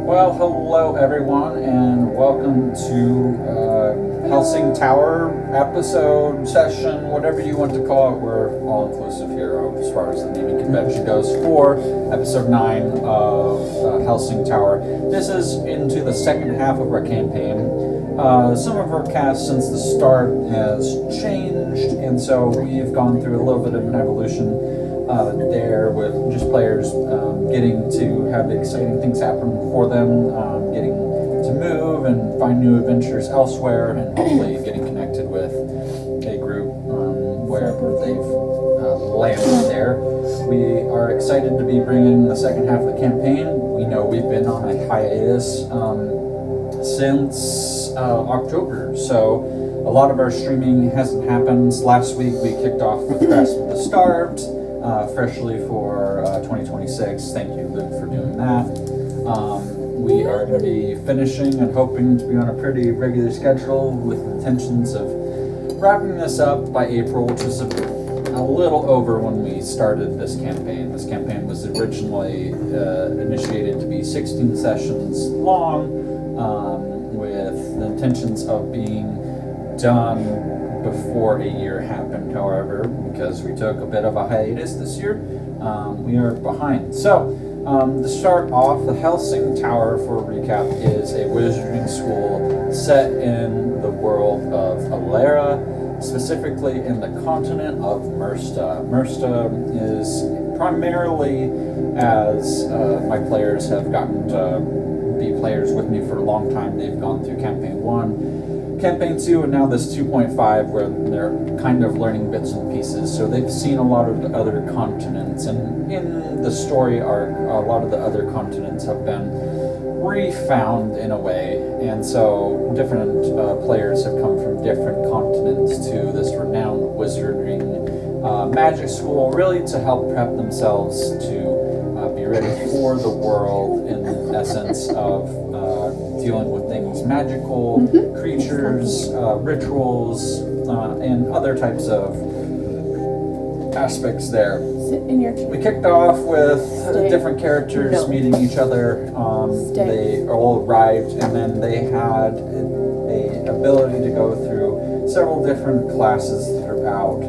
Well, hello everyone, and welcome to Hellsing Tower episode, session, whatever you want to call it. We're all inclusive here as far as the naming convention goes for episode 9 of Hellsing Tower. This is into the second half of our campaign. Some of our cast since the start has changed, and so we've gone through a little bit of an evolution there with just players getting to have exciting things happen for them, getting to move and find new adventures elsewhere, and hopefully getting connected with a group wherever they've landed there. We are excited to be bringing the second half of the campaign. We know we've been on a hiatus since October, so a lot of our streaming hasn't happened. Last week we kicked off with Grasp of the Starved, freshly for 2026. Thank you, Luke, for doing that. We are going to be finishing and hoping to be on a pretty regular schedule with intentions of wrapping this up by April, which is a little over when we started this campaign. This campaign was originally initiated to be 16 sessions long, with the intentions of being done before a year happened. However, because we took a bit of a hiatus this year, we are behind. So, to start off, the Hellsing Tower, for a recap, is a wizarding school set in the world of Alara, specifically in the continent of Mersta. Mersta is primarily, as my players have gotten to be players with me for a long time, they've gone through Campaign 1, Campaign 2, and now this 2.5, where they're kind of learning bits and pieces. So they've seen a lot of the other continents, and in the story arc, a lot of the other continents have been refound in a way, and so different players have come from different continents to this renowned wizarding magic school, really to help prep themselves to be ready for the world, in essence of dealing with things magical, creatures, rituals, and other types of aspects there. We kicked off with different characters meeting each other. They all arrived, and then they had a ability to go through several different classes throughout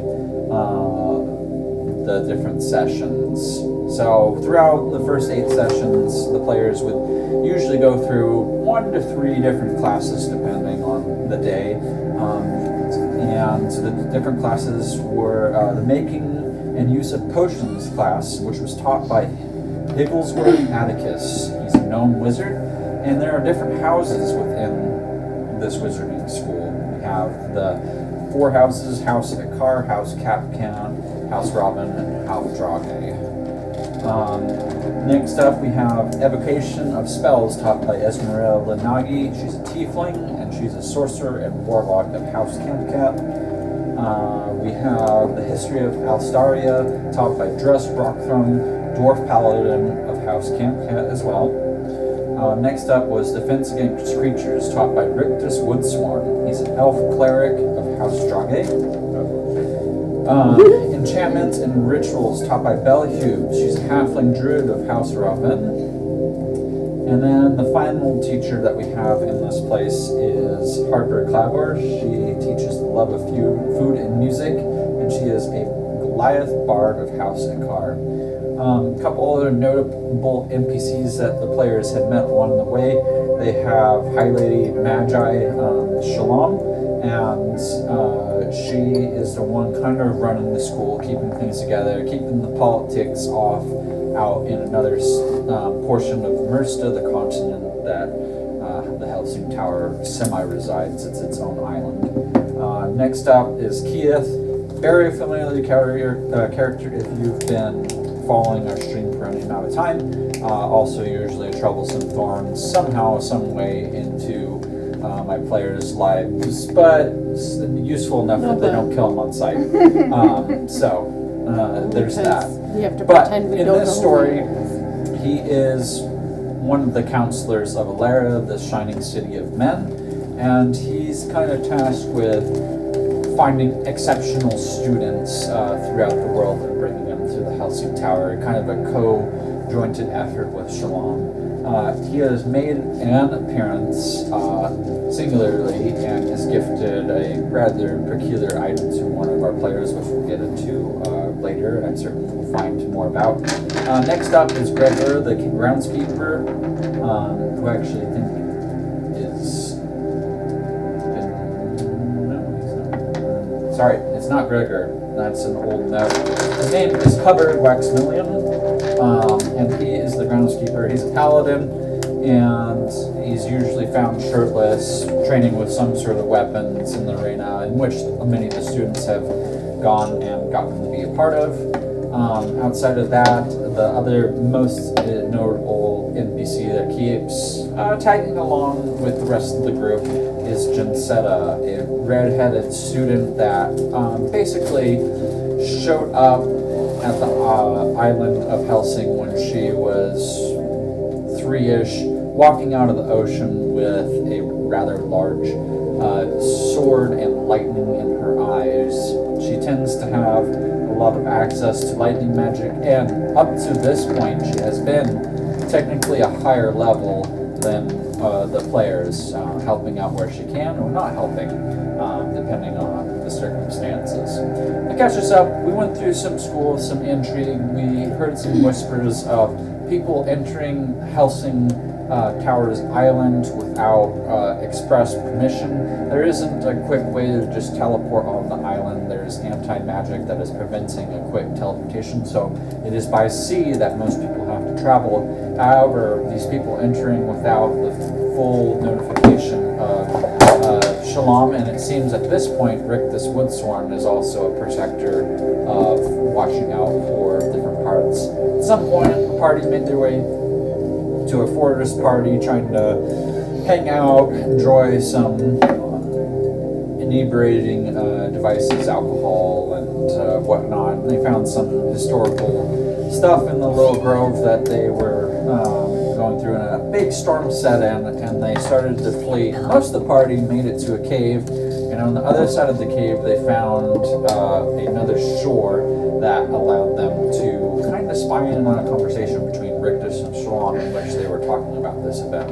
the different sessions. So throughout the first 8 sessions, the players would usually go through 1 to 3 different classes depending on the day. And the different classes were the making and use of potions class, which was taught by Higglesworth Atticus. He's a gnome wizard, and there are different houses within this wizarding school. We have the 4 houses: House Akar, House Capcan, House Robin, and House Drage. Next up, we have Evocation of Spells, taught by Esmeralda Nagi. She's a tiefling, and she's a sorcerer and warlock of House Campcat. We have the History of Alstaria, taught by Dress Rockthrum, Dwarf Paladin of House Campcat as well. Next up was Defense Against Creatures, taught by Rictus Woodsworn. He's an elf cleric of House Drage. Enchantments and Rituals, taught by Bella Hughes. She's a halfling druid of House Robin. And then the final teacher that we have in this place is Harper Clavor. She teaches the love of food and music, and she is a Goliath bard of House Akar. A couple other notable NPCs that the players had met along the way. They have Lady Magi Shallom, and she is the one kind of running the school, keeping things together, keeping the politics off out in another portion of Mersta, the continent that the Hellsing Tower semi-resides. It's its own island. Next up is Keith, very familiar character if you've been following our stream for any amount of time. Also usually a troublesome thorn somehow, some way into my players' lives, but useful enough that they don't kill them on sight. There's that. We have to But pretend we in don't this know story, who he is one of the counselors of Alara, the shining city of men, and he's kind of tasked with finding exceptional students throughout the world and bringing them to the Hellsing Tower, kind of a jointed effort with Shalom. He has made an appearance singularly and is gifted a rather peculiar item to one of our players, which we'll get into later, and I certainly will find more about. Next up is Gregor, the groundskeeper, who I actually think is... Sorry, it's not Gregor. That's an old note. His name is Hubbard Waxmillion, and he is the groundskeeper. He's a paladin, and he's usually found shirtless, training with some sort of weapons in the arena, in which many of the students have gone and gotten to be a part of. Outside of that, the other most notable NPC that keeps tagging along with the rest of the group is Jensetta, a red-headed student that basically showed up at the island of Hellsing when she was 3-ish, walking out of the ocean with a rather large sword and lightning in her eyes. She tends to have a lot of access to lightning magic, and up to this point she has been technically a higher level than the players, helping out where she can or not helping, depending on the circumstances. To catch us up, we went through some school, some intrigue. We heard some whispers of people entering Hellsing Tower's island without express permission. There isn't a quick way to just teleport on the island. There's anti-magic that is preventing a quick teleportation, so it is by sea that most people have to travel. However, these people entering without the full notification of Shalom, and it seems at this point Rick this Woodsworn is also a protector of watching out for different parts. At some point, the party made their way to a fortress party, trying to hang out, enjoy some inebriating devices, alcohol, and whatnot. They found some historical stuff in the little grove that they were going through, and a big storm set in, and they started to flee. Most of the party made it to a cave, and on the other side of the cave they found another shore that allowed them to kind of spy in on a conversation between Rictus and Shalom in which they were talking about this event.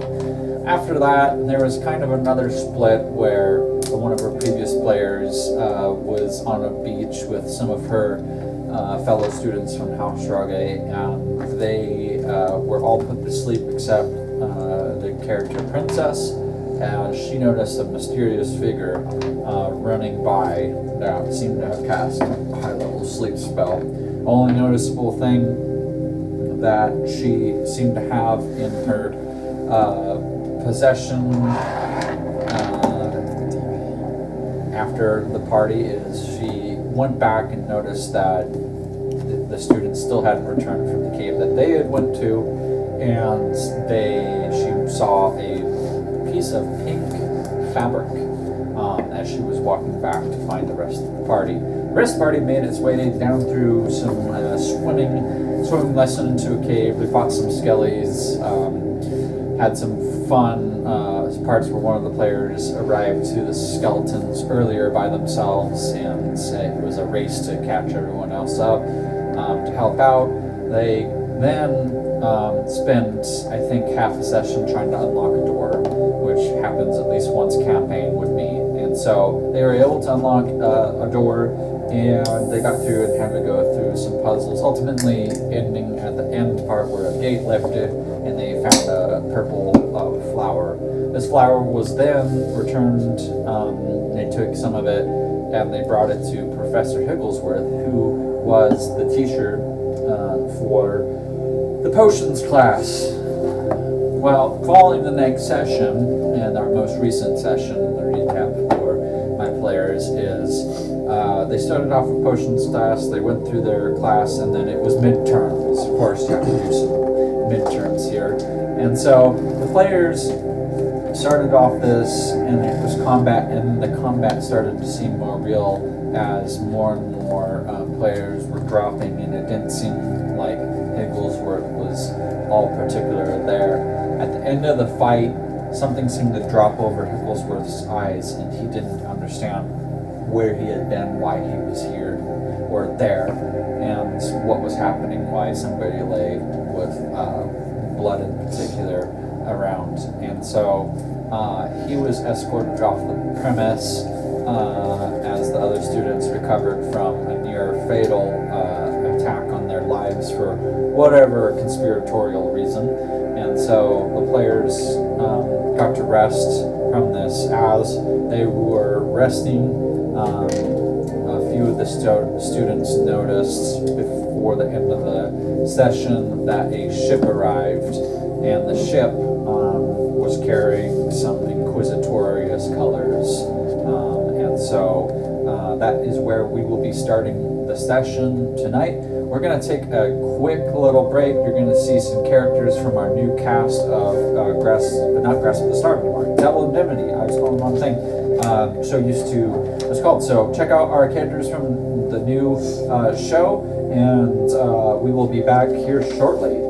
After that, there was kind of another split where one of our previous players was on a beach with some of her fellow students from Hausrage, and they were all put to sleep except the character Princess, as she noticed a mysterious figure running by that seemed to have cast a high-level sleep spell. Only noticeable thing that she seemed to have in her possession after the party is she went back and noticed that the students still hadn't returned from the cave that they had went to, and she saw a piece of pink fabric as she was walking back to find the rest of the party. The rest of the party made its way down through some swimming lesson into a cave. We fought some skellies, had some fun parts where one of the players arrived to the skeletons earlier by themselves, and it was a race to catch everyone else up to help out. They then spent, I think, half a session trying to unlock a door, which happens at least once a campaign with me. And so they were able to unlock a door, and they got through and had to go through some puzzles, ultimately ending at the end part where a gate lifted and they found a purple flower. This flower was then returned, they took some of it and they brought it to Professor Higglesworth, who was the teacher for the potions class. Well, following the next session, and our most recent session, the recap for my players is they started off with potions class, they went through their class, and then it was midterms. Of course, you have to do some midterms here. And so the players started off this, and it was combat, and the combat started to seem more real as more and more players were dropping, and it didn't seem like Higglesworth was all particular there. At the end of the fight, something seemed to drop over Higglesworth's eyes, and he didn't understand where he had been, why he was here or there, and what was happening, why somebody lay with happened. And so he was escorted off the premise as the other students recovered from a near fatal attack on their lives for whatever conspiratorial reason. And so the players got to rest from this. As they were resting, a few of the students noticed before the end of the session that a ship arrived, and the ship was carrying some inquisitorious colors. And so that is where we will be starting the session tonight. We're going to take a quick little break. You're going to see some characters from our new cast of not Grasp of the Star anymore, Devil Indemnity. I was calling the wrong thing. So used to what's called. So check out our characters from the new show, and we will be back here shortly.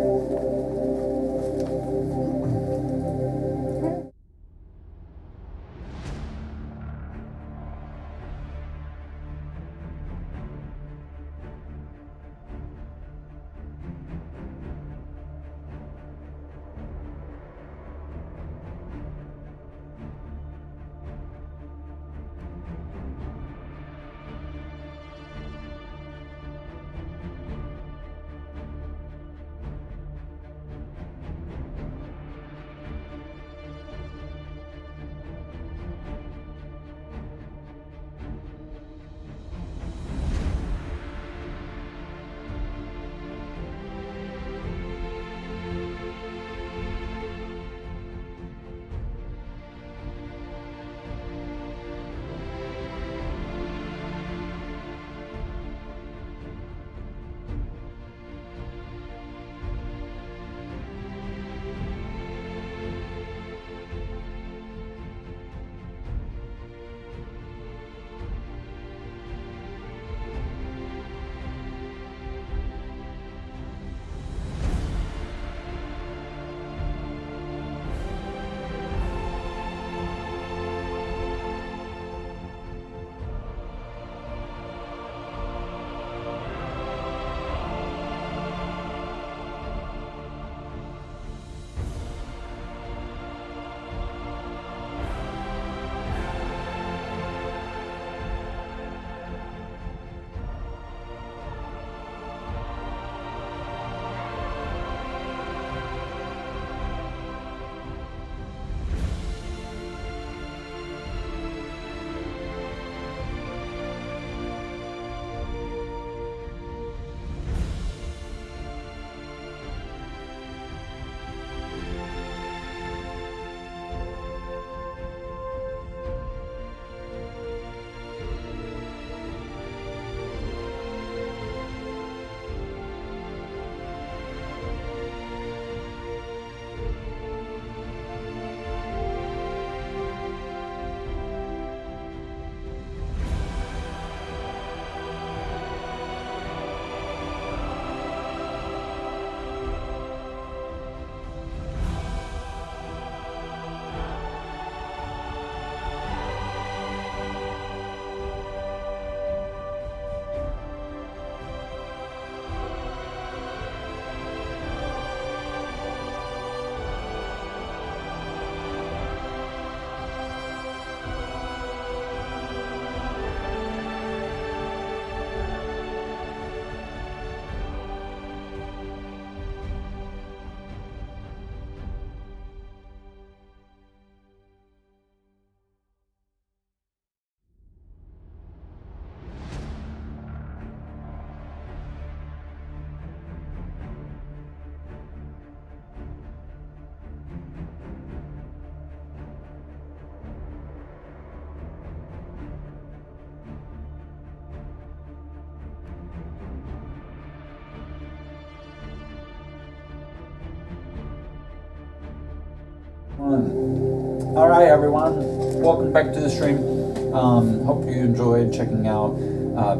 All right, everyone, welcome back to the stream. Hope you enjoyed checking out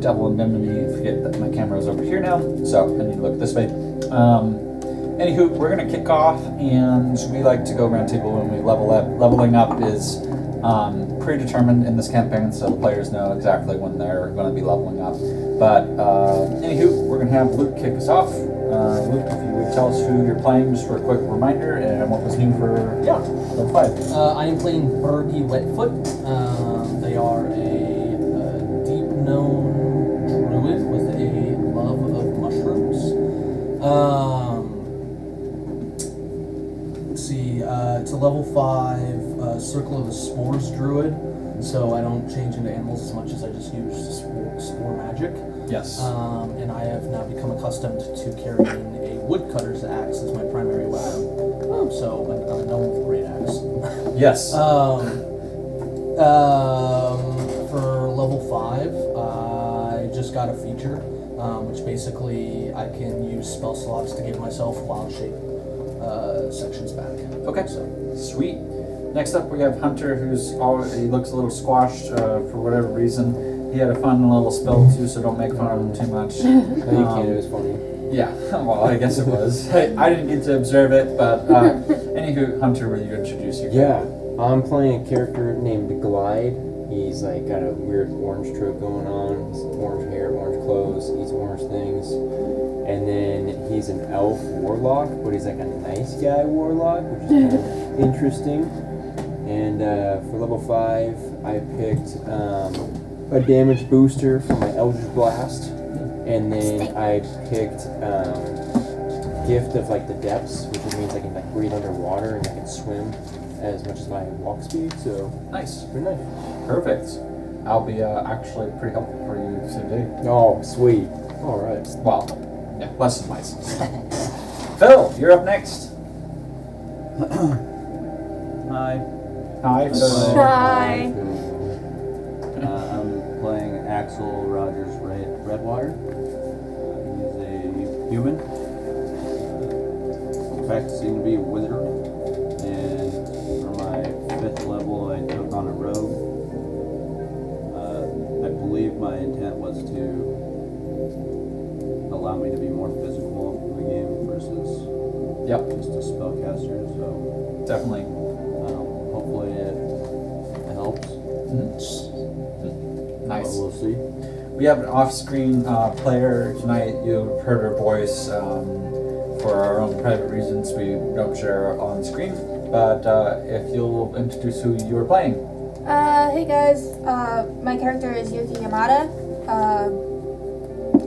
Devil Indemnity. Forget that my camera is over here now, so I need to look this way. Anywho, we're gonna kick off, and we like to go round table when we level up. Leveling up is predetermined in this campaign, so the players know exactly when they're going to be leveling up. But anywho, we're gonna have Luke kick us off. Luke, if you would tell us who you're playing, just for a quick reminder, and what was new for level 5. I am playing Bergie Wetfoot. They are a deep-known druid with a love of mushrooms. Let's see, it's a level 5 Circle of the Spores druid, so I don't change into animals as much as I just use spore magic. Yes. And I have now become accustomed to carrying a woodcutter's axe as my primary weapon. So I'm known with great axe. Yes. For level 5, I just got a feature, which basically I can use spell slots to give myself wild shape sections back. Okay. Sweet. Next up, we have Hunter, he looks a little squashed for whatever reason. He had a fun little spell too, so don't make fun of him too much. No, you can't. It was funny. Yeah, well, I guess it was. I didn't get to observe it, but anywho, Hunter, will you introduce your Yeah, I'm playing a character named Glide. He's like got a weird orange trope going on. He's orange hair, orange clothes, eats orange things. And then he's an elf warlock, but he's like a nice guy warlock, which is kind of interesting. And for level 5, I picked a damage booster for my Eldritch Blast. And then I picked Gift of like the Depths, which means I can like breathe underwater and I can swim as much as my walk speed. So nice. pretty nice. Perfect. I'll be actually pretty helpful for you today. Oh, sweet. All right. Well, yeah, lesson wise. Phil, you're up next. Hi. Hi, Phil. Hi. I'm playing Axel Rogers Redwater. He's a human. Practicing to be a wizard. And for my 5th level, I took on a rogue. I believe my intent was to allow me to be more physical in the game versus just a spellcaster. So Definitely. hopefully it helps. Nice. But we'll see. We have an off-screen player tonight. You've heard her voice. For our own private reasons, we don't share her on screen. But if you'll introduce who you are playing. Hey guys, my character is Yuki Yamada.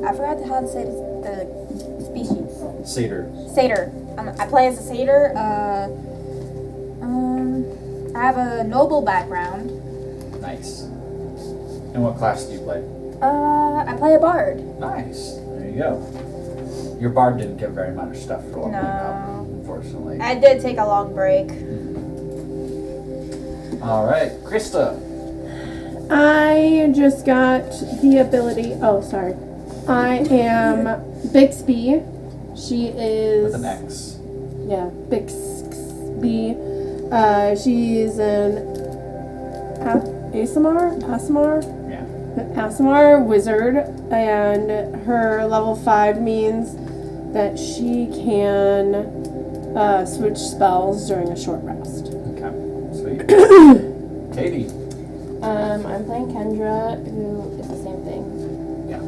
I forgot how to say the species. Satyr. I play as a satyr. I have a noble background. Nice. And what class do you play? I play a bard. Nice. There you go. Your bard didn't get very much stuff for leveling up, unfortunately. I did take a long break. All right, Krista. I just got the ability. Oh, sorry. I am Bixby. She is. With an X. Yeah, Bixby. She's an Asimar wizard, and her level 5 means that she can switch spells during a short rest. Okay, sweet. Katie. I'm playing Kendra, who is the same thing. Yeah.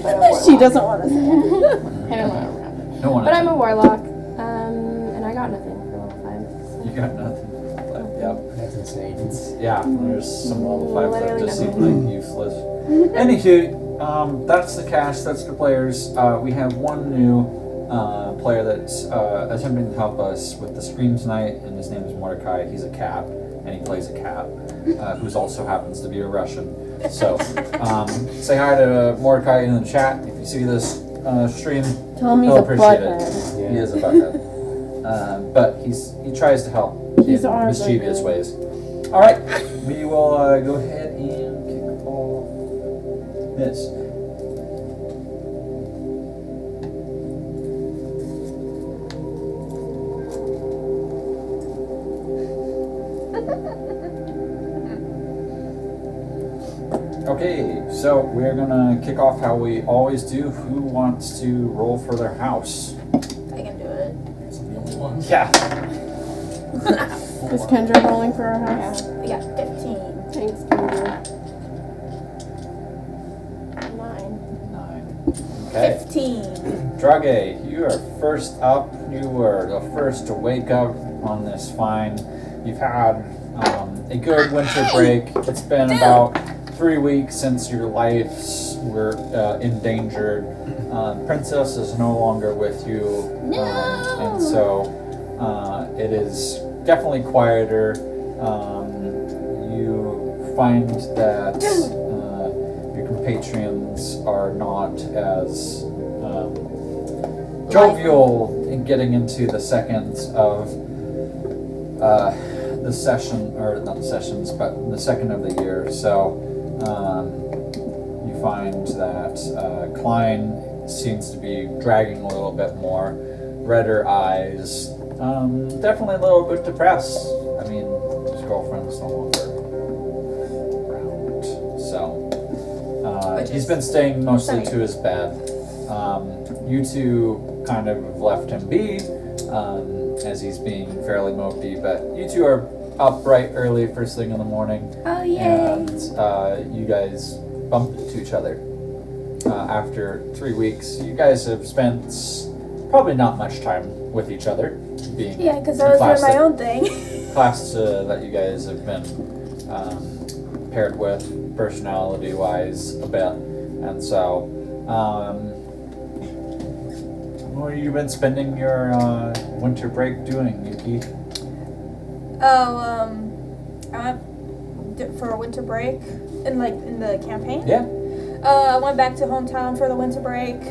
But a warlock. She doesn't want to say it. I don't want to wrap it. No one. But I'm a warlock, and I got nothing for level 5. You got nothing. Yep. That's insane. Yeah, there's some level 5 that Literally just seem nothing. like useless. Anywho, that's the cast, that's the players. We have one new player that's attempting to help us with the stream tonight, and his name is Mordecai. He's a cat, and he plays a cat, who also happens to be a Russian. So, say hi to Mordecai in the chat if you see this stream. Tell him he's He'll a appreciate butthead. it. He is a butthead. But he tries to help He's in our mischievous butthead. ways. All right, we will go ahead and kick off this. Okay, so we're gonna kick off how we always do. Who wants to roll for their house? I can do it. I'm the only one. Yeah. Is Kendra rolling for her house? I got 15. Thanks, Kendra. 9. 9. Okay. 15. Drage, you you are first up. You are the first to wake up on this fine. You've had a good winter break. It's been about 3 weeks since your lives were endangered. Princess is no longer with you. And so it is definitely quieter. You find that your compatriots are not as jovial in getting into the second of the session, or not the sessions, but the second of the year. So you find that Klein seems to be dragging a little bit more, redder eyes, definitely a little bit depressed. I mean, his girlfriend's no longer around, so he's been staying mostly to his bed. You two kind of left him be, as he's being fairly mopey, but you two are up bright early first thing in the morning. Oh, yay. And you guys bump into each other. After 3 weeks, you guys have spent probably not much time with each other, being Yeah, because I was doing my own thing. class that you guys have been paired with personality-wise a bit, and so what have you been spending your winter break doing, Yuki? Oh, I went for a winter break in the campaign. Yeah. I went back to hometown for the winter break,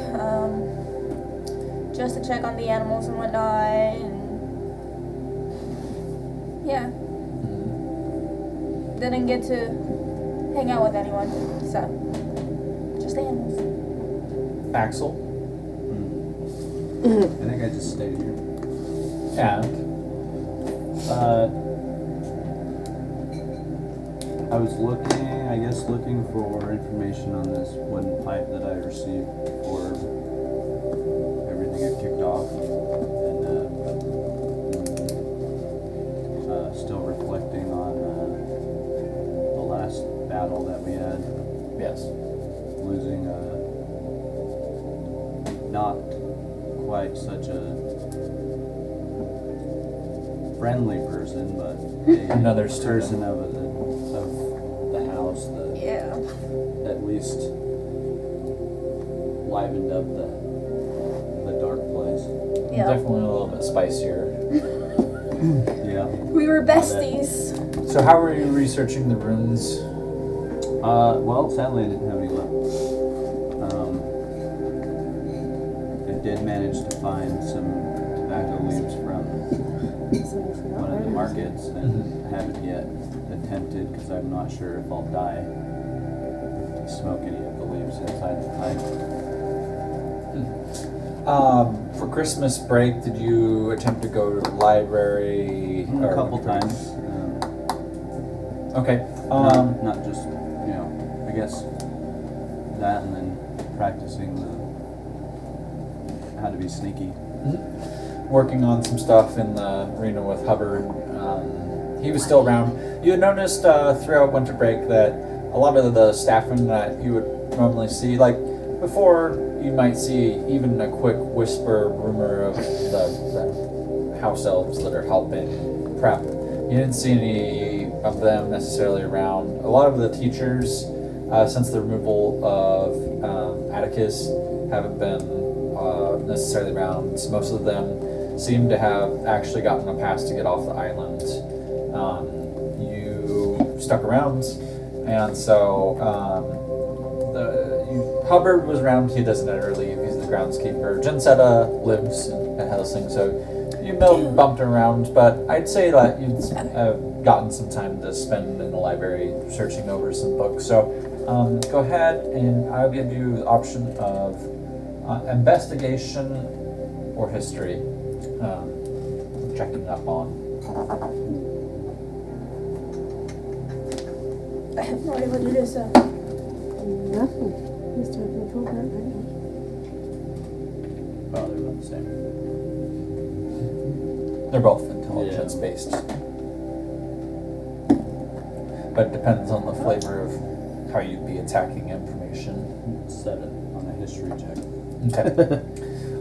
just to check on the animals and whatnot, and yeah, didn't get to hang out with anyone, so just the animals. Axel? I think I just stayed here. And? I was looking for information on this wooden pipe that I received before everything had kicked off, and still reflecting on the last battle that we had, Yes. losing not quite such a friendly person, but Another person of the house that Yeah. at least livened up the dark place. Yeah. Definitely a little bit spicier. Yeah. We were besties. So how were you researching the runes? Well, sadly I didn't have any luck. I did manage to find some tobacco leaves from one of the markets, and haven't yet attempted, because I'm not sure if I'll die, to smoke any of the leaves inside the pipe. For Christmas break, did you attempt to go to the library? A couple times. Okay. Not just, I guess that, and then practicing how to be sneaky. Working on some stuff in the arena with Hubbard. He was still around. You had noticed throughout winter break that a lot of the staffing that you would normally see, like before, you might see even a quick whisper rumor of the house elves that are helping prep. You didn't see any of them necessarily around. A lot of the teachers, since the removal of Atticus, haven't been necessarily around. So most of them seem to have actually gotten a pass to get off the island. You stuck around, and so Hubbard was around. He doesn't ever leave. He's the groundskeeper. Jensetta lives at Hellsing, so you bumped around. But I'd say that you'd gotten some time to spend in the library searching over some books. So go ahead, and I'll give you the option of investigation or history. Checking up on. I have no idea what it is, so. Nothing. He's doing the full part right now. Oh, they're about the same. They're both intelligence based. But it depends on the flavor of how you'd be attacking information. 7 on a history check. Okay.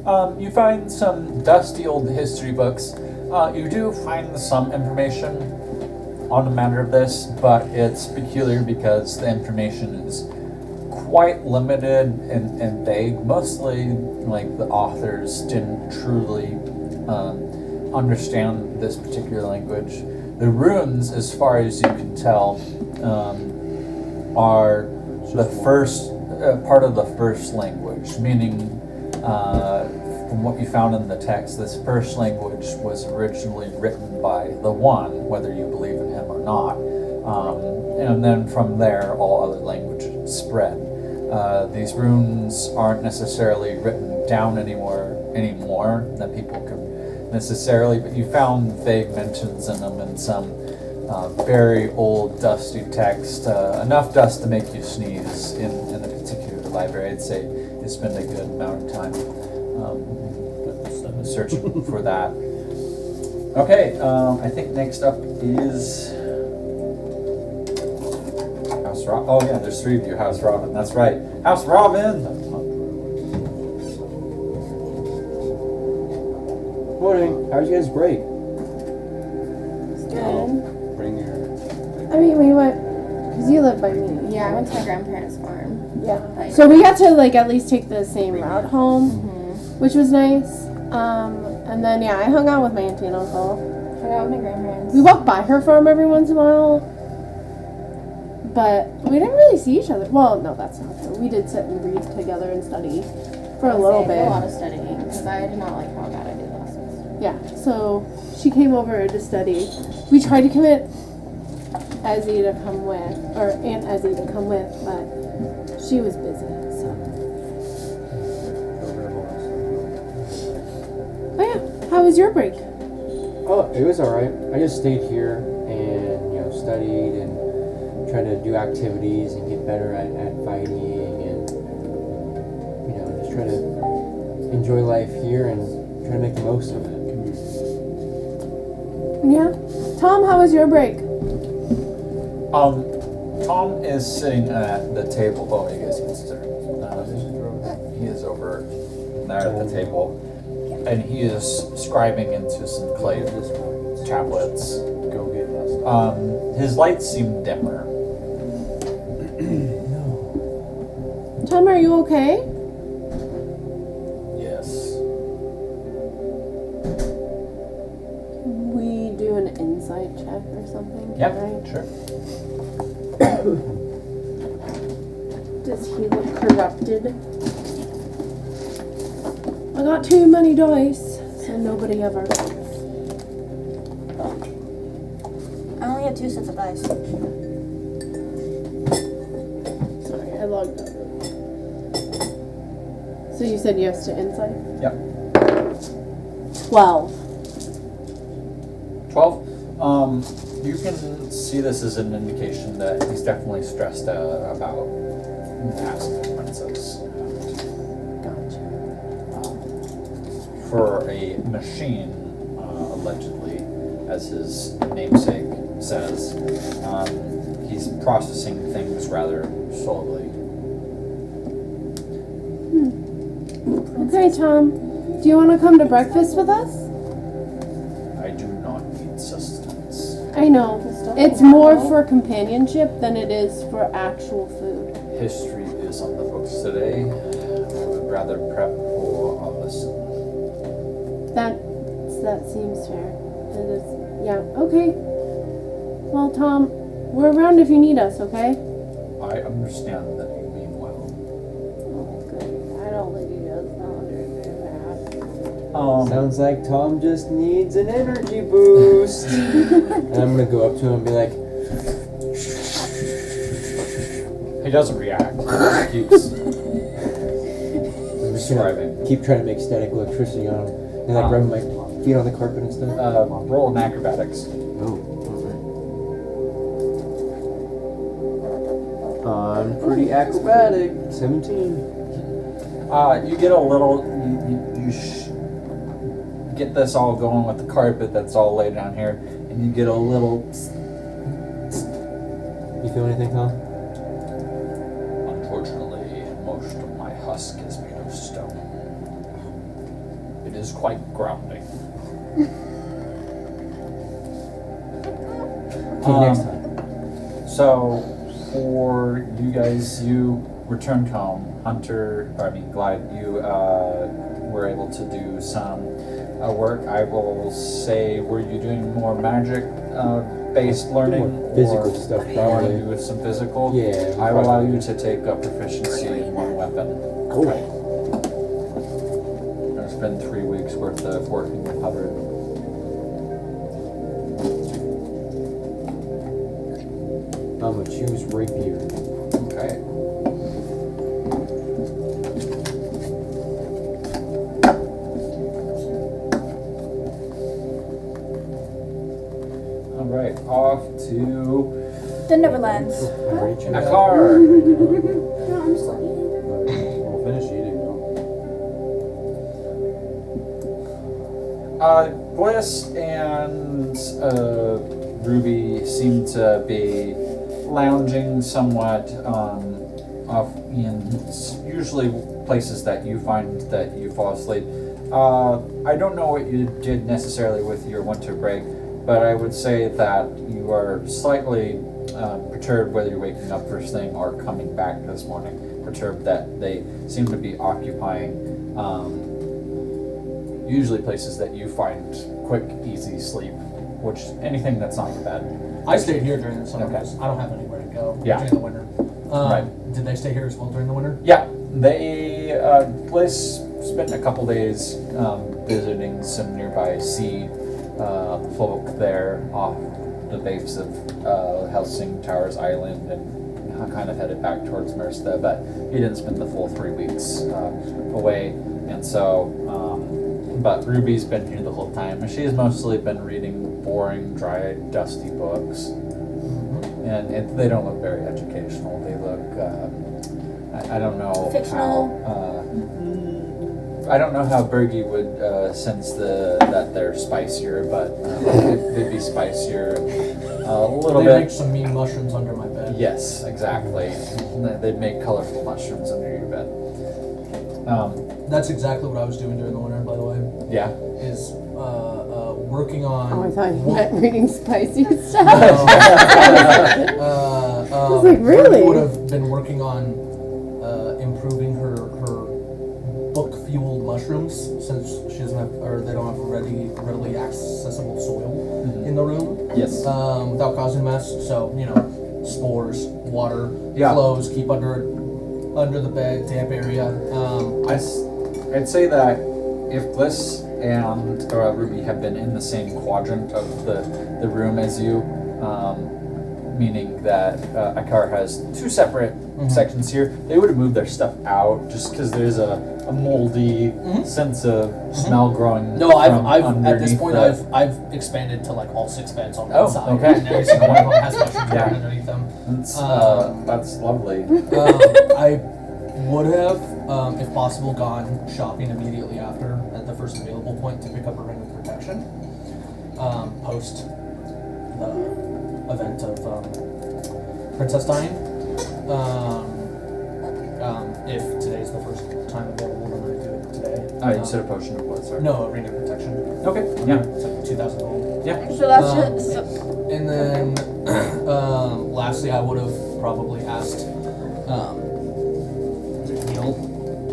You find some dusty old history books. You do find some information on the matter of this, but it's peculiar because the information is quite limited and vague. Mostly, like, the authors didn't truly understand this particular language. The runes, as far as you can tell, are the first part of the first language, meaning from what you found in the text, this first language was originally written by the One, whether you believe in him or not. And then from there, all other languages spread. These runes aren't necessarily written down anymore that people can necessarily, but you found vague mentions in them in some very old, dusty text, enough dust to make you sneeze in a particular library. I'd say you spend a good amount of time searching for that. Okay, I think next up is House Robin. Oh yeah, there's 3 of you, House Robin. That's right, House Robin. Morning. How was your guys' break? It's good. Bring your. I mean, we went, because you live by me. Yeah, I went to my grandparents' farm. Yeah. Like, So we got to, like, at least take the same route home, mhm. which was nice. And then, yeah, I hung out with my auntie and uncle. Hung out with my grandparents. We walked by her farm every once in a while, but we didn't really see each other. Well, no, that's not true. We did sit and read together and study for a little I did a lot bit. of studying because I did not like how bad I did last semester. Yeah, so she came over to study. We tried to commit Ezzy to come with, or Aunt Ezzy to come with, but she was busy, so. Oh yeah, how was your break? Oh, it was alright. I just stayed here and, studied and tried to do activities and get better at fighting and, just try to enjoy life here and try to make the most of it. Yeah. Tom, how was your break? Tom is sitting at the table. Oh, I guess he's there. He is over there at the table, and he is scribing into some clay tablets. Go get us. His lights seem dimmer. Tom, are you okay? Yes. We do an insight check or something? Yep. Right? Sure. Does he look corrupted? I got too many dice, so nobody ever. I only have 2 sets of dice. Sorry, I logged out. So you said yes to insight? Yep. 12. 12. You can see this as an indication that he's definitely stressed out about past consequences. Gotcha. For a machine, allegedly, as his namesake says, he's processing things rather slowly. Okay, Tom. Do you want to come to breakfast with us? I do not need sustenance. I know. It's more for companionship than it is for actual food. History is on the books today. I would rather prep for a lesson. That seems fair. It is. Yeah. Okay. Well, Tom, we're around if you need us. Okay. I understand that you mean well. Oh, good. I don't think he does sound very bad. Sounds like Tom just needs an energy boost. And I'm gonna go up to him and be like, He doesn't react. He keeps I'm just gonna keep trying to make static electricity on him. And like rubbing my feet on the carpet and stuff. roll in acrobatics. I'm pretty acrobatic. 17. You get a little. You get this all going with the carpet that's all laid down here, and you get a little. You feel anything, Tom? Unfortunately, most of my husk is made of stone. is quite grounding. Okay, next time. So, for you guys, you returned home. Glide, you were able to do some work. I will say, were you doing more magic based learning? More physical or stuff, you want to probably. do with some physical? Yeah, I will allow probably. you to take a proficiency in one weapon. Cool. There's been 3 weeks worth of working with Hubbard. I'm gonna choose rapier. Okay. Alright, off to The Neverlands. I already chose. Akar. No, I'm still eating. We'll finish eating though. Bliss and Ruby seem to be lounging somewhat off in usually places that you find that you fall asleep. I don't know what you did necessarily with your winter break, but I would say that you are slightly perturbed whether you're waking up first thing or coming back this morning. Perturbed that they seem to be occupying usually places that you find quick, easy sleep, which anything that's not your bed. I stayed here during the summer Okay. because I don't have anywhere to go Yeah. during the winter. Right. Did they stay here as well during the winter? Yeah, they Bliss spent a couple days visiting some nearby sea folk there off the base of Hellsing Tower's island and kind of headed back towards Mersta, but he didn't spend the full 3 weeks away, and so. But Ruby's been here the whole time, and she's mostly been reading boring, dry, dusty books, and they don't look very educational. They look, I don't know Fictional. how. I don't know how Bergie would sense that they're spicier, but they'd be spicier a little They bit. make some mean mushrooms under my bed. Yes, exactly. They'd make colorful mushrooms under your bed. That's exactly what I was doing during the winter, by the way. Yeah. Is working on. Oh, I thought you meant reading spicy stuff. I was like, really? Would have been working on improving her book fueled mushrooms since she doesn't have, or they don't have readily accessible soil in the room. Yes. Without causing mess. So spores, water, Yeah. clothes, keep under the bed, damp area. I'd say that if Bliss and Ruby have been in the same quadrant of the room as you, meaning that Akar has two separate sections here, they would have moved their stuff out just because there's a moldy sense of smell growing. No, from I've at this underneath point the- I've expanded to like all 6 beds on Oh, one side, okay. and every single one of them has mushrooms Yeah. growing underneath them. That's lovely. I would have, if possible, gone shopping immediately after at the first available point to pick up a ring of protection. Post the event of Princess dying. If today's the first time available, then I do it today. You said a potion of what, sorry? No, a ring of protection. Okay, yeah. It's like 2,000 gold. Yeah. So that's Um, just. So, And then, lastly, I would have probably asked, is it Neil?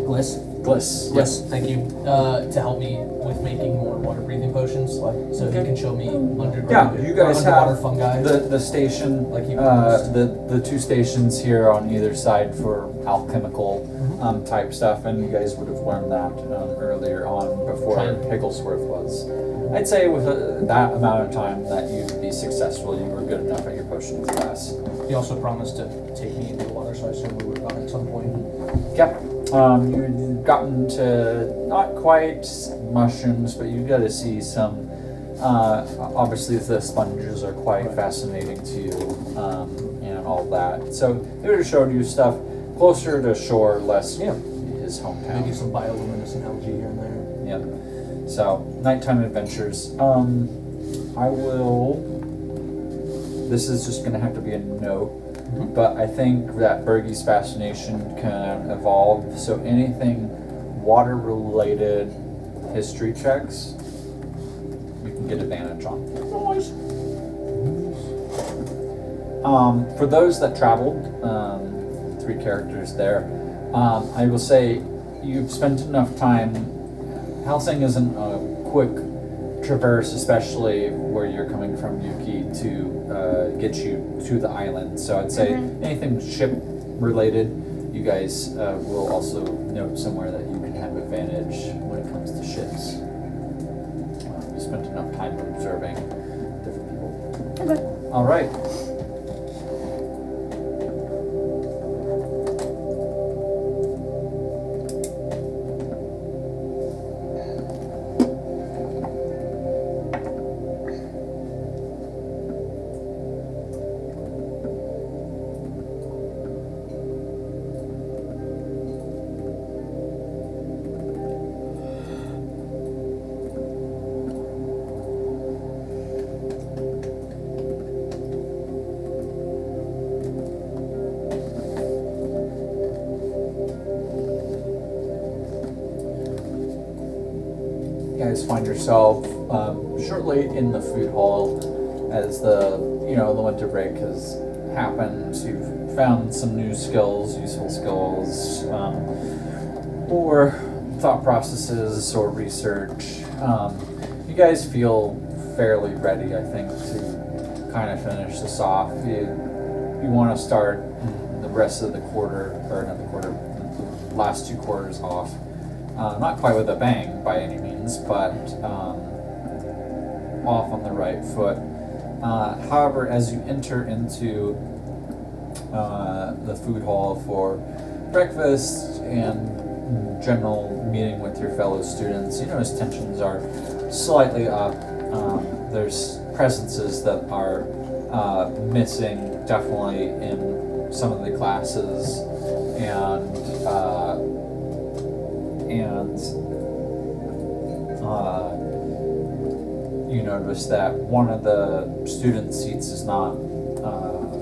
Bliss? Bliss. Yes, thank you. To help me with making more water breathing potions, so he can show me underground. Yeah, you guys underwater have fungi. the station, Like you promised. the two stations here on either side for alchemical type stuff, and you guys would have learned that earlier on before Fine. Higglesworth was. I'd say with that amount of time that you'd be successful, you were good enough at your potion class. He also promised to take me into the water, so I assume we would have gone at some point. Yep. You've gotten to not quite mushrooms, but you got to see some. Obviously, the sponges are quite fascinating to you, and all that. So they would have showed you stuff closer to shore, less his hometown. Maybe some bioluminescent algae here and there. Yep. So nighttime adventures. I will. This is just gonna have to be a note. But I think that Bergie's fascination can evolve. So anything water related history checks, you can get advantage on. For those that traveled, 3 characters there, I will say you've spent enough time. Hellsing isn't a quick traverse, especially where you're coming from, Yuki, to get you to the island. So I'd say anything ship related, you guys will also note somewhere that you can have advantage when it comes to ships. You spent enough time observing different people. Okay. All right. Find yourself shortly in the food hall as the winter break has happened. You've found some new skills, useful skills, or thought processes or research. You guys feel fairly ready, I think, to kind of finish this off. You want to start the rest of the quarter, or not the quarter, the last 2 quarters off. Not quite with a bang by any means, but off on the right foot. However, as you enter into the food hall for breakfast and general meeting with your fellow students, you notice tensions are slightly up. There's presences that are missing, definitely in some of the classes, and you notice that one of the student seats is not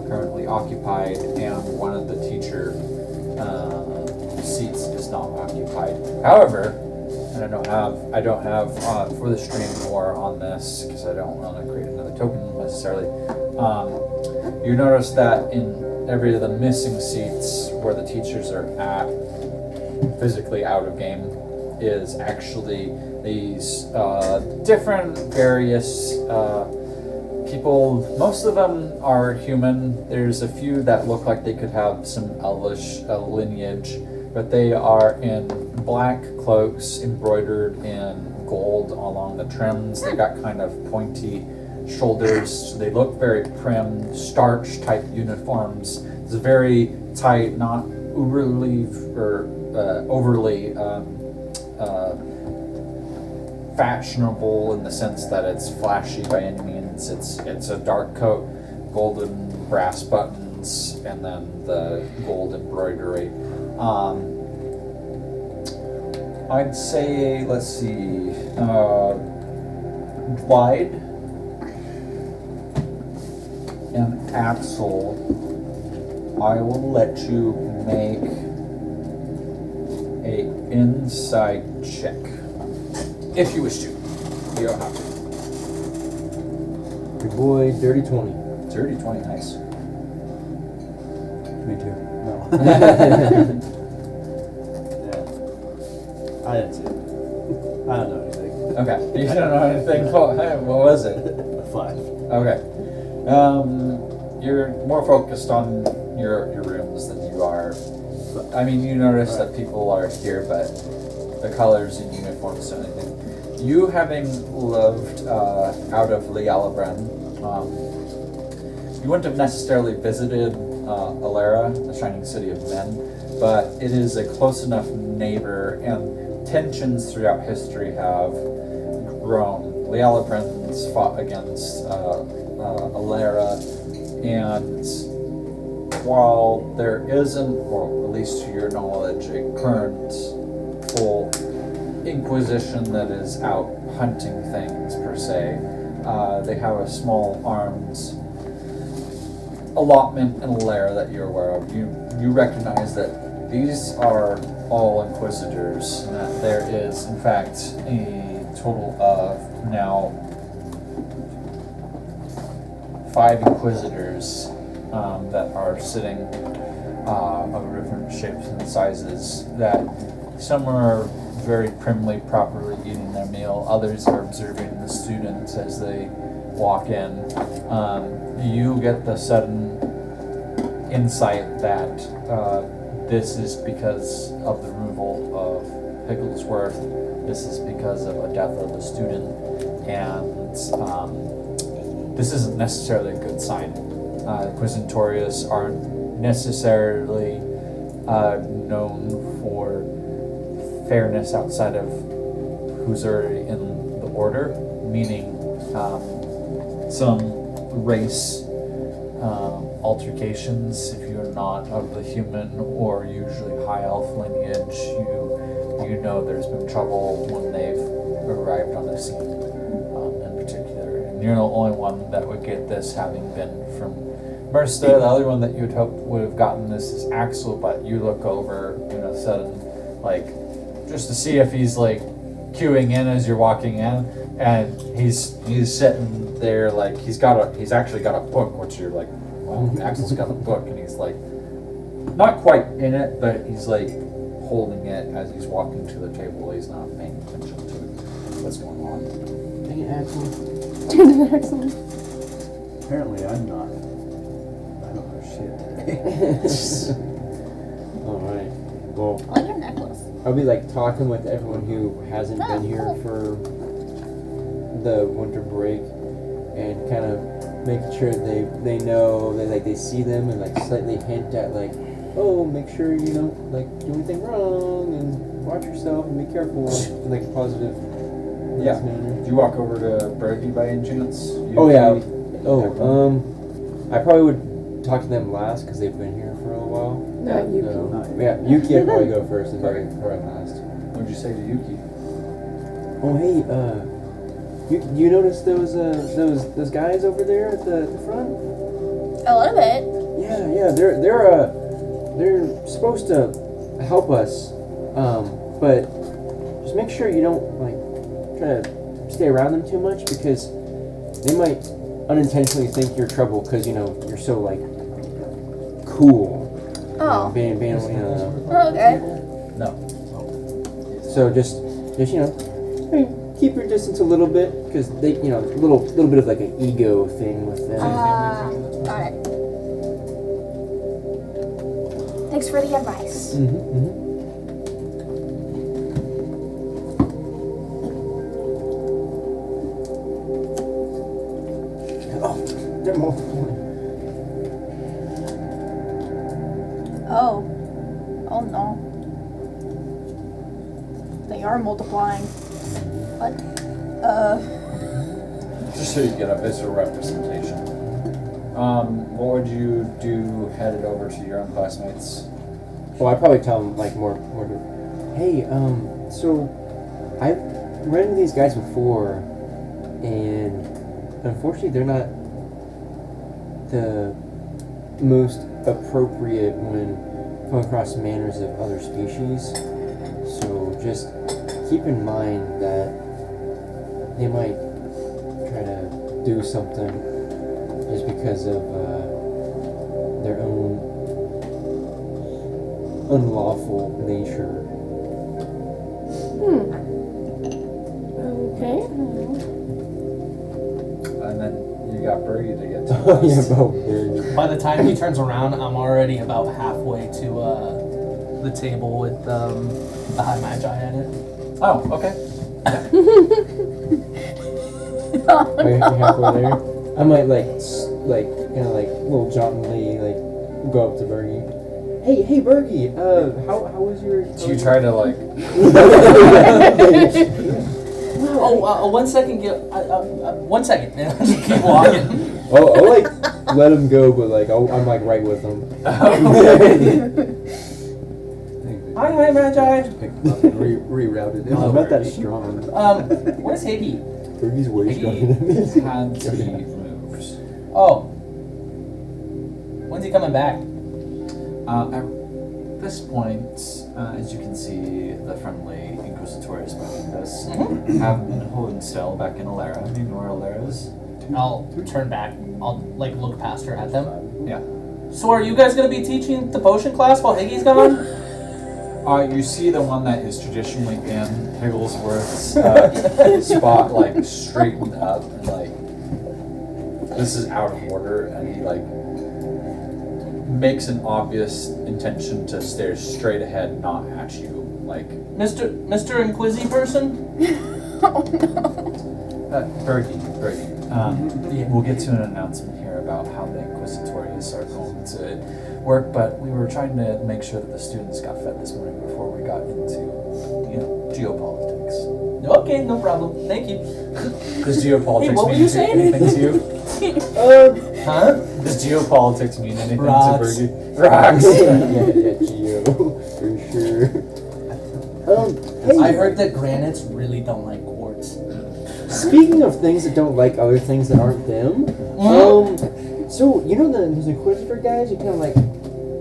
currently occupied, and one of the teacher seats is not occupied. However, and I don't have for the stream more on this because I don't want to create another token necessarily. You notice that in every of the missing seats where the teachers are at, physically out of game, is actually these different various people. Most of them are human. There's a few that look like they could have some elvish lineage, but they are in black cloaks embroidered in gold along the trims. They got kind of pointy shoulders. So they look very prim, starch type uniforms. It's very tight, not overly fashionable in the sense that it's flashy by any means. It's a dark coat, golden brass buttons, and then the gold embroidery. I'd say, let's see, Glide and Axel, I will let you make a insight check. If you wish to. You don't have to. Good boy, dirty 20. Dirty 20, nice. Me too. No. Yeah. I didn't see it. I don't know anything. Okay, you don't know anything. What was it? A 5. Okay. You're more focused on your rooms than you are. I mean, you notice that people are here, but the colors and uniforms and everything. You having lived out of Lialabren, you wouldn't have necessarily visited Alara, the Shining City of Men, but it is a close enough neighbor, and tensions throughout history have grown. Lialabrens fought against Alara, and while there isn't, or at least to your knowledge, a current full Inquisition that is out hunting things per se, they have a small arms allotment in Alara that you're aware of. You recognize that these are all Inquisitors, and that there is, in fact, a total of now 5 Inquisitors that are sitting of different shapes and sizes. That some are very primly, properly eating their meal. Others are observing the students as they walk in. You get the sudden insight that this is because of the removal of Picklesworth. This is because of a death of a student, and this isn't necessarily a good sign. Inquisitorius aren't necessarily known for fairness outside of who's already in the order, meaning some race altercations. If you're not of the human or usually high elf lineage, you know there's been trouble when they've arrived on the scene in particular. And you're the only one that would get this, having been from Mercer. The other one that you'd hope would have gotten this is Axel, but you look over, sudden, like, just to see if he's like queuing in as you're walking in, and he's sitting there like he's actually got a book, which you're like, well, Axel's got a book, and he's like not quite in it, but he's like holding it as he's walking to the table. He's not paying attention to what's going on. Dang it, Axel. Excellent. Apparently I'm not. I don't know shit today. Alright. Well, I like your necklace. I'll be like talking with everyone who hasn't Oh, been here cool. for the winter break, and kind of making sure they know they see them, and like slightly hint at like, oh, make sure you don't like do anything wrong, and watch yourself and be careful, in like a positive Yeah. manner. Do you walk over to Bergie by any chance? Oh yeah. Oh, I probably would talk to them last because they've been here for a while. Not Yuki. So, yeah, Yuki would probably go first and Bergie probably last. What'd you say to Yuki? Oh hey, you notice those guys over there at the front? A little bit. Yeah, they're supposed to help us, but just make sure you don't like try to stay around them too much, because they might unintentionally think you're trouble because you're so like cool. Oh. Being Oh, okay. No. so just keep your distance a little bit, because they a little bit of like an ego thing with them. Got it. Thanks for the advice. Mm-hmm. Oh, they're multiplying. Oh. Oh no. They are multiplying. What? Just so you get a visual representation. What would you do headed over to your own classmates? Well, I'd probably tell them like more. Hey, so I've run into these guys before, and unfortunately, they're not the most appropriate when coming across manners of other species. So just keep in mind that they might try to do something just because of their own unlawful nature. Okay. And then you got Bergie to get to. Oh yeah, last. about there. By the time he turns around, I'm already about halfway to the table with the High Magi at it. Oh, okay. Oh, Are you no. halfway there? I might like little jauntily like go up to Bergie. Hey Bergie, how was your? Do you try to like? Oh, 1 second, 1 second, and I just keep walking. I'll like let him go, but like I'm like right with him. Hi, Magi. Rerouted it. I'm not that strong. Where's Higgy? Bergie's way Hey. stronger than me. Hand moves. Oh. When's he coming back? this point, as you can see, the friendly Inquisitors behind us have been holding still back in Alara. Do you know where Alara is? I'll turn back. I'll like look past her at them. Yeah. So are you guys gonna be teaching the potion class while Higgy's gone? You see the one that is traditionally in Higglesworth's spot, like straightened up, and like this is out of order, and he like makes an obvious intention to stare straight ahead, not at you, like Mr. Inquisi person? Bergie. We'll get to an announcement here about how the Inquisitors are going to work, but we were trying to make sure that the students got fed this morning before we got into, geopolitics. Okay, no problem. Thank you. Does geopolitics Hey, what were mean you saying? anything to you? Huh? Does geopolitics mean anything Rocks. to Bergie? Rocks. yeah, Geo, for sure. Hey, I heard that granites really don't like quartz. speaking of things that don't like other things that aren't them, so you know those Inquisitor guys who kind of like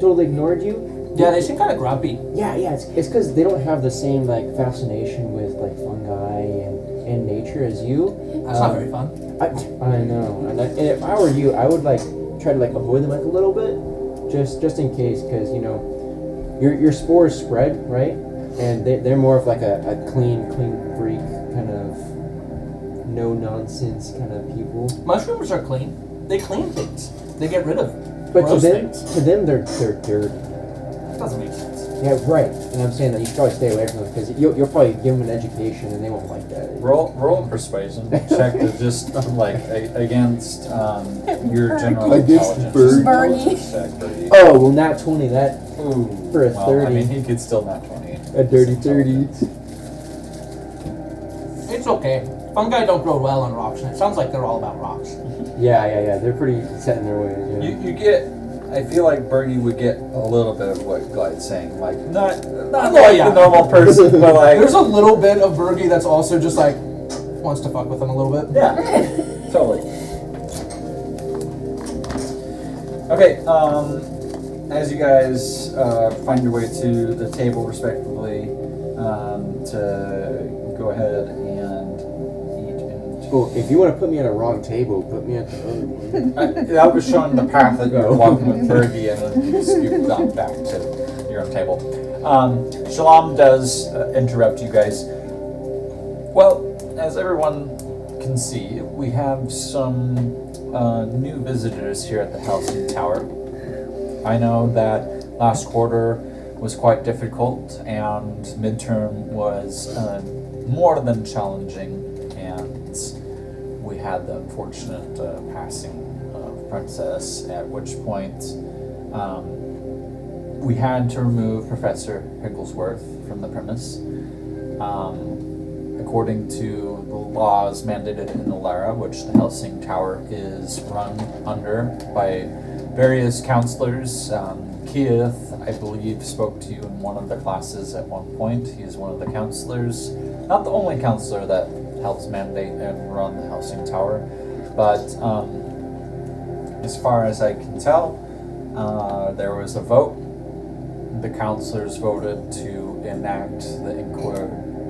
totally ignored you? Yeah, they seem kind of grumpy. Yeah, it's because they don't have the same like fascination with like fungi and nature as you. That's not very fun. I know, and if I were you, I would like try to like avoid them like a little bit, just in case, because your spores spread, right? And they're more of like a clean freak kind of no nonsense kind of people. Mushrooms are clean. They clean things. They get rid of But gross to things. them they're dirty. That doesn't make sense. Yeah, right. And I'm saying that you should probably stay away from them because you'll probably give them an education and they won't like that. Roll persuasion check to just against your general Against intelligence. Bergie. Check, Bergie. Oh, well, not 20. That Ooh, for a well, 30. I mean, he could still not 20. A dirty 30. It's okay. Fungi don't grow well on rocks, and it sounds like they're all about rocks. Yeah. They're pretty set in their ways. Yeah. You get. I feel like Bernie would get a little bit of what Glide's saying, like not Oh, like yeah. the normal person, but like There's a little bit of Bergie that's also just like wants to fuck with them a little bit. yeah, totally. Okay, as you guys find your way to the table respectively, to go ahead and eat and Well, if you want to put me at a wrong table, put me at the other one. I was showing the path that you were walking with Fergie, and then you scooped on back to your own table. Shalom does interrupt you guys. Well, as everyone can see, we have some new visitors here at the Hellsing Tower. I know that last quarter was quite difficult, and midterm was more than challenging, and we had the unfortunate passing of Princess, at which point we had to remove Professor Higglesworth from the premise. According to the laws mandated in Alara, which the Hellsing Tower is run under by various counselors. Keith, I believe, spoke to you in one of the classes at one point. He is one of the counselors. Not the only counselor that helps mandate and run the Hellsing Tower, but as far as I can tell, there was a vote. The counselors voted to enact the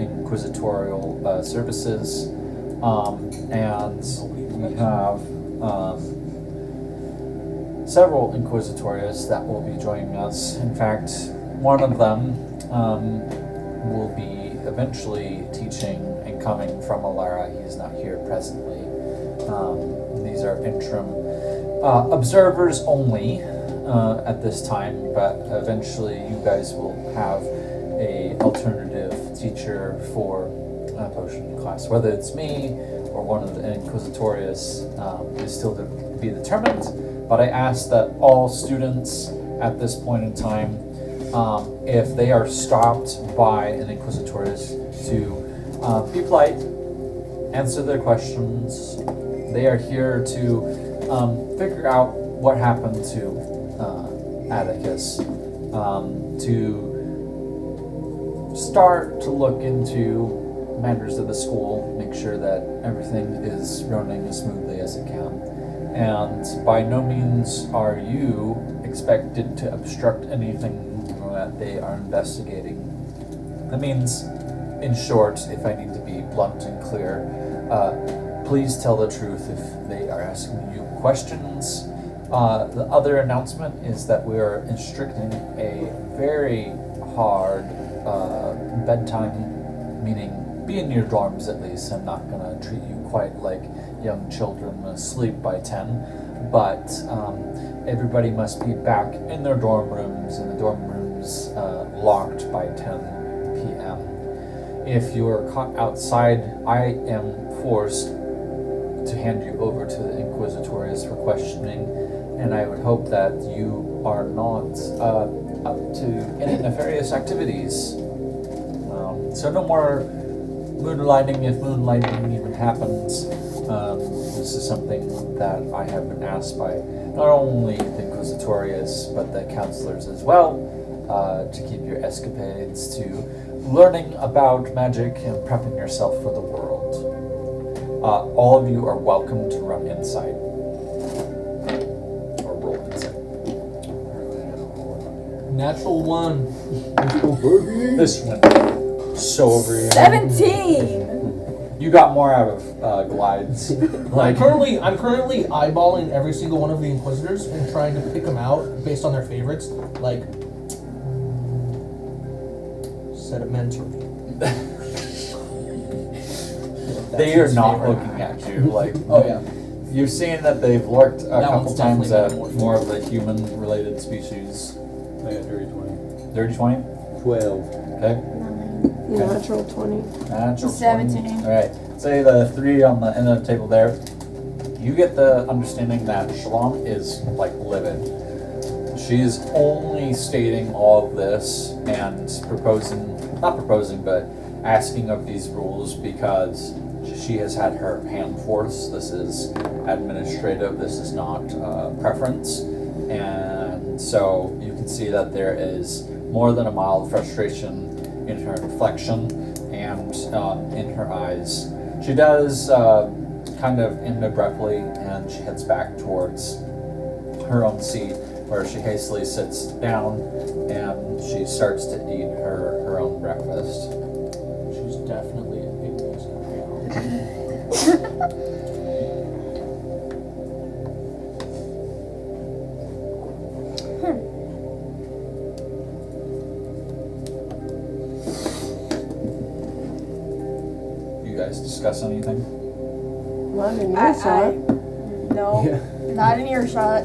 inquisitorial services, and we have several Inquisitors that will be joining us. In fact, one of them will be eventually teaching and coming from Alara. He is not here presently. These are interim observers only at this time, but eventually you guys will have a alternative teacher for a potion class. Whether it's me or one of the Inquisitors is still to be determined, but I ask that all students at this point in time, if they are stopped by an Inquisitors, to be polite, answer their questions. They are here to figure out what happened to Atticus, to start to look into matters of the school, make sure that everything is running as smoothly as it can. And by no means are you expected to obstruct anything that they are investigating. That means, in short, if I need to be blunt and clear, please tell the truth if they are asking you questions. The other announcement is that we are instructing a very hard bedtime, meaning be in your dorms at least. I'm not going to treat you quite like young children asleep by 10, but everybody must be back in their dorm rooms, and the dorm rooms locked by 10 p.m. If you're caught outside, I am forced to hand you over to the Inquisitors for questioning, and I would hope that you are not up to any nefarious activities. So no more moonlighting if moonlighting even happens. This is something that I have been asked by not only the Inquisitorius, but the counselors as well, to keep your escapades to learning about magic and prepping yourself for the world. All of you are welcome to run inside. Or roll inside. Natural 1. This one. So over here. 17! You got more out of glides. I'm currently eyeballing every single one of the Inquisitors and trying to pick them out based on their favorites. Like, sedimentary. They are not looking at you. Like, Oh yeah. you've seen that they've lurked a That couple one's times definitely at metamorphed. more of the human-related species. I got dirty 20. Dirty 20? 12. Okay. Natural 20. Natural 17. 20. Alright. Say the 3 on the end of the table there. You get the understanding that Shallom is, like, livid. She is only stating all of this and not proposing, but asking of these rules because she has had her hand forced. This is administrative. This is not preference. And so you can see that there is more than a mild frustration in her inflection and in her eyes. She does kind of end abruptly, and she heads back towards her own seat, where she hastily sits down and she starts to eat her own breakfast. She's definitely a big reason. You guys discuss anything? Not in your I shot. no, not in earshot.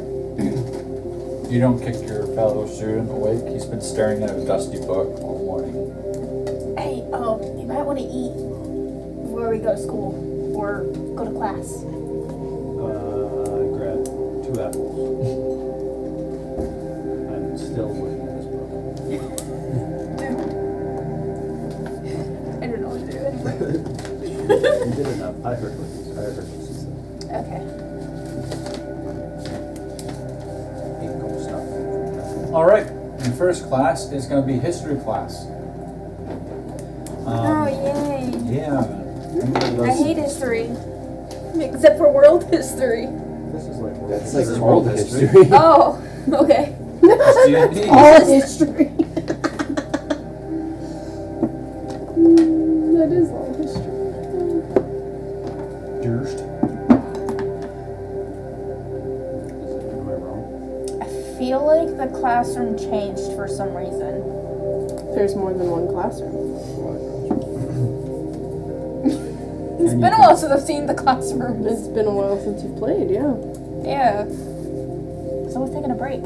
You don't kick your fellow student awake. He's been staring at a dusty book all morning. Hey, you might want to eat before we go to school or go to class. Grab 2 apples. I'm still looking at this book. I don't know what to do anymore. You did enough. I heard what you said. Okay. Ain't gonna stop me from All right. The first class is going to be history class. Oh, yay. Yeah. I hate history. Except for world history. This is like That's This like is world world history. Oh, okay. D&D. All history. That is all history. Durst. Am I wrong? I feel like the classroom changed for some reason. There's more than one classroom. It's been a while since I've seen the classroom. It's been a while since you've played, yeah. Yeah. So we're taking a break.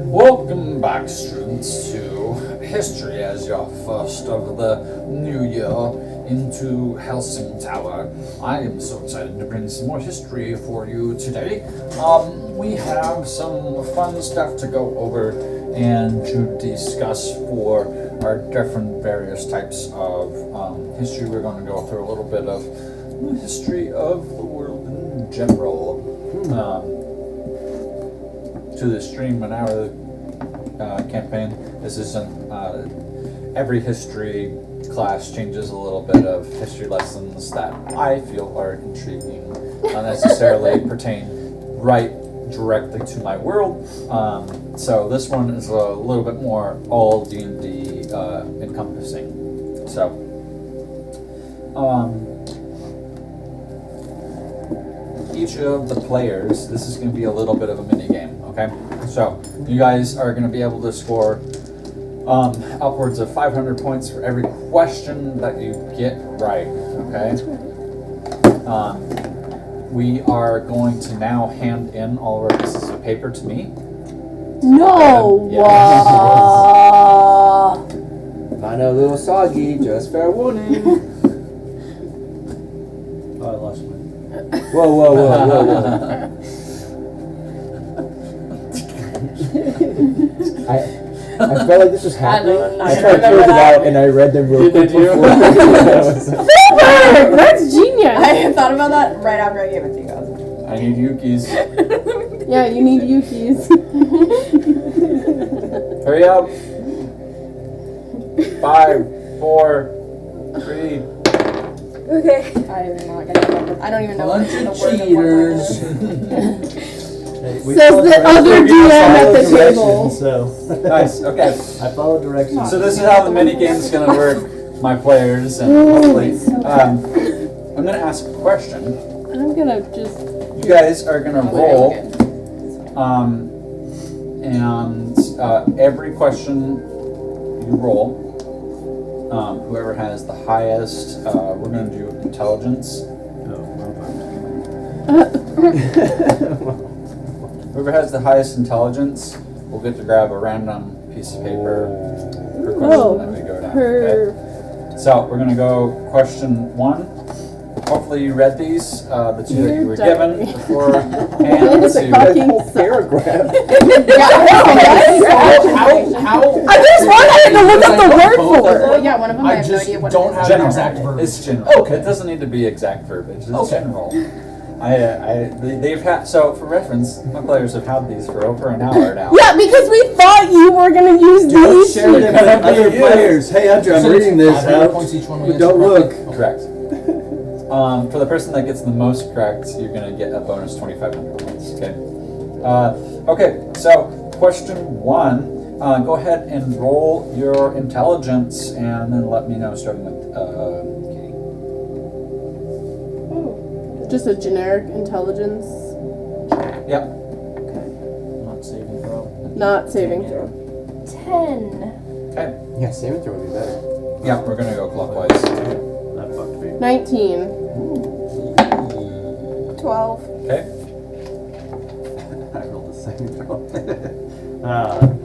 Welcome back, students, to history as your first of the new year into Hellsing Tower. I am so excited to bring some more history for you today. We have some fun stuff to go over and to discuss for our different various types of history. We're going to go through a little bit of the history of the world in general. To the stream an hour campaign. This isn't every history class changes a little bit of history lessons that I feel are intriguing, not necessarily pertain right directly to my world. So this one is a little bit more all D&D encompassing. So, each of the players, this is going to be a little bit of a mini game. Okay, so you guys are going to be able to score upwards of 500 points for every question that you get right. Okay. We are going to now hand in all of our pieces of paper to me. No! Yeah. Mine a little soggy, just fair warning. Oh, I lost one. Whoa, whoa, whoa, whoa, whoa. I felt like this was happening. I'm I not tried to gonna close it remember out and I read them real quick Did you? before. Filbert! That's genius! I thought about that right after I gave it to you guys. I need Yuki's. Yeah, you need Yuki's. Hurry up. 5, 4, 3. Okay. I'm not gonna remember. I don't even know Bunch the of word cheaters. Says the other DM at the table. So Nice. Okay. I follow directions. So this is how the mini game is going to work, my players, and hopefully, I'm going to ask a question. I'm gonna just. You guys are going to roll, and every question you roll, whoever has the highest, we're going to do intelligence. Whoever has the highest intelligence will get to grab a random piece of paper per question that we go down. Okay? So we're going to go question 1. Hopefully you read these, the 2 that you were given beforehand. It's a fucking paragraph. How? I just wanted to look up the word for it. Yeah, one of them I have no just idea what don't it have is. an General. exact verb. It's general. Okay. It doesn't need to be exact verbiage. It's Okay. general. They've had, so for reference, my players have had these for over an hour now. Yeah, because we thought you were gonna use these. Share them with other players. Hey, Andrew, I'm So reading this. 500 points each one we Don't answer look. correctly? Correct. For the person that gets the most correct, you're going to get a bonus 2,500 points. Okay. Okay. So question 1. Go ahead and roll your intelligence, and then let me know. Starting with Katie. Just a generic intelligence, Yep. Not saving throw. not saving throw. 10. Okay. Yeah, saving throw would be better. Yeah, we're going to go clockwise. That fucked me. 19. 12. Okay. I rolled a second throw.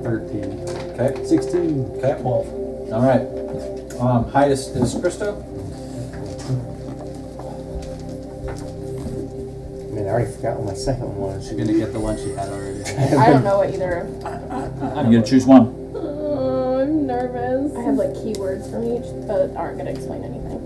13. Okay. 16. Okay. 12. All right. Highest is Christo. Man, I already forgot what my second one was. She's gonna get the one she had already. I don't know what either. I'm going to choose one. Oh, I'm nervous. I have like keywords from each, but aren't gonna explain anything.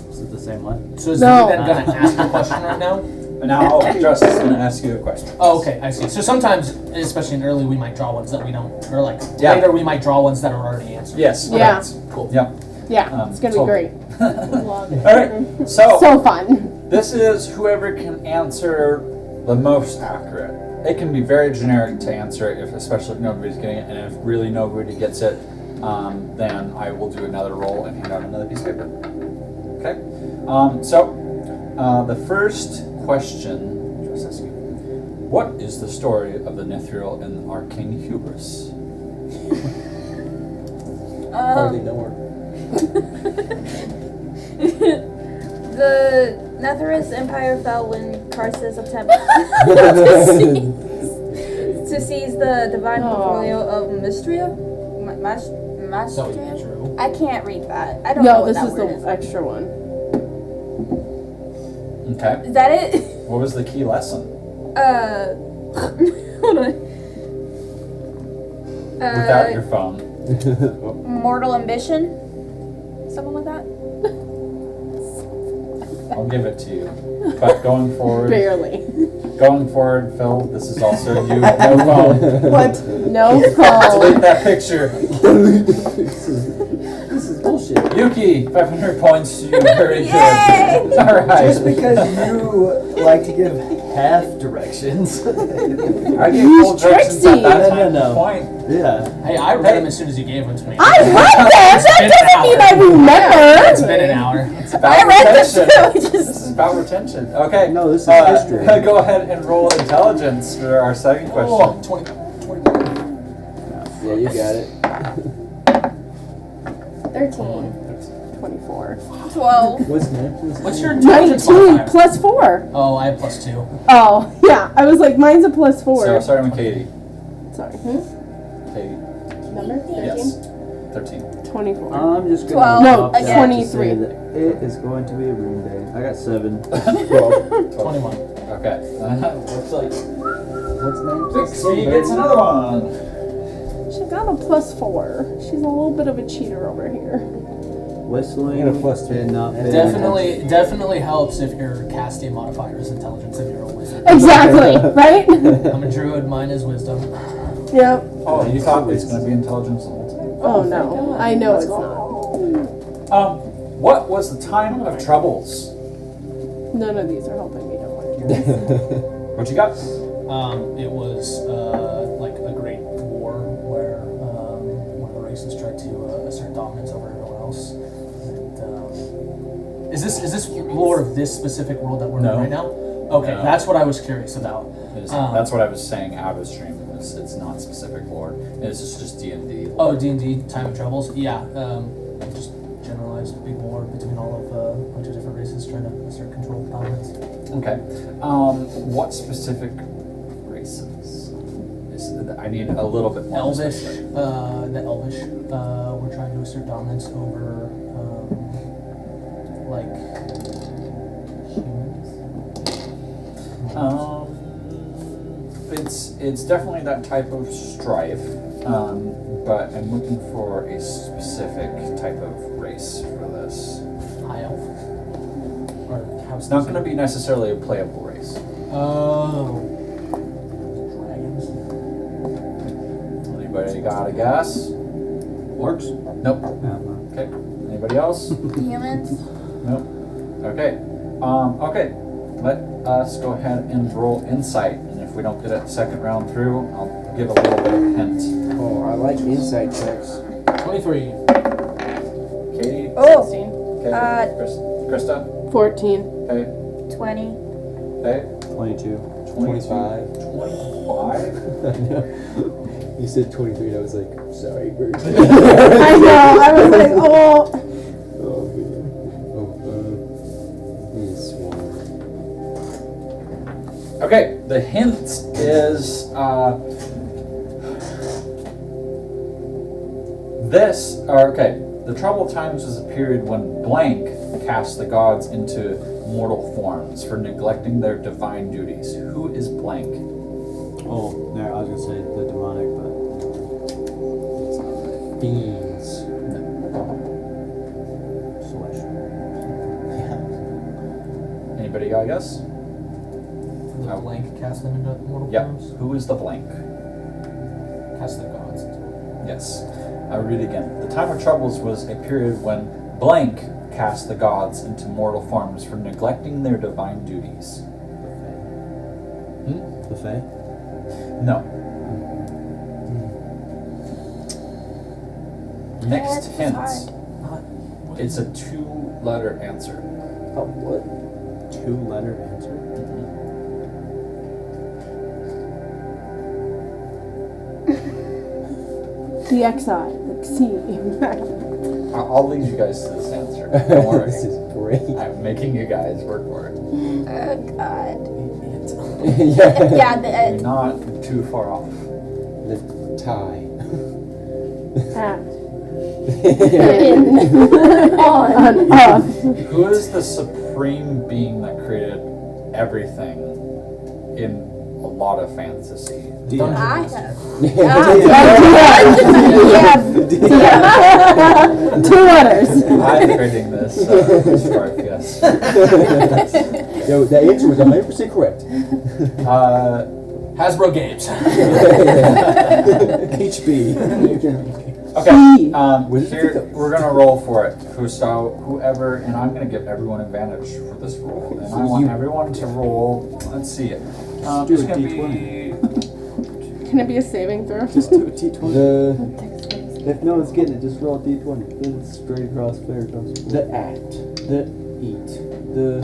Is it the same one? So is No. he then going to ask a question right now? And now Justin's going to ask you a question. Oh, okay, I see. So sometimes, especially in early, we might draw ones that we don't, or like Yeah. later, we might draw ones that are already answered. Yes. Yeah. correct. Cool. Yep. Yeah, it's gonna be great. Love it. All right. So So fun. this is whoever can answer the most accurate. It can be very generic to answer it, especially if nobody's getting it, and if really nobody gets it, then I will do another roll and hand out another piece of paper. Okay. The first question, just asking, what is the story of the Nethril and the Arcane Hubris? Hardly know her. The Netherist Empire fell when Karsus attempted to seize the divine Aw. portfolio of Mystria. That would be Mastria? true. I can't read that. I don't know No, what this that is word the extra one. Okay. Is that it? What was the key lesson? Hold on. Without your phone. Mortal ambition? Something like that? I'll give it to you. But going forward, Barely. Phil, this is also you. No phone. What? No phone. Delete that picture. This is bullshit. Yuki, 500 points. You very Yay! good. All right. Just because you like to give half directions. I gave full directions at that No, time no, no. point. Yeah. Hey, I read them as soon as you gave them to me. I read them! That doesn't mean I remember! It's been an hour. It's about I read retention. them too. This is about retention. Okay. No, this is history. Go ahead and roll intelligence for our second question. Oh, 20. Yeah, you got it. 13. 24. 12. What's next? What's your intelligence 19 modifier? plus 4. Oh, I have +2. Oh, yeah. I was like, mine's a plus 4. So starting with Katie. Sorry. Katie. Number 13? Yes. 13. 24. I'm just 12. gonna No, drop again. that to 23. say that it is going to be a room day. I got 7. 21. Okay. Looks like What's next? Bixby gets another one. She got a plus 4. She's a little bit of a cheater over here. Whistling. I got a +2. and not paying Definitely helps if your casting modifier is intelligence if you're a wizard. Exactly, right? I'm a druid, mine is wisdom. Yep. Oh, you thought it's going to be intelligence the whole time? Oh no, I know it's not. What was the time of troubles? None of these are helping me, don't worry. What you got? It was like a great war where one of the races tried to assert dominance over everyone else. And, is this lore of this specific world that we're No. in right now? Okay, No. that's what I was curious about. That's what I was saying out of stream. It's not specific lore. It's just D&D. Oh, D&D, Time of Troubles. Yeah, just generalized big war between all of a bunch of different races trying to assert control of dominance. Okay. What specific races? I need a little bit more. Elvish, specific. the Elvish were trying to assert dominance over like humans. It's definitely that type of strife, but I'm looking for a specific type of race for this. High elf. Or how It's not going to be necessarily a playable race. Oh. Dragons. Anybody got a guess? Orcs? Nope. No. Okay. Anybody else? Humans. Nope. Okay. Okay. Let us go ahead and roll insight, and if we don't get it the second round through, I'll give a little bit of a hint. Oh, I like insight checks. 23. Katie. Oh. 16. Okay. Krista. 14. Okay. 20. Okay. 22. 25. 25. You said 23 and I was like, sorry, bird. I know, I was like, oh. Oh, man. Oh, he's sworn. Okay, the hint is the troubled times was a period when blank cast the gods into mortal forms for neglecting their divine duties. Who is blank? Oh, there, I was gonna say the demonic, but Fiends. celestial. Anybody got a guess? The blank cast them into mortal Yep. forms. Who is the blank? Cast the gods into Yes. I'll read it again. The time of troubles was a period when blank cast the gods into mortal forms for neglecting their divine duties. The Fae? No. Next That's hint. hard. It's a 2-letter answer. Oh, what? 2-letter answer? The XI, the C. I'll lead you guys to this answer. Don't worry. This is great. I'm making you guys work for it. Oh God. Yeah. Yeah. You're not too far off. The tie. At. On. Off. Who is the supreme being that created everything in a lot of fantasy? I have. Yeah. 2 letters. I'm creating this strife, yes. Yo, that answer was 100% correct. Hasbro Games. HB. Okay, Wizards here, of the- we're gonna roll for it. Whoever, and I'm gonna give everyone advantage for this roll. And I want everyone to roll, let's see it. Do It's a gonna D20. Can it be a saving throw? Just do a D20. The If no one's getting it, just roll a D20. Then it's straight across, fair across. the act, the eat, the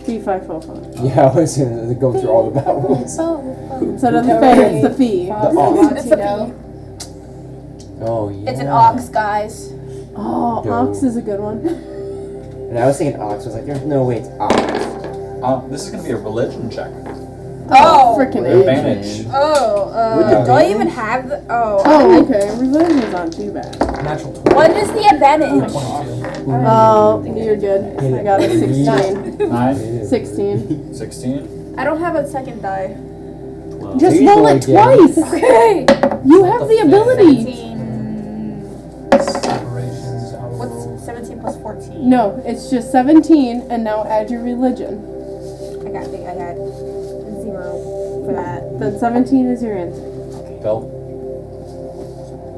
B545. yeah. I was gonna go through all the vowels. Instead of the fee, it's the fee. The ox. It's a bee. Oh yeah. It's an ox, guys. Oh, Go. ox is a good one. And I was thinking ox. I was like, there's no way it's ox. This is gonna be a religion check. Oh. Freaking Advantage. Do I even have the? Oh, okay. Religion's not too bad. Natural 20. What is the advantage? 22. Oh, you're good. I got a 16. 9, 16. 16. I don't have a second die. Just Please roll roll it again. twice. Okay. You have the ability. 17. Separations, I will What's roll. 17 plus 14? No, it's just 17, and now add your religion. I got 0 for that. Then 17 is your answer. Phil.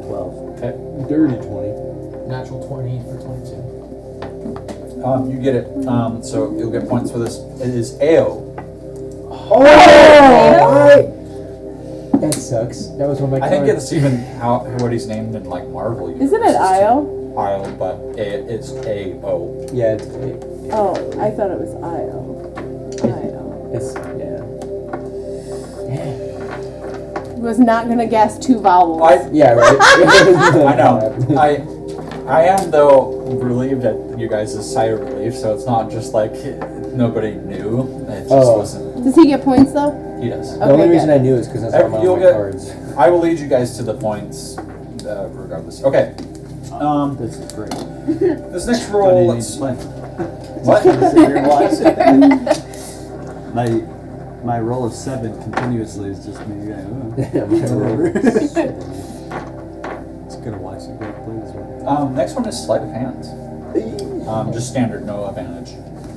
12. Okay. Dirty 20. Natural 20 for 22. You get it. So you'll get points for this. It is AO. That sucks. That was one of my. I think cards. it's even what he's named in like Marvel. Is it an IO? Isle, but it's AO. Yeah, it's Oh, I thought it was IO. IO. it's yeah. Was not gonna guess two vowels. Yeah, right. I know. I am though relieved at you guys' sigh of relief, so it's not just like nobody knew. It just wasn't. Does he get points though? He does. The only Okay, reason good. I knew is because that's on one You'll of my get- cards. I will lead you guys to the points, regardless. Okay. This is great. This next Don't roll. even Let's, play. what? Sit here and watch. My roll of 7 continuously is just me going, Yeah, my roll. Just gonna watch the guy play this one. Next one is sleight of hands. Just standard, no advantage.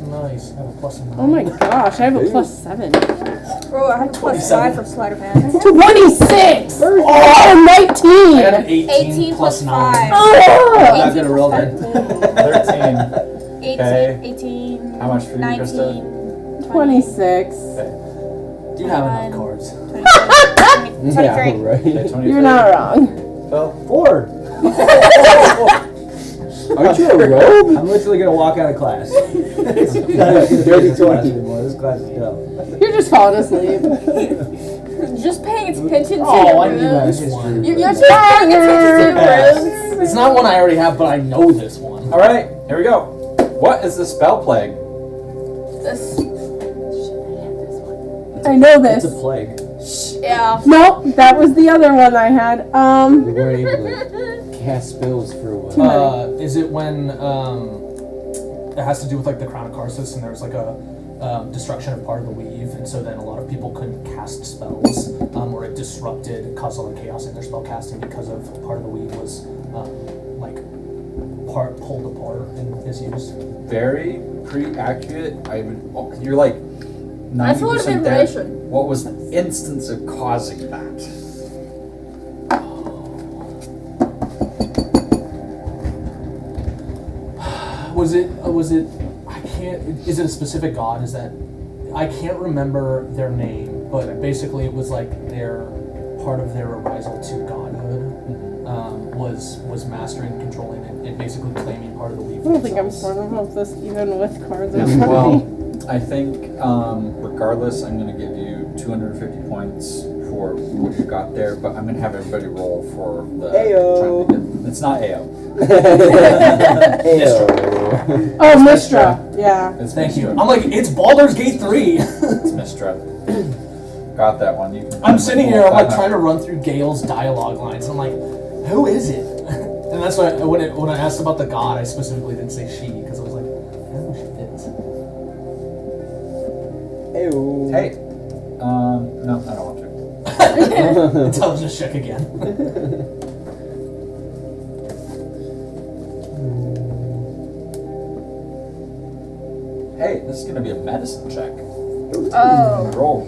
Nice. I have a plus 9. Oh my gosh, I have a +7. Bro, I have a plus 5 for sleight of hand. 26! Oh, I got 19! an 18, 18 plus plus 9. 5. Oh! I'm not gonna roll that. 13. 18, Okay. 18, How much for you, 19, Krista? 26. Do you have enough cards? 23. Yeah, 23. right. Okay, 23. You're not wrong. Phil? 4! Aren't you a rogue? I'm literally gonna walk out of class. It's not even gonna be this class anymore. This class is dumb. You're just falling asleep. Just paying attention to Oh, I your knew rooms. this one. You're just paying attention to your rooms. It's not one I already have, but I know this one. All right, here we go. What is the spell plague? This, I know It's a this. plague. yeah. Nope, that was the other one I had. We weren't able to cast spells for a Too while. many. Is it when it has to do with like the Crown of Karsus and there was like a destruction of part of the weave, and so then a lot of people couldn't cast spells, or it disrupted, caused a lot of chaos in their spell casting because of part of the weave was like pulled apart and misused. Very pretty accurate. You're like 90% That's a lot of there. information. What was the instance of causing that? Was it? I can't. Is it a specific god? Is that? I can't remember their name, but basically it was like their part of their arisal to godhood was mastering, controlling, and basically claiming part of the weave. I don't think I'm themselves. smart about this even with cards in front of me. Well, I think regardless, I'm going to give you 250 points for what you got there, but I'm going to have everybody roll for the. Ayo. trying to get- It's not AO. Ayo. Oh, Mistra. Yeah. It's Thank you. Mistra. I'm like, it's Baldur's Gate 3. It's Mistra. Got that one. You can I'm sitting here, I'm like 500. trying to run through Gale's dialogue lines. I'm like, who is it? And that's why when I asked about the god, I specifically didn't say she because I was like, I don't know who she is. Ew. Hey. No, I don't want to. Intelligence check again. Hey, this is going to be a medicine check. Oh. Roll.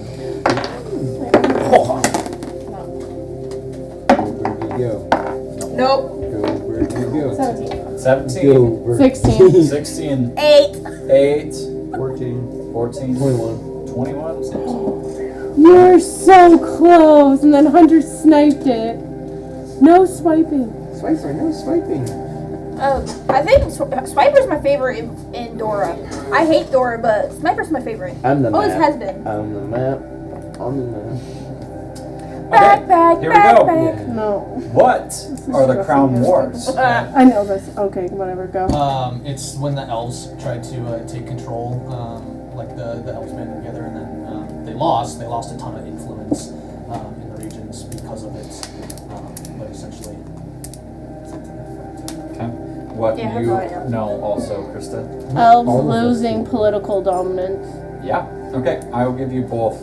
Where did you go? Nope. Go where you go. 17. 17. Go where 16. 16. 8. 8. 14. 14. 21. 21. You're so close, and then Hunter sniped it. No swiping. Swiper, no swiping. I think Swiper's my favorite in Dora. I hate Dora, but Sniper's my favorite. I'm the Always map. has been. I'm the map. On the map. Backpack, here we go. backpack. No. What are the Crown Wars? I know this. Okay, whatever, go. It's when the elves tried to take control, like the elves banded together, and then they lost. They lost a ton of influence in the regions because of it. But essentially, Okay. What Yeah, you how about it? know also, Krista? Elves all of us losing political dominance. Yeah. Okay, I will give you both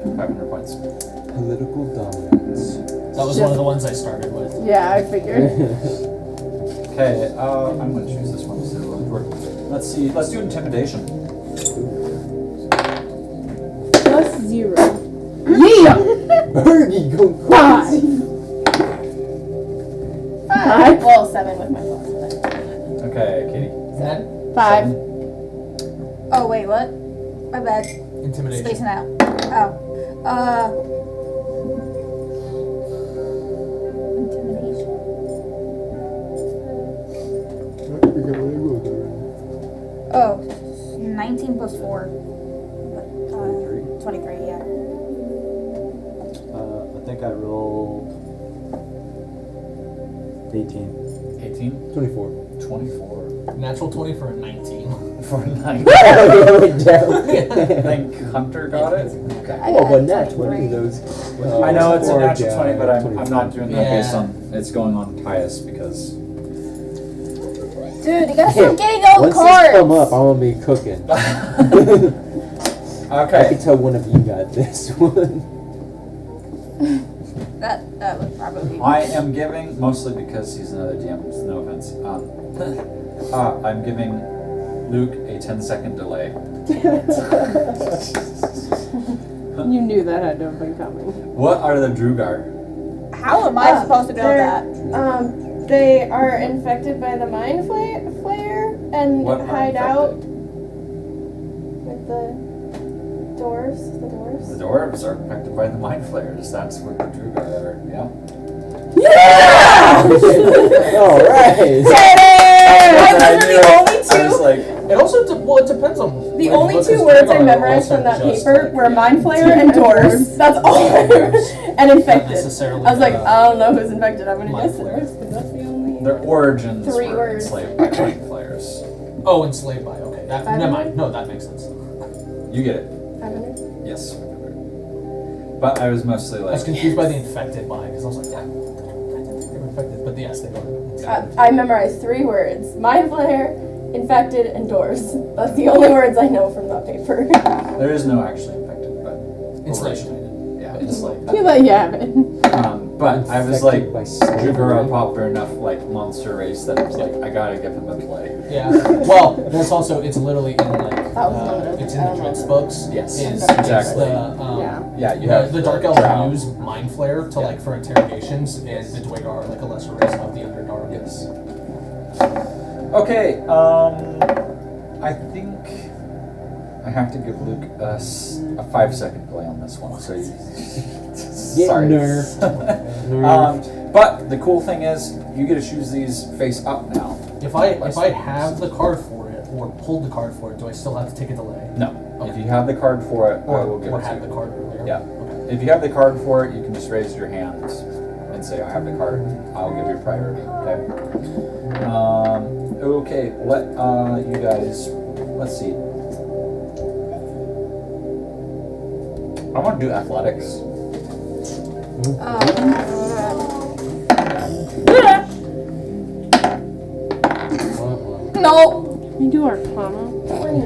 500 points. Political dominance. that was one of the ones I started with. Yeah, I figured. Okay, I'm going to choose this one. So let's see. Let's do intimidation. Plus 0. Yeah! Bergie, go 5. crazy. 5. Well, 7 with my plus. Okay, Katie. 5. Oh wait, what? My bad. Intimidation. Spacing out. Oh. Intimidation. Oh. 19 plus 4. 23, yeah. I think I rolled 18. 18. 24. 24. Natural 20 for a 19. For 9. Went down. I think Hunter got it. Okay. Oh, but not 20 of those. I know it's a Or natural down, 20, but I'm 24. not doing that based Yeah. on it's going on Tyus because. Dude, you gotta Hey, stop getting all the Once this cards. come up, I'm gonna be cooking. I Okay. can tell one of you got this one. That would probably. I am giving, mostly because he's another DM, no offense. I'm giving Luke a 10-second delay. You knew that had to have been coming. What are the Drugar? How am I supposed to know that? They are infected by the mind flayer and What are hide out infected? with the doors. The doors. The dwarves are affected by the mind flayers. That's what the Drugar are. Yeah. All right. Those are the only I was two. It like, also it depends on. The when only you look two at words I Drugar, memorized also from that just paper like, were yeah, mind flayer and doors. That's all I remembered. And not infected. necessarily. I was like, I don't know who's infected. I'm gonna Mind guess flayer. doors, but that's the only. their origins 3 were words. enslaved by mind flayers. Oh, enslaved by. Okay, that, never mind. No, that makes sense. You get it. 500? Yes. But I was mostly I like. was confused by the infected by because I was like, yeah, I didn't think they were infected, but yes, they were. I memorized 3 words: mind flayer, infected, and doors. That's the only words I know from that paper. There is no actually infected, but Enslaved. yeah, enslaved. You let you have it. But I was like, Infected by slavery. Drugar are a popular enough like monster race that I was like, I gotta give him a play. Yeah. Well, there's also it's literally in like That was one of it's the- in I the don't Dritz know. books. Yes, Is exactly. the Yeah. Yeah, you have the dark elves drow. use mind flare to like for interrogations, and the Dwegar are like a lesser race of the Underdark. Yes. Okay, I think I have to give Luke a 5-second delay on this one. So you, Get sorry. nerfed. But the cool thing is, you get to choose these face up now. If I have the card for it or pulled the card for it, do I still have to take a delay? No, if you have the card for it, I will give Or it to had you. the card earlier? Yeah. Okay. If you have the card for it, you can just raise your hand and say, I have the card. I'll give you priority, okay? Okay, let you guys, let's see. I want to do athletics. No. You do Arcana. 20.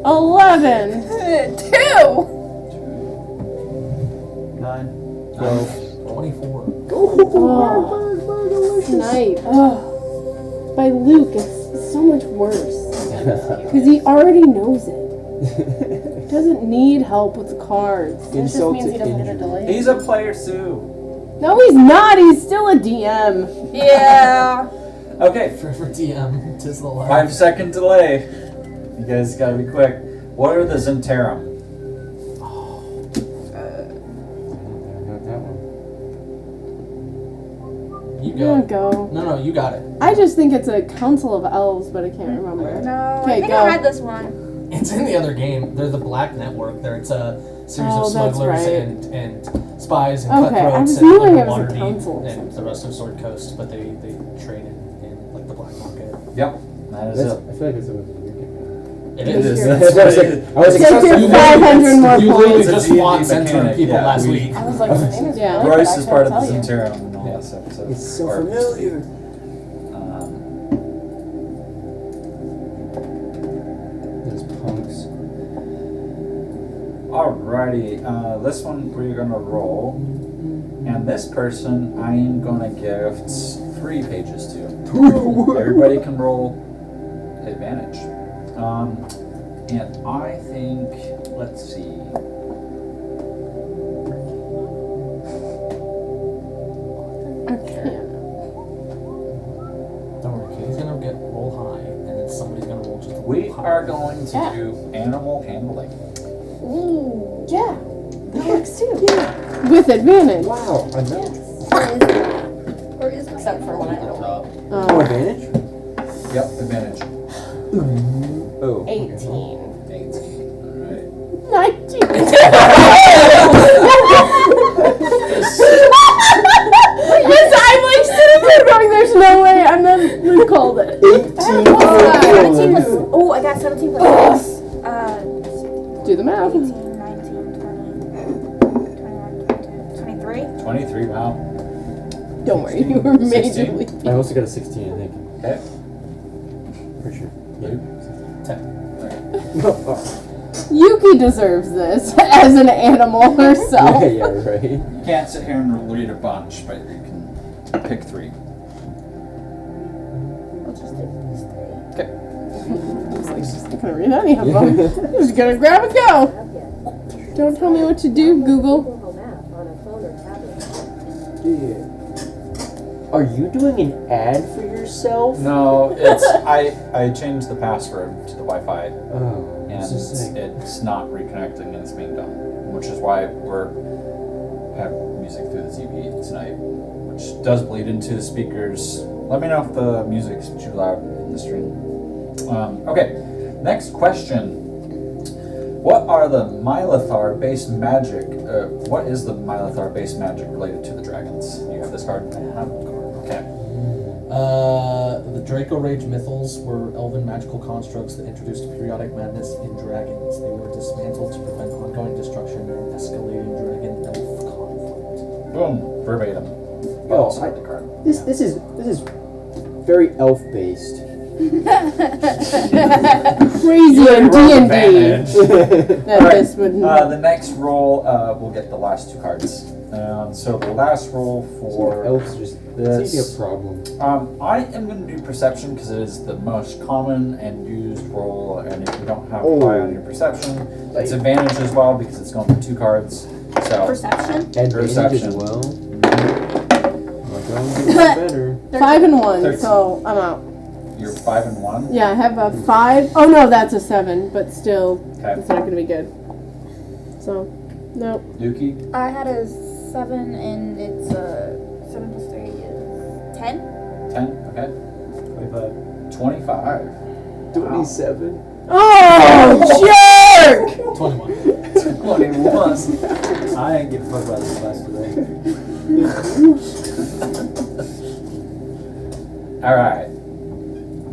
11. 2. 9. 24. Oh, snipe. Oh. By Luke, it's so much worse. Because he already knows it. Doesn't need help with the cards. It just means he doesn't get a delay. He's a player too. No, he's not. He's still a DM. Yeah. Okay, For DM, tis the life. 5-second delay. You guys gotta be quick. What are the Zentarum? Not that one. You Yeah, go. go. No, you got it. I just think it's a council of elves, but I can't remember. No, Okay, I think go. I had this one. It's in the other game. They're the Black Network. It's a series Oh, of that's smugglers right. and spies and Okay, I cutthroats was and feeling it was a Waterdeep council or and something. the rest of Sword Coast, but they trade in like the black market. Yep, that is That's, it. I feel like that's what we're getting. It It is. is. That's what I was like. I was Take your like, 500 more You literally points. It's a just D&D fought centering mechanic, people yeah, last we- week. I was like, the name is Yeah. familiar, Royce but I is part of couldn't the tell you. Zentarum and all Yeah. that stuff. So it's so or- familiar. Those punks. Alrighty, this one we're gonna roll, and this person I am gonna gift 3 pages to. Everybody can roll advantage. And I think, let's see. I can't. Don't worry, Katie's gonna get roll high, and then somebody's gonna roll just a little We higher. are going to Yeah. do animal handling. Ooh, yeah. That works too. With advantage. Wow, I know. Or is Except for when I roll. Oh, advantage? Yep, advantage. Oh. 18. 18. Alright. 19. Yes, I'm like sitting there going, there's no way, and then we called it. 17 plus. Oh, I got 17 plus 6. Do the math. 18, 19, 20, 21, 22, 23. 23, wow. Don't worry, you were 16. majorly. I also got a 16, I think. Okay. Pretty sure. Luke? 10. Yuki deserves this as an animal herself. Yeah, right. You can't sit here and read a bunch, but you can pick 3. I'll just take these 3. It's like, she's not gonna read any of them. Just gonna grab and go. Don't tell me what to do, Google. Yeah. Are you doing an ad for yourself? No, it's I changed the password to the Wi-Fi, Oh, and it's just like, it's not reconnecting, and it's being done, which is why we're have music through the TV tonight, which does bleed into the speakers. Let me know if the music's too loud in the stream. Okay, next question. What are the Mylothar-based magic? What is the Mylothar-based magic related to the dragons? You have this card. I have a card. Okay. The Draco Rage mythals were elven magical constructs that introduced periodic madness in dragons. They were dismantled to prevent ongoing destruction and escalating dragon-elf conflict. Boom. Verbatim. You Oh, also have the card. this is very elf based. Crazy on D&D. Advantage. That Alright, this would. the next roll, we'll get the last 2 cards. So the last roll for Elves just this. seem to be a problem. I am going to do perception because it is the most common and used roll, and if you don't have Oh. high on your perception, it's advantage as well because it's going for 2 cards. So Perception. Advantage Perception. as well. My God, better. 5 and 1, 13. so I'm out. you're 5 and 1. Yeah, I have a 5. Oh no, that's a 7, but still, Okay. it's not gonna be good. So, nope. Dookie, I had a 7, and it's 7 plus 3 is 10. 10. Okay. 25. 27. Oh, jerk! 21. 21. I ain't give a fuck about this class today. All right.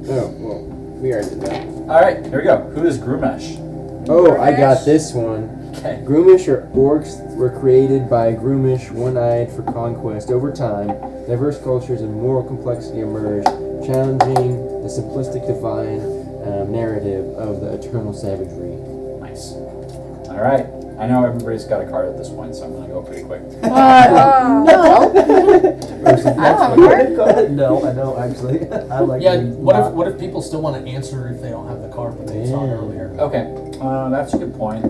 Oh, well, we already did that. All right. Here we go. Who is Grumesh? Oh, I got this one. Okay. Groomish or orcs were created by Groomish, one-eyed for conquest. Over time, diverse cultures and moral complexity emerged, challenging the simplistic divine narrative of the eternal savagery. Nice. All right. I know everybody's got a card at this point, so I'm gonna go pretty quick. No. I don't have a card. No, I know, actually. I like Yeah, to what if people still want to answer if they don't have the card, but they saw it earlier? Okay, that's a good point. I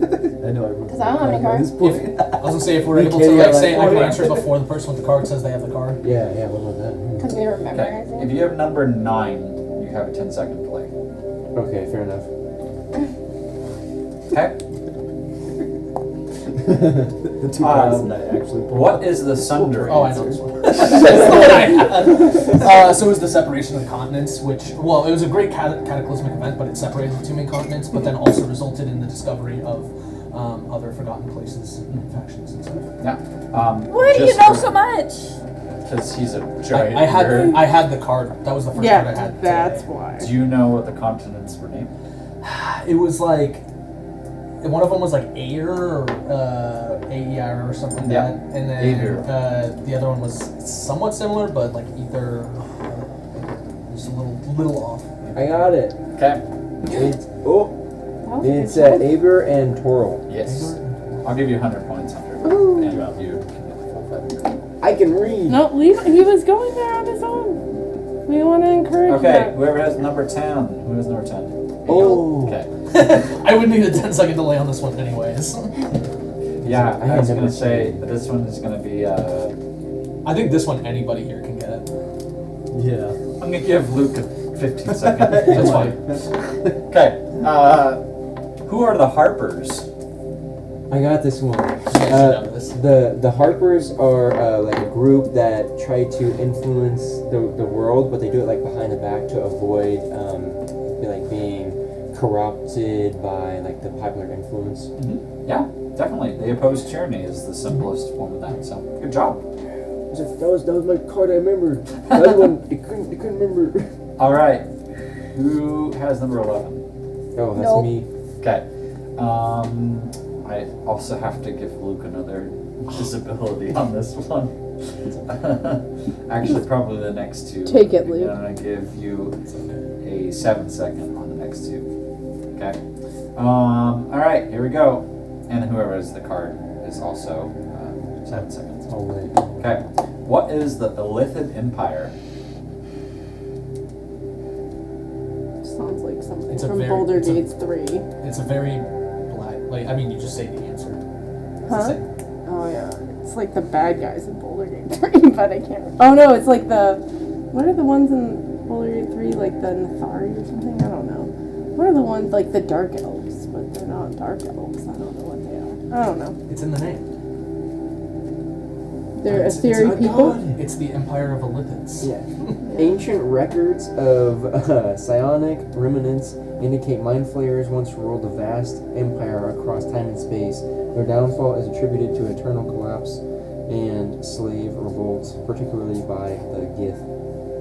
know everyone's 'Cause I don't have any at this point. I was gonna say, if we're You able can't to, get like, say, I can like- answer before the person with the card says they have the card. Yeah, what about that? Because we remember Okay, if everything. you have number 9, you have a 10-second delay. Okay, fair enough. Okay. The two cards that I actually pulled. What is the Sundering? Oh, I know this one. That's the one I had. So it was the separation of the continents, which, well, it was a great cataclysmic event, but it separated the two main continents, but then also resulted in the discovery of other forgotten places and factions and stuff. Yeah. Why do you know so much? Because he's a giant I had nerd. I had the card. That was the first card I Yeah, had. that's today. why. Do you know what the continents were named? It was like, one of them was like Aer or Aer or something like Yeah, that, and Aer. then the other one was somewhat similar, but like either just a little off. I got it. Okay. It's That was a it's good one. Aber and Toril. Yes. I'll give you 100 points, Hunter. Ooh. And you can get the full 5. I can read. No, leave. He was going there on his own. We want to encourage Okay, that. whoever has number 10. Who has number 10? Oh. Okay. I would need a 10-second delay on this one anyways. Yeah, I I had was number gonna say that this one is gonna be. I think this one anybody here can get it. Yeah. I'm gonna give Luke a 15 second. That's fine. Okay. Who are the Harpers? I got this one. You guys should know this. The Harpers are like a group that try to influence the world, but they do it like behind the back to avoid like being corrupted by like the popular influence. Yeah, definitely. They oppose tyranny is the simplest form of that. So good job. That was my card. I remembered. The other one, I couldn't remember. All right. Who has number 11? Oh, that's Nope. me. Okay. I also have to give Luke another disability on this one. Actually, probably the next two. Take it, Luke. I'm gonna give you a 7-second on the next two. Okay. All right. Here we go. And whoever has the card is also 7 seconds. Oh wait. Okay. What is the Illithid Empire? Sounds like something It's a from very- Boulder it's a- Gates 3. It's a very black. Like, I mean, you just say the answer. It's the Huh? same. Oh yeah, it's like the bad guys in Boulder Gate 3, but I can't. Oh no, it's like the. What are the ones in Boulder Gate 3? Like the Nathari or something? I don't know. What are the ones like the Dark Elves? But they're not Dark Elves. I don't know what they are. I don't know. It's in the name. They're It's Ethereal a people. god. It's the Empire of Elithids. Yeah. Ancient records of psionic remnants indicate mind flayers once ruled a vast empire across time and space. Their downfall is attributed to eternal collapse and slave revolts, particularly by the Gith.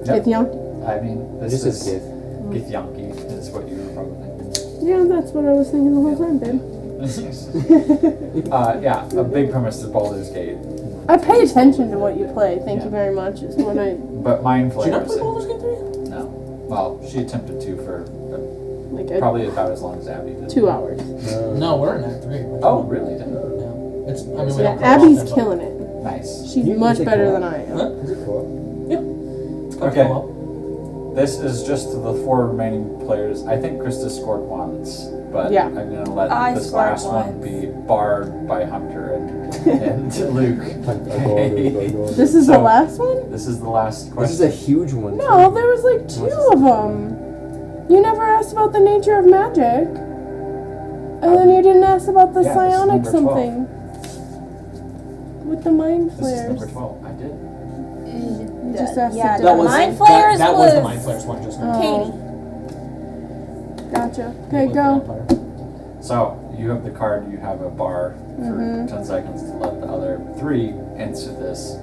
Yep. Githyanki. I mean, this This is is Gith. Githyanki is what you were probably thinking. Yeah, that's what I was thinking the whole time, babe. Yeah, a big premise to Baldur's Gate. I pay attention to what you play. Thank Yeah. you very much. Is when I But Mind Did you not Flayers. play Baldur's Gate 3? No. Well, she attempted to for like probably about as long as Abby did. 2 hours. No, we're in Act 3. Oh, really? Didn't- Yeah. It's, I mean, we Yeah, don't play Abby's often, but- killing it. Nice. She's You much take better co-op. than I am. Huh? Is it cool? It's kind of Okay. cool. This is just the 4 remaining players. I think Krista scored once, but Yeah. I'm gonna let I this scored last one once. be barred by Hunter and Luke. This is So, the last one? This is the last This question. is a huge one. No, there was like 2 of them. You never asked about the nature of magic. And then you didn't ask about the Yeah, this is psionic number 12. something. With the mind This is flayers. number 12. I did. You just asked Yeah, it the That was, Mind Flayers that was the was Mind Flayers one just now. Oh. Katie. Gotcha. Okay, With the go. Empire. So you have the card. You have a bar for Mhm. 10 seconds to let the other 3 answer this.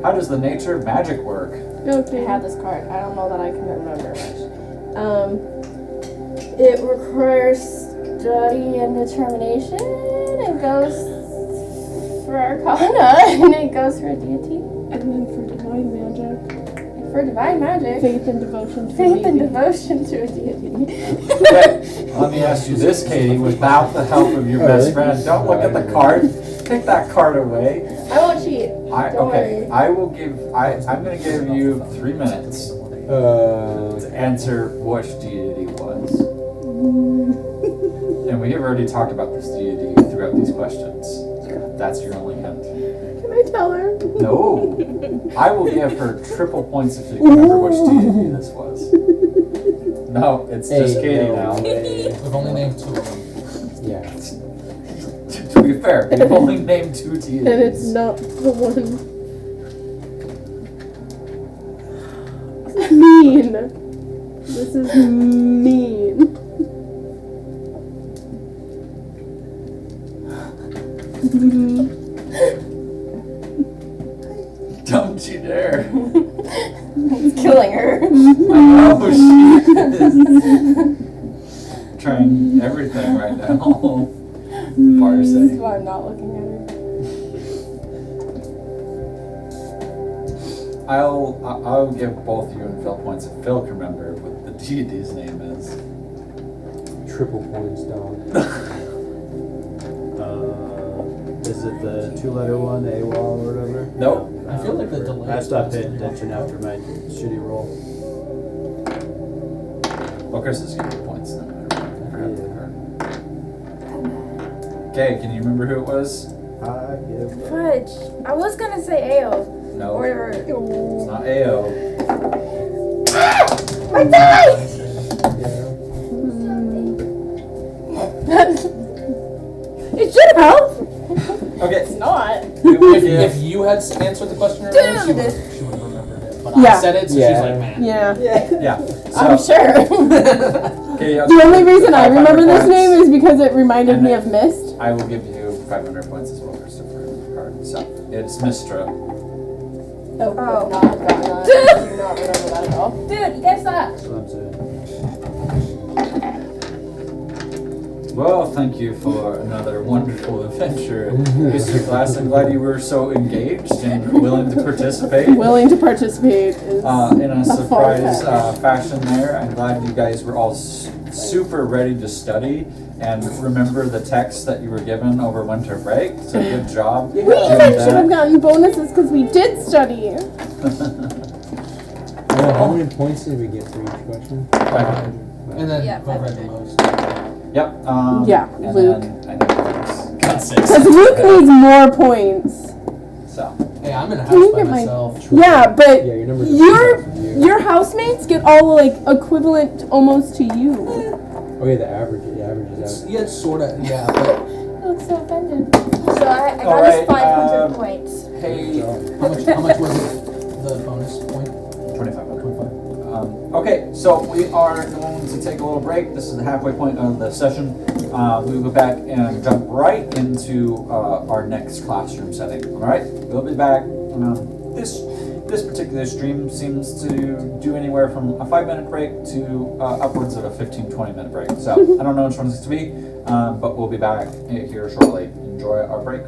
How does the nature of magic work? I Okay. have this card. I don't know that I can remember much. It requires study and determination. It goes for Arcana, and it goes for deity. And then for divine magic. And For divine magic. Faith and devotion to Faith and deity. devotion to a deity. Okay, let me ask you this, Katie, without the help of your Oh, best really? friend. Don't look at the card. Take that card away. I won't cheat. Don't Okay, worry. I'm gonna give you 3 minutes to answer which deity it was. And we have already talked about this deity throughout these questions. That's your only hint. Can I tell her? No. I will give her triple points if you can remember which deity this was. No, it's just Katie no now. way. We've only named 2 of them. Yeah. To be fair, we've only named 2 deities. And it's not the one. This is mean. This is mean. Don't you dare. It's killing her. I know she is. Trying everything right now. Fire That's safe. why I'm not looking at her. I'll give both you and Phil points if Phil can remember what the deity's name is. Triple points, dog. Is it the 2-letter one, AWOL or whatever? Nope. I feel like the delay. I stopped paying attention after my shitty roll. Well, Chris is giving you points no matter what. I forgot the card. Okay, can you remember who it was? I give up. Fudge. I was gonna say AO. No. Or It's not AO. my die! It should help. Okay. It's not. We will If give, you had answered the question earlier, she would have remembered it. But I Yeah. said it, so Yeah. she's like, man. Yeah. yeah. I'm So, sure. Katie, I'll The give only you reason I 500 remember this points. name is because it reminded And me then- of Mist. I will give you 500 points as well, Christopher. Card. So, it's Mistra. Oh, Oh. not gotten that. I do not remember that at all. Dude, you guys suck. That's what I'm saying. Well, thank you for another wonderful adventure in history class. I'm glad you were so engaged and willing to participate. Willing to participate is In a far surprise fetched. fashion there. I'm glad you guys were all super ready to study and remember the text that you were given over winter break. So good job. We doing even that. should have gotten bonuses because we did study. How many points did we get for each question? 500. And then Yeah, whoever had the 500. most. Yep. Yeah, and Luke. Then I think Luke's Got 6. Because Luke needs more points. So. Hey, I'm in a Can you house by get my- myself. Yeah, but Yeah, your numbers. your housemates get all like equivalent almost to you. Oh yeah, the average is out. Yeah, it's sort of, yeah. But I look so offended. So I got Alright, us 500 points. Hey. how much was it? The bonus point? 2,500. Okay, so we are going to take a little break. This is the halfway point of the session. We will go back and jump right into our next classroom setting. All right, we'll be back. This particular stream seems to do anywhere from a 5-minute break to upwards of a 15-20 minute break. So I don't know which one it's to be, but we'll be back here shortly. Enjoy our break.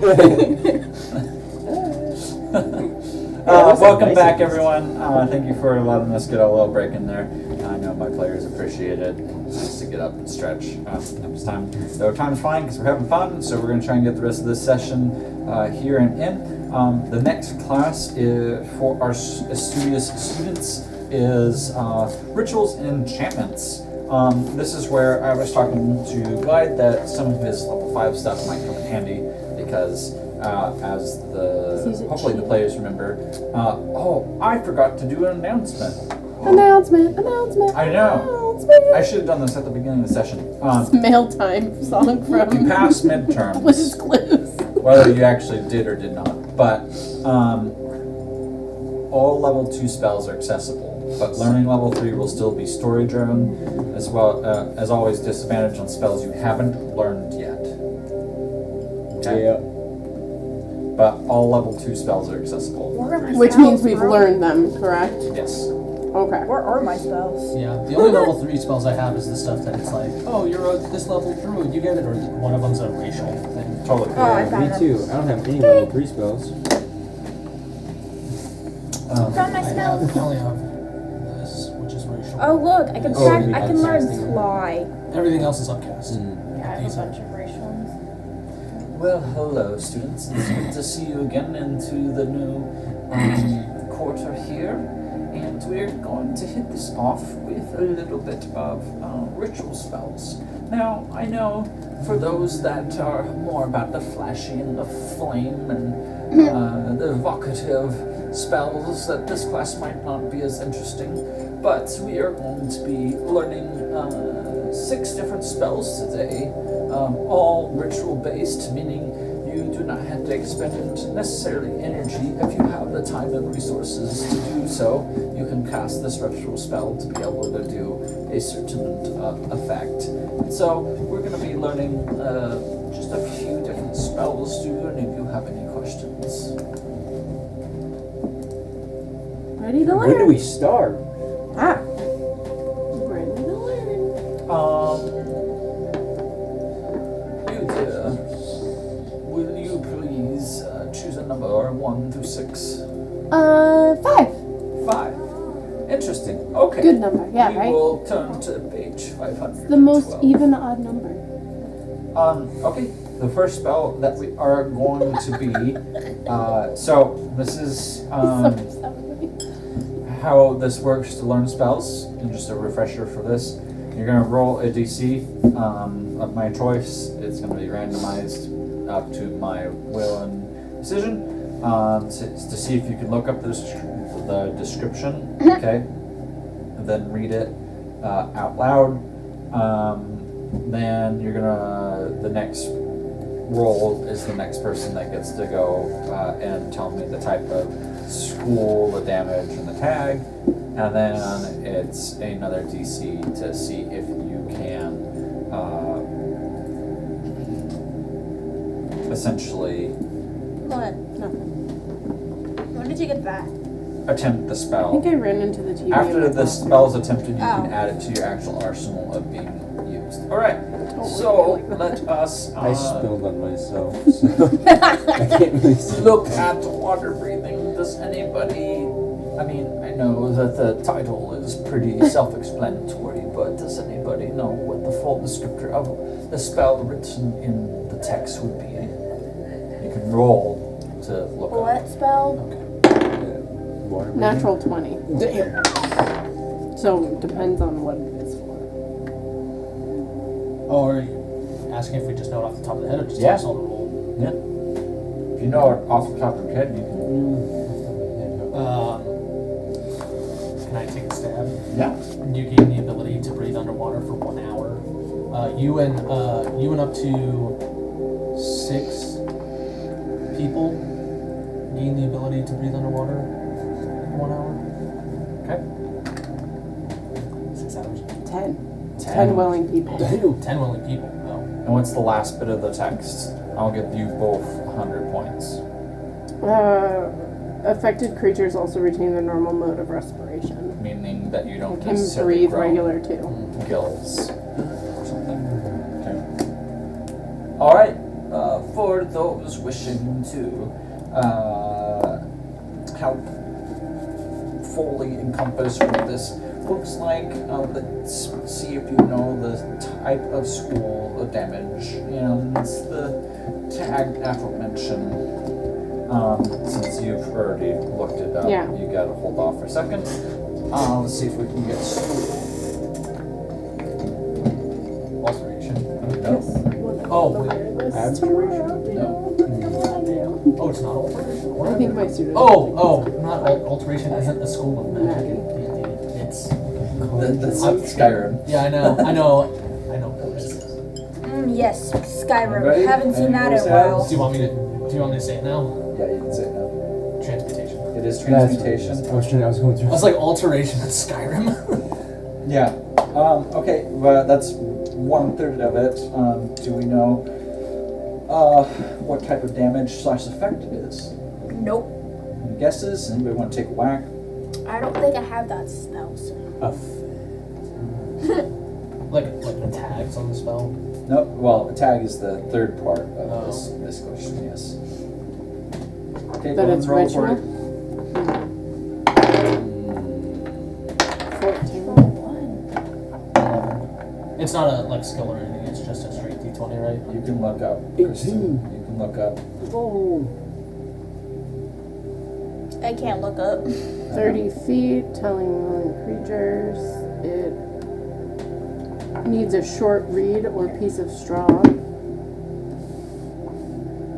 Welcome back, everyone. Thank you for letting us get a little break in there. I know my players appreciate it. It's nice to get up and stretch. It's time. Though time's flying because we're having fun, so we're going to try and get the rest of this session here and in. The next class is, for our studious students is Rituals and Enchantments. This is where I was talking to Glide that some of his level 5 stuff might come in handy because as hopefully the players remember. I forgot to do an announcement. Announcement. I know. Announcement. I should have done this at the beginning of the session. It's mail time song from You passed midterms, Blue's Clues. whether you actually did or did not. But all level 2 spells are accessible. But learning level 3 will still be story driven, as well as always disadvantage on spells you haven't learned yet. Okay? Yeah. But all level 2 spells are accessible. Which means we've learned them, correct? Yes. Okay. Where are my spells? Yeah, the only level 3 spells I have is the stuff that it's like, oh, you're this level druid, you get it, or one of them's a racial thing. Totally. Oh, I found Me them. too. I don't have any level 3 spells. Found my I spells. only have this, which is racial. Oh look, I can Oh, track, you I mean can learn upcasting. fly. Everything else is upcast. Mm. Yeah, I have These a are- bunch of racial ones. Well, hello, students. It's good to see you again into the new quarter here. And we're going to hit this off with a little bit of ritual spells. Now, I know for those that are more about the flashy and the flame and the evocative spells, that this class might not be as interesting. But we are going to be learning 6 different spells today, all ritual based, meaning you do not have to expend necessarily energy. If you have the time and resources to do so, you can cast this ritual spell to be able to do a certain effect. So we're going to be learning just a few different spells. Do any of you have any questions? Ready to When do learn. we start? Ready to learn. You dear, will you please choose a number 1 through 6? 5. 5. Interesting. Okay. Good number. Yeah, we right? will turn to page 500. The most even odd number. Okay. The first spell that we are going to be. So this is how this works to learn spells. And just a refresher for this, you're going to roll a DC of my choice. It's going to be randomized up to my will and decision to see if you can look up the description, okay, and then read it out loud. Then you're gonna, the next roll is the next person that gets to go and tell me the type of school, the damage, and the tag, and then it's another DC to see if you can essentially What? When did you get that? attempt the I spell. think I ran into the TV. After and the I spell is attempted, you Oh. can add it to your actual arsenal of being used. Alright, so let us I spilled on myself, so I can't really see. look at water breathing. Does anybody, I mean, I know that the title is pretty self-explanatory, but does anybody know what the full descriptor of the spell written in the text would be? You can roll to look up. What spell? Water Natural 20. Damn. So depends on what it is for. Oh, are you asking if we just know it off the top of the head or just Yeah. tell us all the roll? Yeah. If you know it off the top of your head, you can. Can I take a stab? Yeah. You gain the ability to breathe underwater for 1 hour. You and up to 6 people gain the ability to breathe underwater for 1 hour. Okay. 6 hours. 10. 10 willing people. 10 willing people. Oh. And what's the last bit of the text? I'll give you both 100 points. Affected creatures also retain their normal mode of respiration. Meaning that you don't They can necessarily breathe grow regular too. gills or something. Okay. Alright, for those wishing to help fully encompass what this looks like, let's see if you know the type of school of damage and the tag aforementioned. Since you've already looked it up, Yeah. you gotta hold off for a second. Let's see if we can get school. Alteration. No. Oh, wait. Abjuration? No. Oh, it's not alteration? I think my student. Oh, not alteration isn't the school of magic in D&D. It's That's Skyrim. yeah, I know what it is. Yes, Skyrim. Ready? Haven't seen that in a And while. Do you want me to say it now? Yeah, you can say it now. Transmutation. It is That's what it transmutation. is. I was going I through. was like alteration in Skyrim. Yeah. Okay, well, that's 1/3 of it. Do we know what type of damage / effect it is? Nope. Any guesses? Anybody want to take a whack? I don't think I have that spell, so. like the tags on the spell. Nope. Well, a tag is the third part of Oh. this question, yes. Okay, But go it's and roll for ritual? it. 14. It's not a like skill or anything. It's just a straight D20, right? You can look up. 18. Kristen. You can look up. Oh. I can't look up. 30 feet, telling willing creatures. It needs a short reed or piece of straw.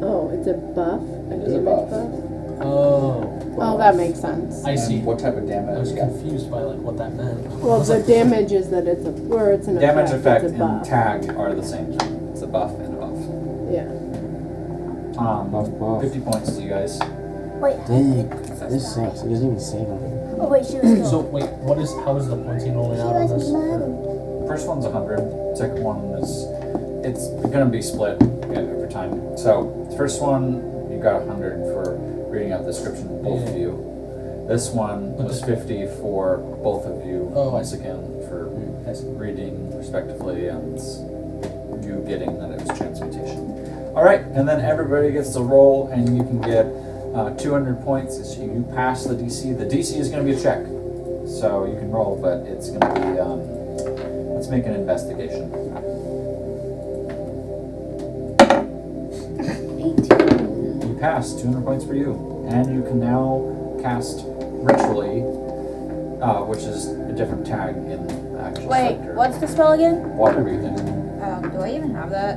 Oh, it's a buff? A It is a damage buff. Oh, Oh, that makes sense. I see. And what type of I damage? was confused by like what that meant. Well, the damage is that it's an Damage effect it's a and buff. tag are the same thing. It's a buff and a buff. Yeah. Buff. 50 points to you guys. Wait. Dang. This sucks. It doesn't even save them. Oh wait, she was still. So wait, how is the pointing rolling out on this? First one's 100. Second one is, it's gonna be split every time. So, the first one, you got 100 for reading out the description, both of you. This one was 50 for both of you, Oh. once again, for reading respectively, and you getting that it was transmutation. Alright, and then everybody gets to roll, and you can get 200 points if you pass the DC. The DC is going to be a check, so you can roll, but it's going to be, let's make an investigation. 18. You pass, 200 points for you, and you can now cast ritually, which is a different tag in the actual Wait, sector. what's the spell again? Water breathing. Do I even have that?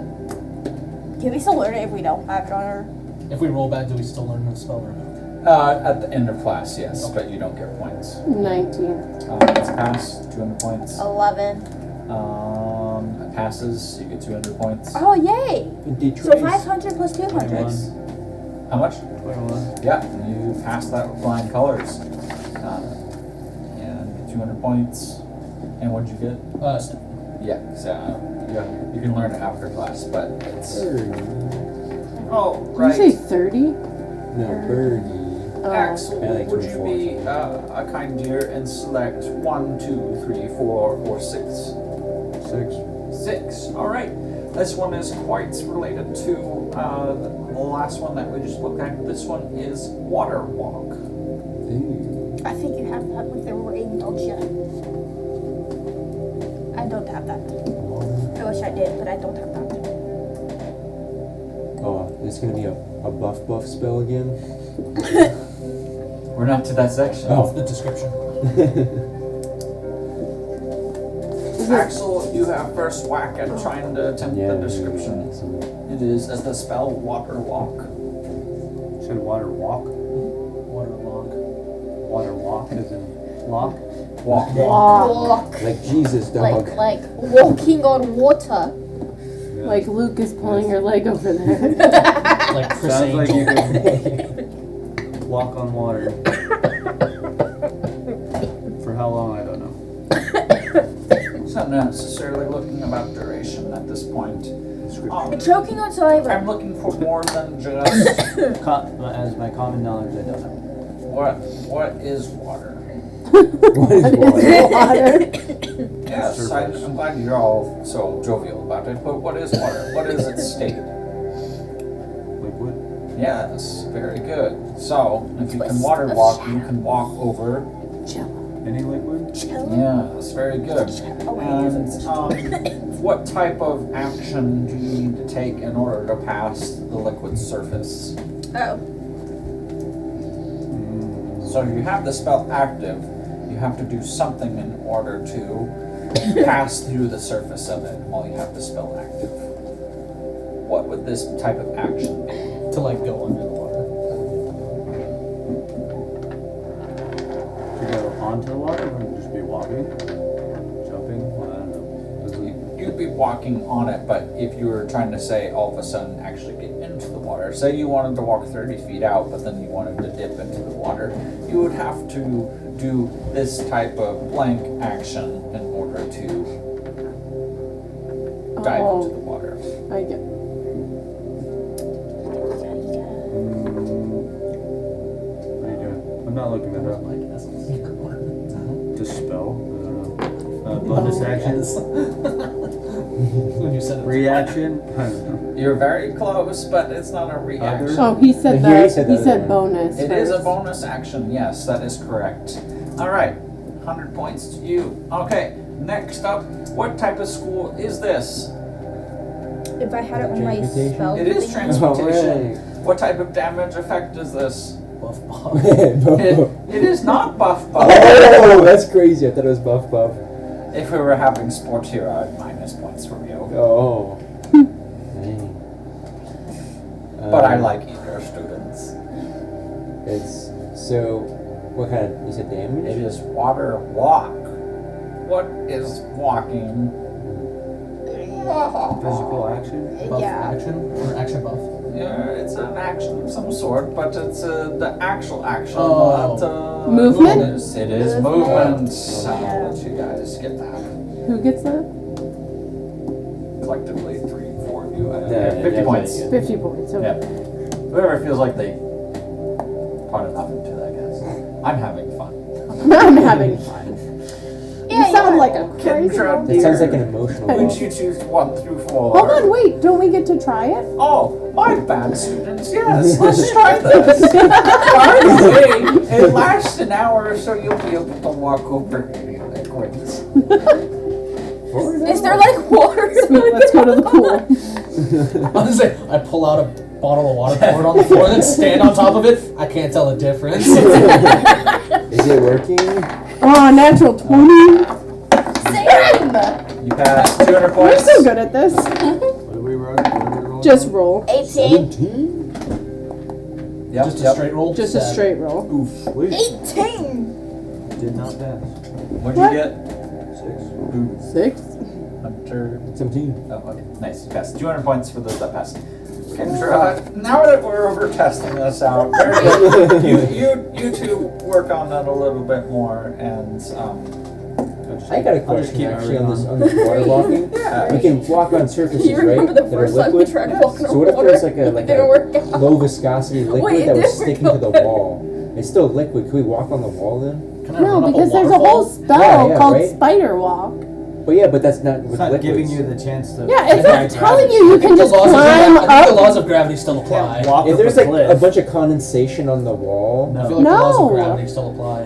Can we still learn it if we don't have it on our... If we roll bad, do we still learn the spell or no? At the end of class, yes, but you don't get points. 19. It's passed, 200 points. 11. It passes, you get 200 points. Oh, yay! So 500 plus 200. Nice. How much? 21. Yeah, you pass that with flying colors. And 200 points. And what'd you get? Yeah, so you can learn it after class, but it's... Oh, Did right. you say 30? No, birdie. Oh. Axel, I like would you 24. be a kind dear and select 1, 2, 3, 4, or 6? 6. All right. This one is quite related to the last one that we just looked at. This one is water walk. I think you have that with the ring, don't you? I don't have that. I wish I did, but I don't have that. Oh, it's gonna be a buff spell again. We're not to that section. Oh. The description. Axel, you have first whack at trying to attempt Yeah. the description. It is as the spell water walk. Said water walk. Water log. Water walk as in lock. Walk. Walk. Like Jesus, dog. Like walking on water. Like Luke is pulling your leg over there. Like Chris Sounds like Angel. you can walk on water. For how long, I don't know. It's not necessarily looking about duration at this point. Choking on saliva. I'm looking for more than just As my common knowledge, I don't know. what is water. What is water? Water. Yes, I'm glad you're all so jovial about it, but what is water? What is its state? Yes, very good. So, if you can Twist water of walk, shadow. you can walk over. Any liquid? Yes, very good. And what type of action do you need to take in order to pass the liquid surface? Oh. So you have the spell active. You have to do something in order to pass through the surface of it while you have the spell active. What would this type of action be? To like go under the water. To go onto the water, or just be walking? Jumping? Well, I don't know. You'd be walking on it, but if you were trying to say all of a sudden actually get into the water, say you wanted to walk 30 feet out, but then you wanted to dip into the water, you would have to do this type of blank action in order to dive into the water. I get. What are you doing? I'm not looking that up. Like as a secret word. Dispel? I don't know. Bonus actions? When you said it. Reaction? I don't know. You're very close, but it's not a reaction. Oh, he said Here he that. said He that said one. bonus. It is a first. bonus action, yes, that is correct. All right, 100 points to you. Okay, next up, what type of school is this? If I had it on my Transmutation? spell. It is thingy. transmutation. What type of damage effect is this? Buff buff. It is not buff buff. Oh, that's crazy. I thought it was buff buff. If we were having sports here, I'd minus points from you. Oh. Dang. But I like either students. It's so. What kind of? You said damage? It is water walk. What is walking? Physical action? Buff Yeah. action or action buff. Yeah, it's an action of some sort, but it's the actual action, Oh. not Movement? It is movement. I'll let you guys get that. Who gets that? Collectively, 3, 4 of you. Yeah, 50 yeah, points. yeah. 50 points. Okay. Yeah. Whoever feels like they put enough into that, I guess. I'm having fun. I'm having fun. You sound like a crazy Kendra, old It sounds like dear, an emotional. would buff. you choose 1 through 4? Hold on, wait. Don't we get to try it? Oh, my bad, students. Yes, let's try this. By the way, it lasts an hour, so you'll be able to walk over any liquids. Is there like water? Sweet, let's go to the pool. I was say I pull out a bottle of water, pour it on the floor, and then stand on top of it. I can't tell the difference. Is it working? Oh, natural 20. Same! You passed 200 We're points. so good at this. What do we run? What are we rolling? Just roll. 18. 17? Yep, Just a yep. straight roll. Just a Sad. straight roll. Oof, sweet. 18! Did not pass. What'd What? you get? 6. Hunter. 17. Oh, okay. Nice. You passed. 200 points for those that passed. Kendra, now that we're over testing this out, very good. you two work on that a little bit more, and I got a I'll just question keep actually on this everything water walking. yeah. We can walk on surfaces, You remember right? the that are first time we liquid. tried Yes. walking on So what if water? there's like It a didn't work out. low viscosity liquid Wait, it that was didn't sticking work to the out. wall? It's still liquid. Can we walk on the wall then? Can I run No, up because there's a whole waterfall? spell Yeah, called right? Spider Walk. But yeah, but that's not with It's not liquids. giving you the chance to. Yeah, it's not Right, telling right. you you I think can the just laws of climb I think the up. laws of gravity still apply. Walk If up there's a like cliff. a bunch of condensation on the wall, I No. feel like the laws No. of gravity still apply.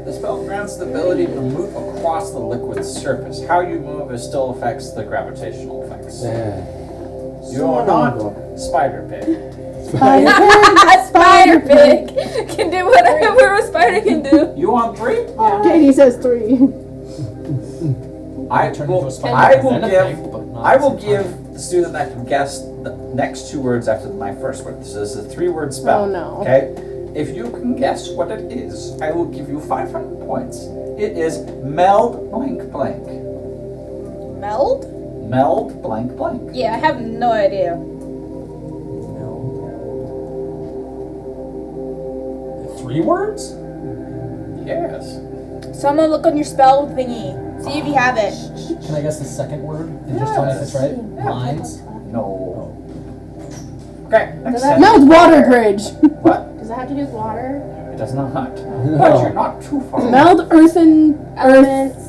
The spell grants the ability to move across the liquid surface. How you move is still affects the gravitational effects. You are not Spider Pig. Spider Spider pig can do whatever a spider can do. You want 3? Katie says 3. I Turn will, into a spider I and will then a give pig, but not I at the will same give time. the student that can guess the next 2 words after my first word. So this is a 3-word spell. Oh, no. Okay? If you can guess what it is, I will give you 500 points. It is meld blank blank. Meld? Meld blank blank. Yeah, I have no idea. 3 words? Yes. So I'm gonna look on your spell thingy. See if you have it. Can I guess the second word and just tell me if it's right? Lines. No. Okay, next that- sentence. Meld water bridge. What? Does that have to do with water? It does not. But No. you're not too far. Meld earthen Elements.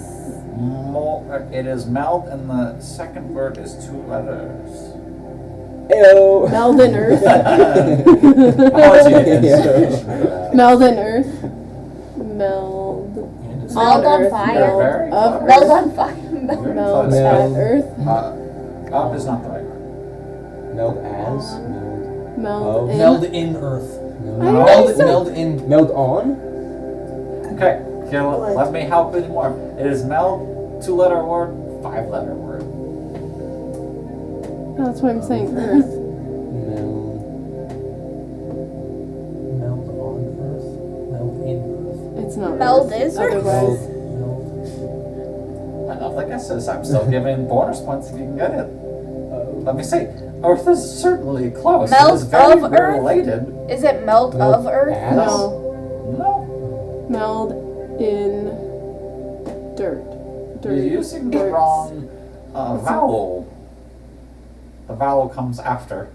It is meld, and the second word is 2 letters. Ew. Meld and earth. I'll let you get inspiration for that. Meld and earth. Meld. Meld on earth. fire. You're very Of clever. Meld on fire. Very Meld clever. at Meld. earth. Up is not the right word. Meld as? Meld. Meld Oh. in. Meld in earth. Meld. I Meld, already said- meld in. Meld on? Okay, here, let me help you more. It is meld, 2-letter word, 5-letter word. That's what I'm saying. Earth. Meld. Meld on earth. Meld in earth. It's not. Meld earth. is earth? Otherwise. Meld. Enough the guesses. I'm still giving bonus points if you can get it. Let me see. Earth is certainly close. Meld it is very of Earth? related. Is it melt Meld of earth? as? No. No, Meld in dirt. Dirt. you're using the Dirt. wrong vowel. The vowel comes after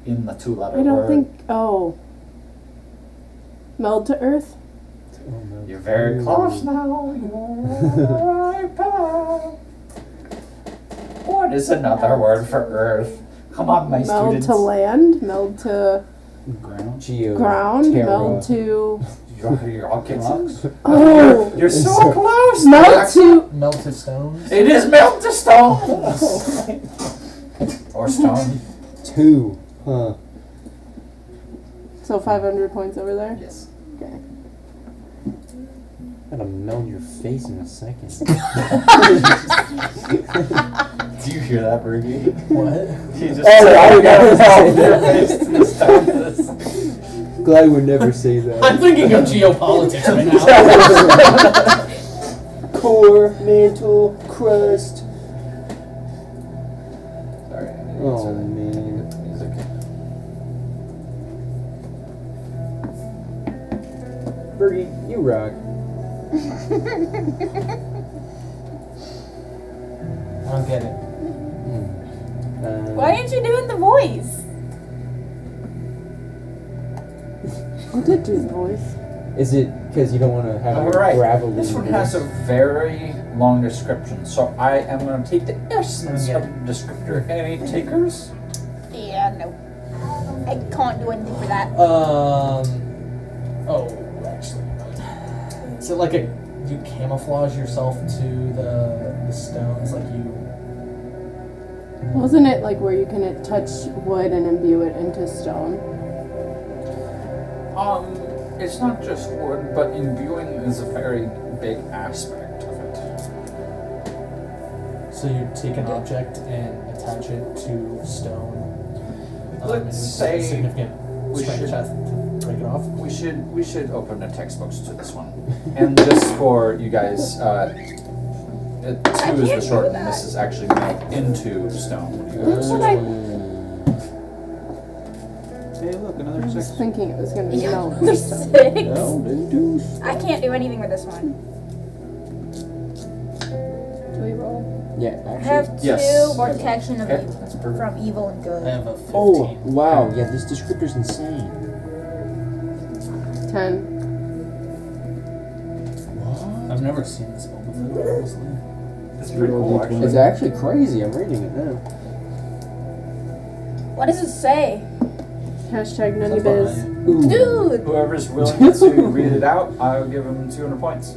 in the 2-letter I don't word. think. Oh. Meld to earth. Oh, meld. You're very close now. You're on the right path. What is another word for earth? Come on, my Meld students. to land. Meld to Ground. Geo. ground. Terra. Meld to. You're all getting. Oh. You're so close. Meld to. Melted stones. It is melt to stone. Or stone. 2. Huh. So 500 points over there. Yes. Okay. Gotta meld your face in a second. Do you hear that, Bergie? What? He just Oh, I would never melt say your that. face to the stone. Glad would never say that. I'm thinking of geopolitics right now. Core, mantle, crust. Sorry. I need to Oh insert man. music. Bergie, you rock. I don't get it. Why aren't you doing the voice? I did do the voice. Is it because you don't want to have All your right. gravelly This one has a voice? very long description, so I am going to take the essence Okay. of the descriptor. Any takers? Yeah, no. I can't do anything for that. Oh, actually. Is it like you camouflage yourself to the stones, like you? Wasn't it like where you can touch wood and imbue it into stone? It's not just wood, but imbuing is a very big aspect of it. So you take an object and attach it to stone. Let's and use say a significant we strength should- test to break it off. We should open the textbooks to this one, and just for you guys, 2 is the short, and this is actually made into stone. What do you guys? That's what I Hey, look, another was 6. thinking it was gonna be meld to There's stone. 6. Didn't do. I can't do anything with this one. Do we roll? Yeah, I actually. have 2 Yes. protection of Okay, evil, that's perfect. from evil and I good. have a 15. Oh, wow. Yeah, this descriptor's insane. 10. What? I've never seen this spell before, honestly. It's pretty cool, actually. It's actually crazy. I'm reading it now. What does it say? Hashtag none Sounds biz. behind Ooh. Dude! Whoever's willing to read it out, I'll give them 200 points.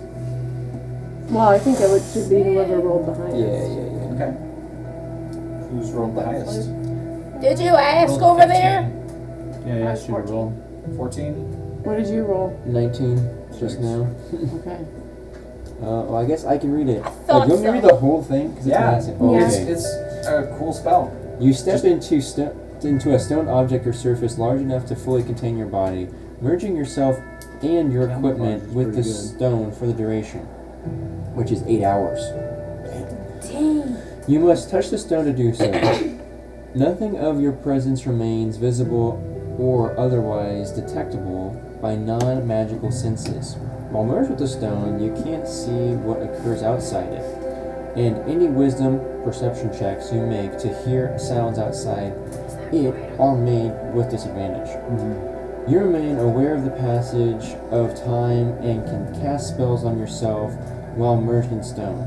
Well, I think it should be whoever rolled behind. Yeah, yeah, yeah. Okay. Who's rolled the highest? Did you you. ask Rolled over 15. there? Yeah, yeah, should have rolled. 14? What did you roll? 19 just now. Okay. Well, I guess I can read it. thought you want me to read so. the whole thing? Because it's Yeah. massive. Oh, Yeah. okay. It's a cool spell. You step into a stone object or surface large enough to fully contain your body, merging yourself and your Camouflage equipment is with the pretty good. stone for the duration, which is 8 hours. Dang. You must touch the stone to do so. Nothing of your presence remains visible or otherwise detectable by non-magical senses. While merged with the stone, you can't see what occurs outside it, and any wisdom perception checks you make to hear sounds outside it are made with disadvantage. You remain aware of the passage of time and can cast spells on yourself while merged in stone.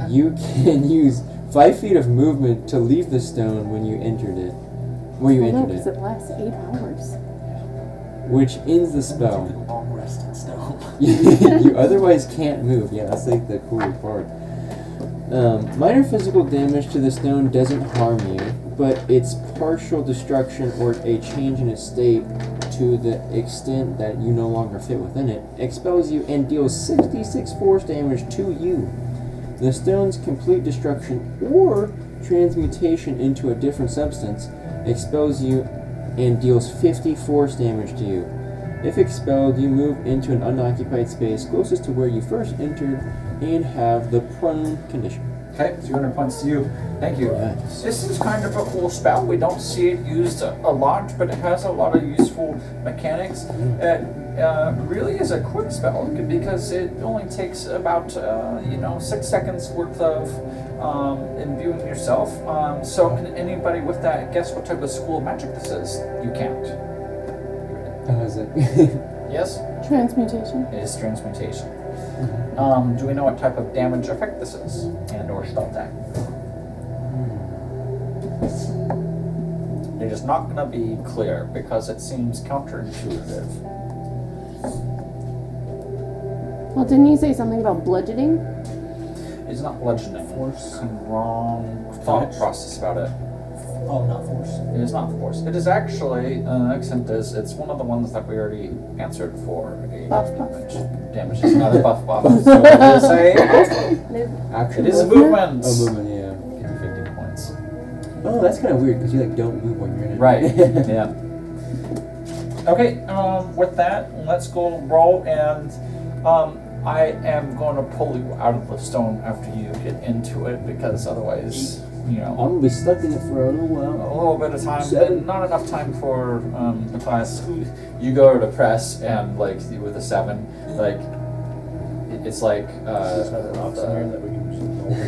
You can use 5 feet of movement to leave the stone when you entered it. Where you Well, no, entered because it. it lasts 8 hours. Which ends the Take spell. a long rest in stone. You otherwise can't move. Yeah, that's like the cool part. Minor physical damage to the stone doesn't harm you, but its partial destruction or a change in its state to the extent that you no longer fit within it expels you and deals 66 force damage to you. The stone's complete destruction or transmutation into a different substance expels you and deals 50 force damage to you. If expelled, you move into an unoccupied space closest to where you first entered and have the prone condition. Okay, 200 points to you. Thank you. Yes. This is kind of a cool spell. We don't see it used a lot, but it has a lot of useful mechanics. It really is a quick spell because it only takes about 6 seconds worth of imbuing yourself. So can anybody with that guess what type of school of magic this is? You can't. How is it? Yes, Transmutation. it is transmutation. Do we know what type of damage effect this is and or spell attack? It is not going to be clear because it seems counterintuitive. Well, didn't you say something about bludgeoning? It's not bludgeoning. Force. Wrong thought process about it. Oh, not force. It is not force. It is actually, accent is, it's one of the ones that we already answered for a Buff buff. damage. It's not a buff buff. So it is Action. it is a movement. Oh, movement, yeah. Give you 50 points. Oh, that's kind of weird because you like don't move when you're in it. Right, yeah. Okay, with that, let's go roll, and I am going to pull you out of the stone after you get into it, because otherwise, I'm gonna be stuck in it for a little a while. little bit of time, 7. not enough time for the class. You go to press, and like with a 7, like it's like There's another option here that we can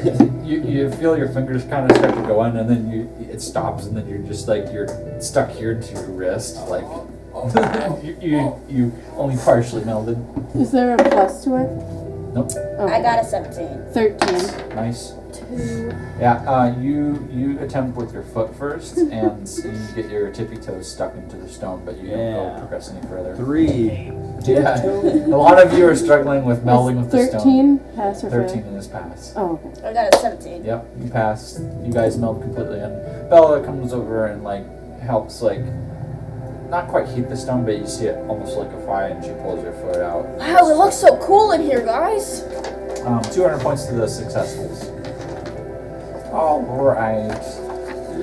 just you feel your fingers kind of start to go in, and then it stops, and then you're just like you're stuck here to your wrist, like you only partially melded. Is there a plus to it? Nope. Oh, I got a 17. 13. Nice. 2. Yeah, you attempt with your foot first, and you get your tippy toes stuck into the stone, but you don't go Yeah. progress any further. 3. Yeah, a lot of you are struggling with melding with the stone. 13 pass or fail? 13 is pass. Oh, okay. I got a 17. Yep, you pass. You guys meld completely in. Bella comes over and like helps, like not quite heat the stone, but you see it almost liquefy, and she pulls your foot out. Wow, it looks so cool in here, guys. 200 points to the successfuls. All right.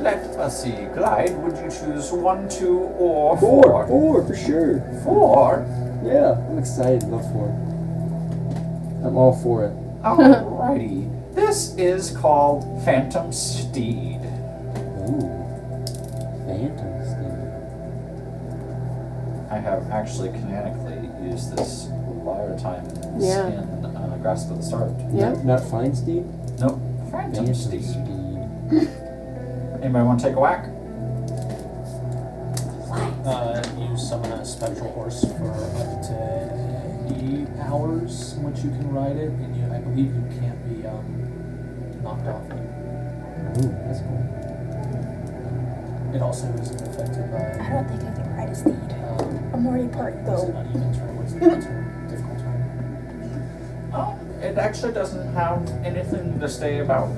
Let us see. Glide, would you choose 1, 2, or 4? 4 for sure. 4? Yeah, I'm excited. Love 4. I'm all for it. Alrighty. This is called Phantom Steed. Ooh, Phantom Steed. I have actually canonically used this a lot of times Yeah. in Grasp of the Starved. Yeah. Not Fine Steed. Nope. Phantom Phantom Steed. Steed. Anybody want to take a whack? You summon a spectral horse for up to 8 hours in which you can ride it, and I believe you can't be knocked off it. Ooh, that's cool. It also isn't affected by. I don't think I can ride a steed. I'm already part Is it though. not even terrain? What's the difficult terrain? It actually doesn't have anything to say about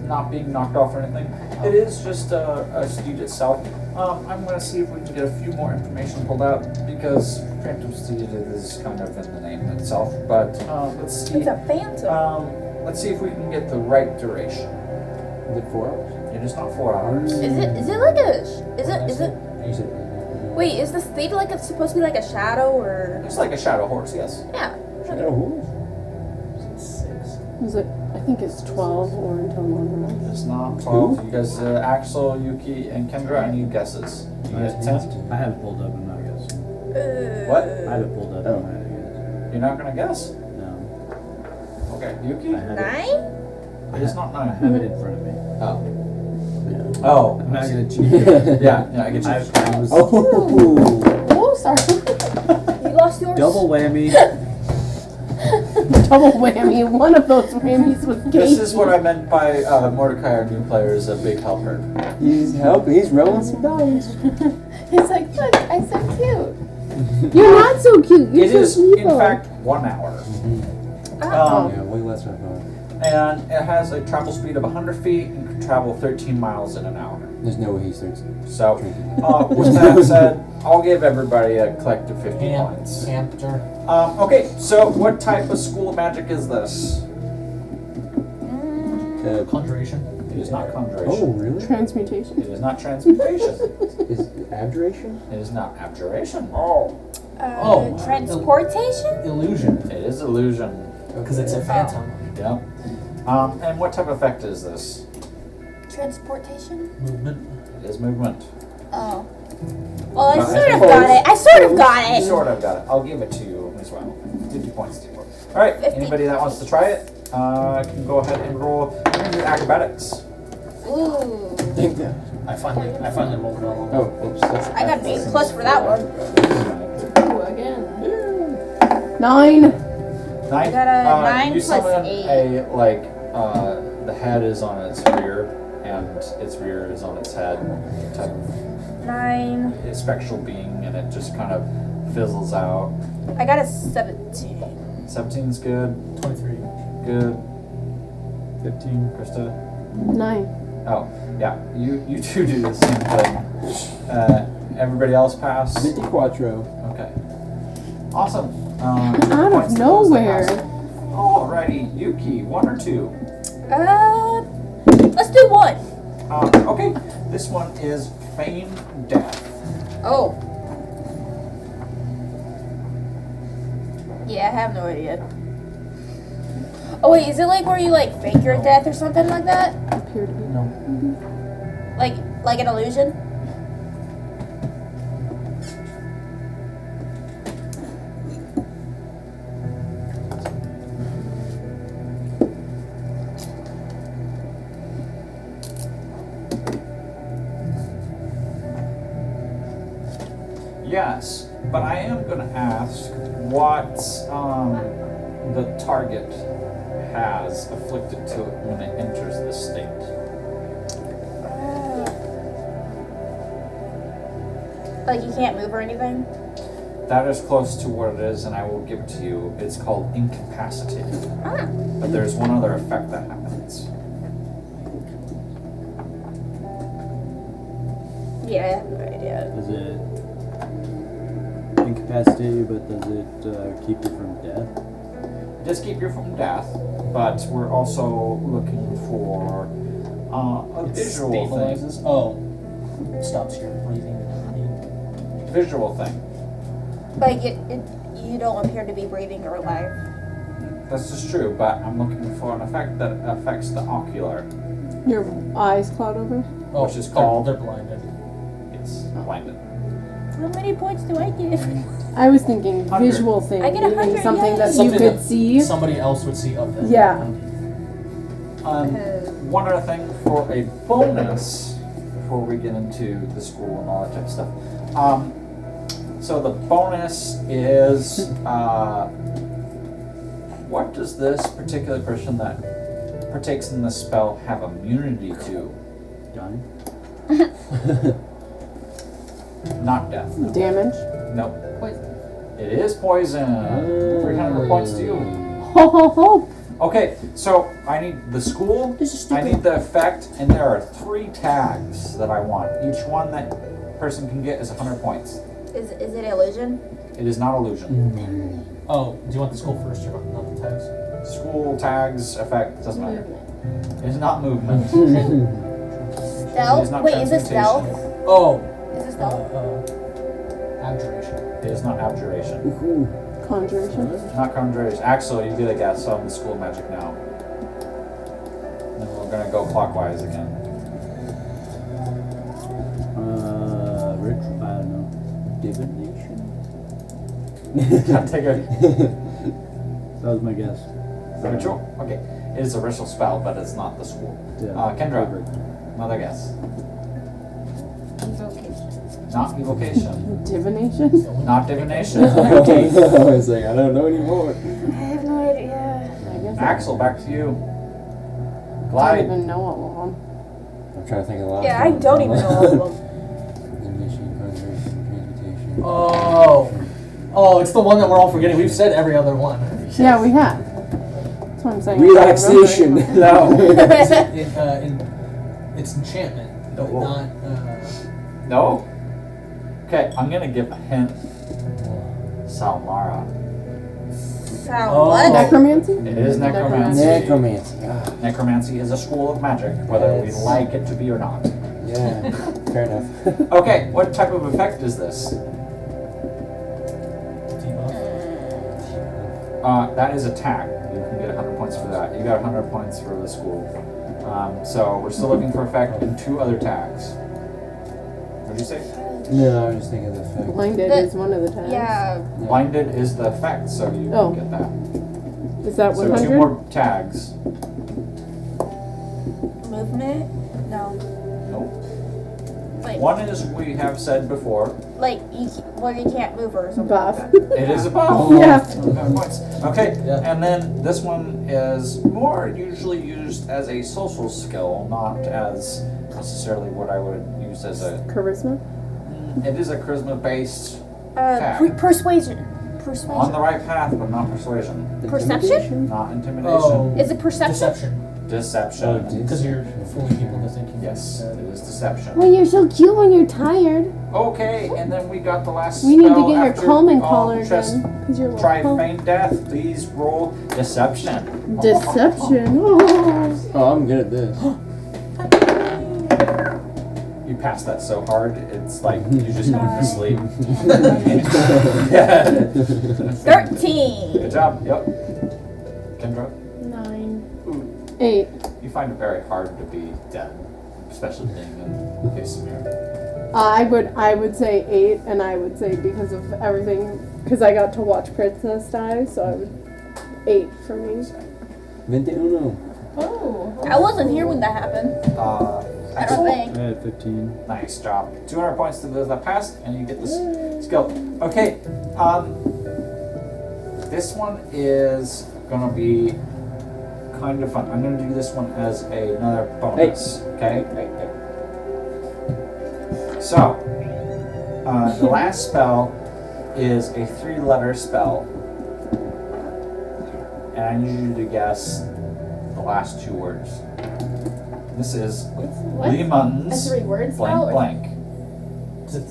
not being knocked off or anything. It is just a steed itself. I'm going to see if we can get a few more information pulled out, because Phantom Steed is kind of in the name itself. But let's see. It's a phantom. Let's see if we can get the right duration. Is it 4 hours? It is not 4 hours. Is it like a? Is it? You said. Wait, is the steed like it's supposed to be like a shadow or? It's like a shadow horse, yes. Yeah. Shadow Horse. Is it? I think it's 12 or until 1 It is not 12. You guys, Axel, Yuki, and Kendra, I need guesses. You get 10? I have it pulled up, I'm not guessing. What? I have it pulled up, I'm not guessing. You're not going to guess? No. Okay, Yuki? I have it. 9? It is not I 9. have it in front of me. Oh. Yeah. Oh. I'm not gonna cheat. Yeah, I get you. I was Oh. Oh, sorry. You lost yours. double whammy. double whammy. One of those whammies was Casey. This is what I meant by Mordecai, our new player, is a big helper. He's helping. He's rolling some dice. He's like, look, I'm so cute. You're not so cute. You're It so is, evil. in fact, 1 hour. Yeah, way less than I thought. And it has a travel speed of 100 feet and can travel 13 miles in an hour. There's no way he starts. So, with that said, I'll give everybody a collective 50 points. Hamster. Okay, so what type of school of magic is this? Conjuration. It is not Oh, conjuration. really? Transmutation. It is not transmutation. Is it abjuration? It is not abjuration. Oh. Transportation? Illusion. It is illusion. Because it's a phantom. Yep. And what type of effect is this? Transportation? Movement. It is movement. Oh. Well, I Not sort of close. got it. I sort of got You it. sort of got it. I'll give it to you as well. 50 points to you. Alright, 50. anybody that wants to try it can go ahead and roll. We're going to do acrobatics. Ooh. I finally rolled well. Oh, oops. That's, I got an A plus for that one. Ooh, again. 9. I got a 9 you plus summon 8. the head is on its rear, and its rear is on its head, type of 9. a spectral being, and it just kind of fizzles out. I got a 17. 17 is good, 23. good. 15, Krista. 9. Oh, yeah, you two do the same thing. Everybody else pass? 54. Okay. Awesome. Out of Points to those that nowhere. pass. Alrighty, Yuki, 1 or 2? Let's do 1. Okay, this one is feign death. Oh. Yeah, I have no idea. Oh wait, is it like where you like fake your death or something like that? Appear to be. No. Like an illusion? Yes, but I am going to ask what the target has afflicted to it when it enters this state. Like you can't move or anything? That is close to what it is, and I will give it to you. It's called incapacitated. Ah. But there's one other effect that happens. Yeah, I have no idea. Does it incapacitate you, but does it keep you from death? It does keep you from death, but we're also looking for a visual thing. Stabilizes. Oh. Stops your breathing. Visual thing. Like you don't appear to be breathing or alive. This is true, but I'm looking for an effect that affects the ocular. Your eyes cloud over? Oh, Which is called- They're blinded. It's blinded. How many points do I get? I was thinking 100. visual thing. I get 100, meaning something yay. that Something you could that see. Somebody else would see of them. Yeah. One other thing for a bonus, before we get into the school and all that type of stuff. So the bonus is, what does this particular person that partakes in the spell have immunity to? Dying? Not death. No. Damage. Nope. Poison. It is poison. 300 points to you. Ho ho ho! Okay, so I need the school, This is I stupid. need the effect, and there are 3 tags that I want. Each one that person can get is 100 points. Is it illusion? It is not illusion. Oh, do you want the skull first or not the tags? School tags effect doesn't matter. It is not movement. Stealth? is not Wait, is it stealth? transmutation. Oh. Is it stealth? Abjuration. It is not abjuration. Conjuration. Not conjuration. Axel, you get a guess on the school magic now. And then we're gonna go clockwise again. Ritual, I don't know. Divination? Take a That was my guess. ritual? Okay. It is a ritual spell, but it's not the school. Yeah. Kendra, another guess. Invocation. Not evocation. Divination. Not divination. I was like, I don't know anymore. I have no idea. Axel, back to you. Don't Glide. even know all of them. I'm trying to think of the last Yeah, I one. don't even know all of them. Elimination, conjuration, transmutation. Oh, it's the one that we're all forgetting. We've said every other one. Yeah, we have. That's what I'm saying. Relaxation. No. It's enchantment, but Oh. not. No? Okay, I'm gonna give a hint. Salmara. Sound Oh. what? Necromancy? It is necromancy. Necromancy. Ah, Necromancy is a school of magic, whether we Yes. like it to be or not. yeah, fair enough. Okay, what type of effect is this? That is attack. You can get 100 points for that. You got 100 points for the school. So we're still looking for effect in 2 other tags. What did you say? No, I was just thinking of the effect. Blinded The- is one of the tags. Yeah. Blinded is the effect, so you Oh. can get that. Is that So 100? 2 more tags. Movement? No. Nope. Like, One is we have said before. like you can't move or something. Buff. Like that. It is a buff. Yeah. 100 points. Okay, Yeah. and then this one is more usually used as a social skill, not as necessarily what I would use as a. Charisma? It is a charisma based Persuasion. on Persuasion. the right path, but not persuasion, Perception? not intimidation, Is it perception? Deception. deception. Because you're fooling people to think you Yes, it is deception. Well, you're so cute when you're tired. Okay, and then we got the last. We need to spell get your after calming all collar just again. Because you're Try like, feign death. Please roll deception. Deception. Oh. Oh, I'm good at this. You passed that so hard, it's like you just went to sleep. Yeah. 13. Good job. Yep. Kendra, 9. 8. you find it very hard to be dead, especially being in Casimir. I would say 8, and I would say because of everything, because I got to watch Princess die, so I would 8 for me. 21. Oh. I wasn't here when that happened. I don't Excellent. think. I had 15. Nice job. 200 points to those that passed, and you get this skill. Okay. This one is gonna be kind of fun. I'm gonna do this one as another bonus. Okay. So, the last spell is a 3-letter spell, and I need you to guess the last 2 words. This is What? Lemon's A 3-word blank spell? blank.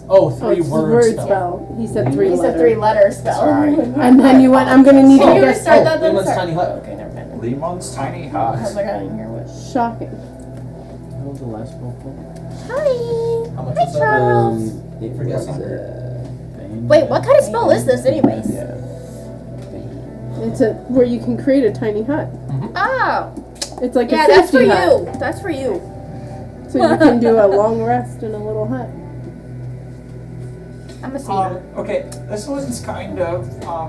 Oh, Oh, 3 it's word word spell. spell. He said 3 He said letters. 3-letter spell. Sorry. And then you went, I'm gonna need Can to you guess. restart that then? Lemon's Sorry. Tiny Hut. Okay, never mind. Lemon's tiny I hut. was like, I didn't hear what. Shocking. What was the last roll for? How much was that? It For was, guessing. Bane? Wait, what kind of spell is this, anyways? yeah. It's where you can create a tiny hut. Oh, It's like yeah, a that's for safety hut. you. That's for you. So you can do a long rest in a little hut. I'm a seer. Okay, this one's kind of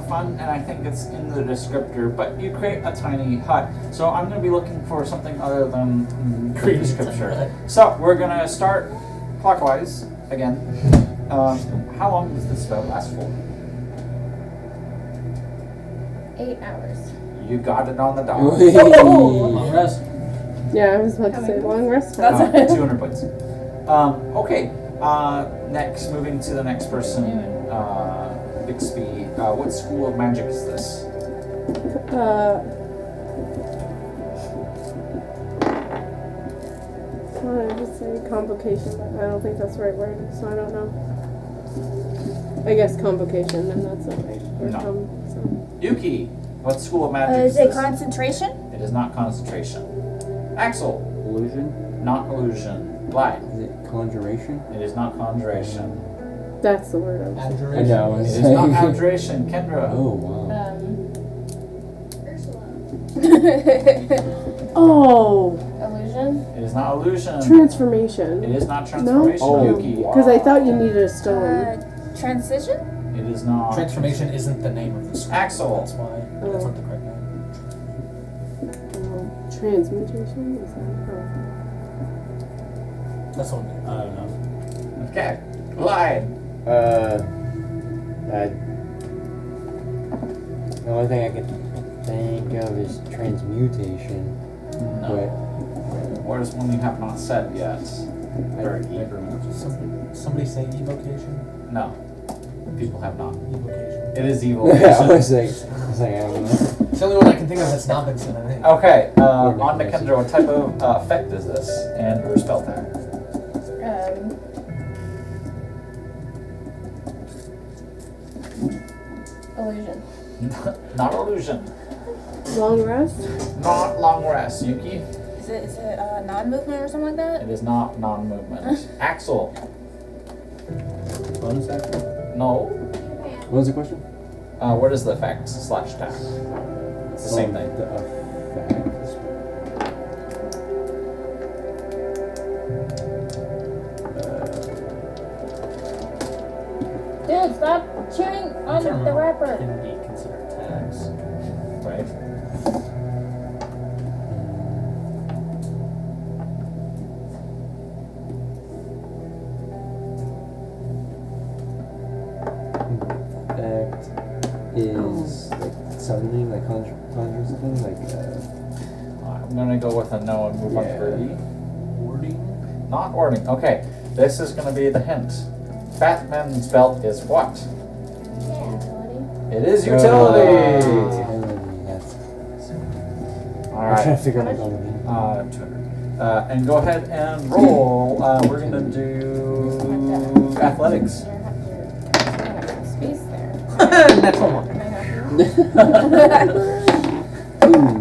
fun, and I think it's in the descriptor, but you create a tiny hut. So I'm going to be looking for something other than create a descriptor. So we're going to start clockwise again. How long does this spell last for? 8 hours. You got it on the dot. Long rest. Yeah, I was about to say long rest time. That's 200 points. Okay, next, moving to the next person. Bixby, what school of magic is this? Well, I just say convocation, but I don't think that's the right word, so I don't know. I guess convocation, and that's not right. Or No. so. Yuki, what school of magic Is is it this? concentration? It is not concentration. Axel, Illusion? not illusion. Glide, Is it conjuration? it is not conjuration. That's the word I was I Abjuration. know. It It's is not like- abjuration. Kendra, Oh, wow. Oh, Illusion? it is not illusion. It transformation. is not transformation. Oh, Yuki, Because I thought you needed a stone. Transition? it is not. Transformation isn't the name of the school. Axel. That's why. That's not the correct name. Transmutation? Is that That's what I don't know. Okay, Glide. The only thing I can think of is transmutation. No. What is one you have not said yet? Or Somebody say evocation? no. People have not. Evocation. It is evil. But I was like, I don't know. It's the only one I can think of that's not been said, I think. Okay, on to Kendra, what type of effect is this? And or spell tag? Illusion. Not illusion. Long rest? Not long rest. Yuki? Is it non-movement or something like that? It is not non-movement. Axel? Bonus action? No. What was the question? What is the effect / tag? It's the same thing. The effects. Dude, stop chewing on the wrapper. Can be considered tags. Right? Effect is like summoning, like conjure something, like I'm gonna go with a no and move on to Yeah. Birdie. Wording? Not ording. Okay, this is gonna be the hint. Batman's belt is what? Yeah, It is utility! That's. I'm trying to Alright. figure out what that 200. And go ahead and roll. We're gonna do athletics. Space there. Natural one.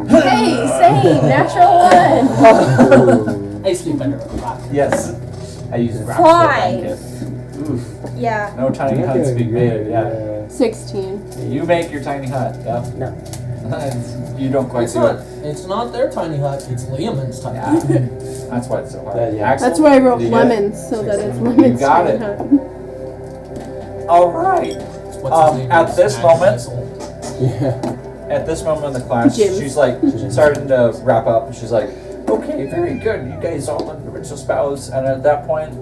Hey, same, natural one. I sleep under a rock. Yes. I use wrap Five. blanket. Oof. Yeah. No tiny You're huts doing being good, made. Yeah. 16. You make your tiny hut. Yep. No. You don't quite It's do not, it. it's not their tiny hut, it's Liamon's tiny Yeah. hut. That's why it's so hard. Yeah. Axel, That's why I wrote did you get it? lemons, so that it's lemons. You got it. All right. It's what's his name, At his this magic moment, missile. Yeah. At this moment in the class, Gyms. she's like starting to wrap up. She's like, "Okay, very good. You guys all learned the ritual spells." And at that point,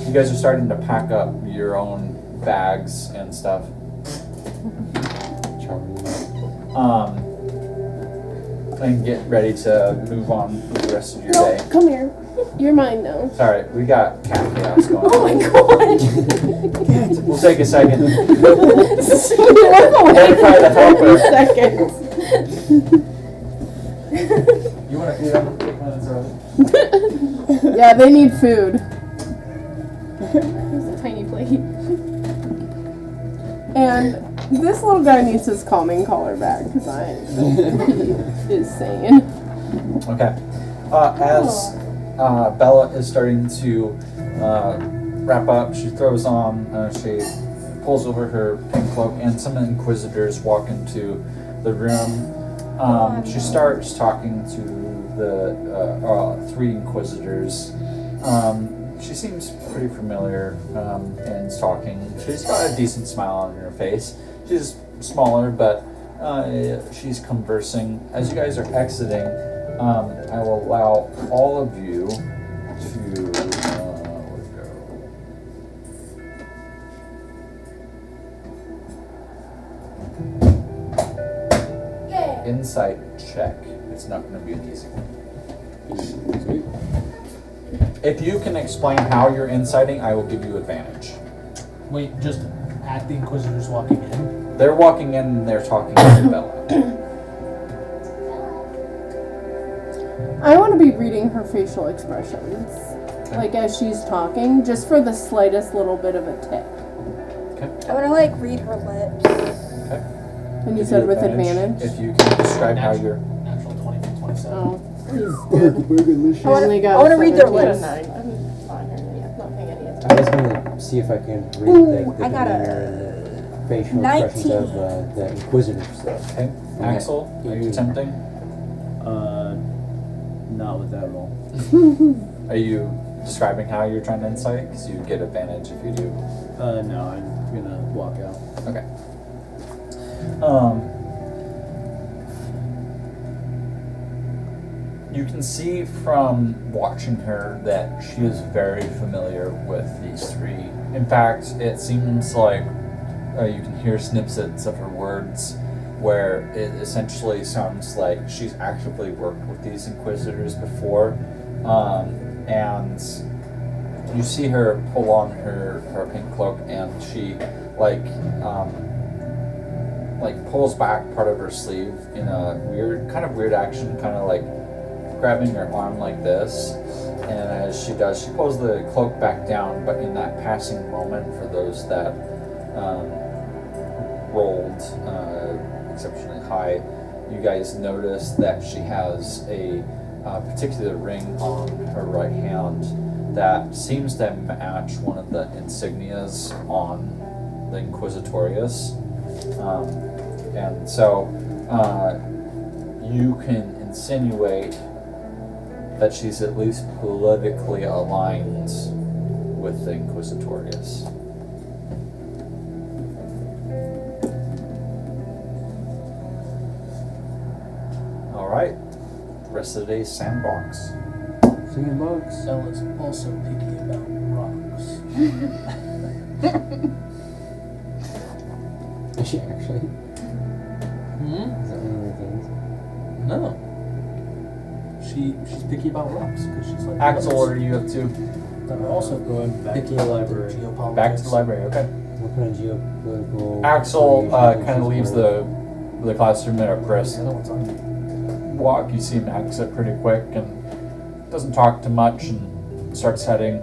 you guys are starting to pack up your own bags and stuff. Charming. And get ready to move on with the rest of your day. No, come here. You're mine now. Sorry, we got cat chaos going Oh on. my god. We'll take a second. We went away Identify the helper. seconds. You want to eat them? Take one and throw it. Yeah, they need food. Here's a tiny plate. And this little guy needs his calming collar back because he is sane. Okay. As Bella is starting to wrap up, she throws on, she pulls over her pink cloak, and some Inquisitors walk into the room. She starts talking to the 3 Inquisitors. She seems pretty familiar and is talking. She's got a decent smile on her face. She's smaller, but she's conversing. As you guys are exiting, I will allow all of you to where'd it go? Yay. Insight check. It's not going to be an easy one. If you can explain how you're inciting, I will give you advantage. Wait, just at the Inquisitors walking in? They're walking in and they're talking to Bella. I want to be reading her facial expressions, like as she's talking, just for the slightest little bit of a tip. I want to like read her lips. Okay. And you Give said with advantage? If you can describe how you're. Natural 20 from 27. Oh, Burgerlicious. I only got I wanna read their 17. lips. I'm fine here. Yeah, not paying any attention. I was gonna see if I can read like the I got a demeanor and the facial expressions of the Inquisitors. Okay. Axel, are you attempting? Not with that roll. Are you describing how you're trying to insight? Because you get advantage if you do. No, I'm gonna walk out. Okay. You can see from watching her that she is very familiar with these 3. In fact, it seems like you can hear snippets of her words where it essentially sounds like she's actively worked with these Inquisitors before, and you see her pull on her pink cloak, and she like pulls back part of her sleeve in a kind of weird action, kind of like grabbing her arm like this. And as she does, she pulls the cloak back down, but in that passing moment, for those that rolled exceptionally high, you guys notice that she has a particular ring on her right hand that seems to match one of the insignias on the Inquisitorius. And so you can insinuate that she's at least politically aligned with the Inquisitorius. Alright, rest of the day's sandbox. Singing bugs. Bella's also picky about rocks. Is she actually? Hmm? Is that one of the things? No. She's picky about rocks because she's like. Axel, what are you up to? They're also Going back picky to the about library. geopolitics. Back to the library, okay. What kind of geopolitical? Axel affiliations kind of she's leaves part the classroom there. Chris, The other one's on. walk, you see him exit pretty quick and doesn't talk too much and starts heading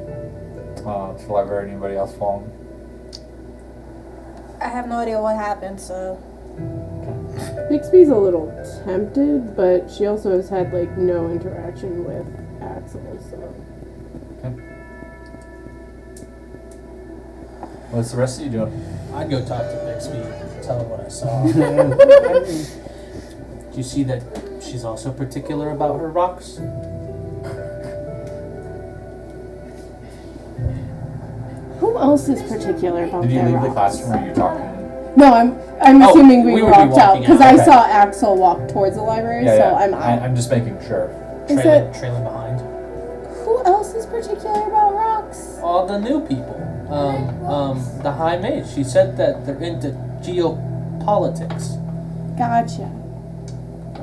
to the library. Anybody else following? I have no idea what happened, so Bixby's a little tempted, but she also has had like no interaction with Axel, so What's the rest of you doing? I'd go talk to Bixby, tell her what I saw. Do you see that she's also particular about her rocks? who else is particular about Did you their leave the rocks? classroom or are you talking? No, I'm Oh, assuming we we would be walked out walking because out, I okay. saw Axel walk towards the library, so I'm out. I'm just making sure. Is Trailing behind. Who else is particular about rocks? All the new people. The High Mage. She said that they're into geopolitics. Gotcha.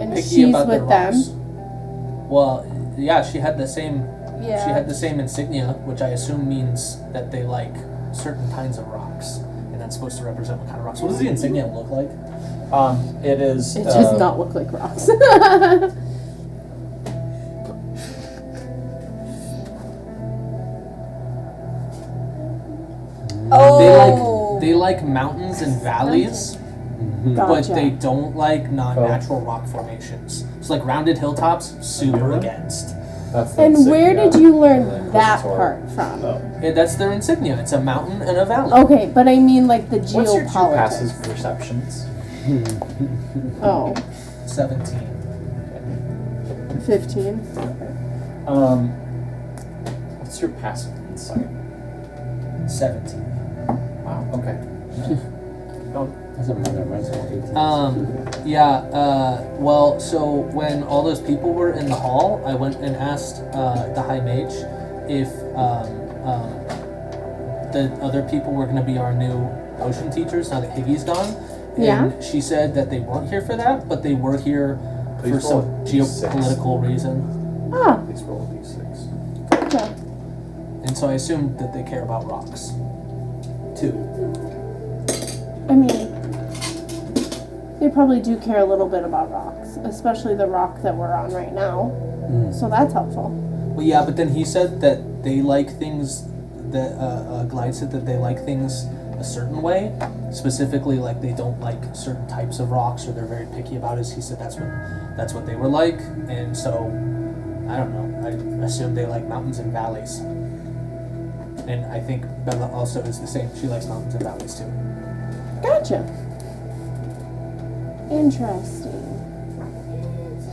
And Picky she's about their with them. rocks. Well, yeah, she had the same. Yeah. She had the same insignia, which I assume means that they like certain kinds of rocks, and that's supposed to represent what kind of rocks. What does the insignia look like? It is. It does not look like rocks. oh, They like mountains and valleys, but Gotcha. they don't like non-natural rock formations. So like rounded hilltops, super against. That's the And where insignia did you of learn the that Inquisitor. part from? Yeah, that's their insignia. It's a mountain and a valley. Okay, but I mean like the What's your two passive geopolitics. perceptions? Oh, 17. 15. What's your passive insight? 17. Wow. Okay. Doesn't matter. Mine's all 18. Well, so when all those people were in the hall, I went and asked the High Mage if the other people were going to be our new potion teachers now that Higgy's gone. And Yeah. she said that they weren't here for that, but they were here for Please some roll a D6. geopolitical reason. Ah, Please roll a d6. gotcha. And so I assumed that they care about rocks. 2. I mean, they probably do care a little bit about rocks, especially the rock that we're on right now. So that's helpful. Well, yeah, but then he said that they like things that Glide said that they like things a certain way, specifically like they don't like certain types of rocks or they're very picky about it. He said that's what they were like, and so I don't know. I assume they like mountains and valleys, and I think Bella also is the same. She likes mountains and valleys too. Gotcha. Interesting.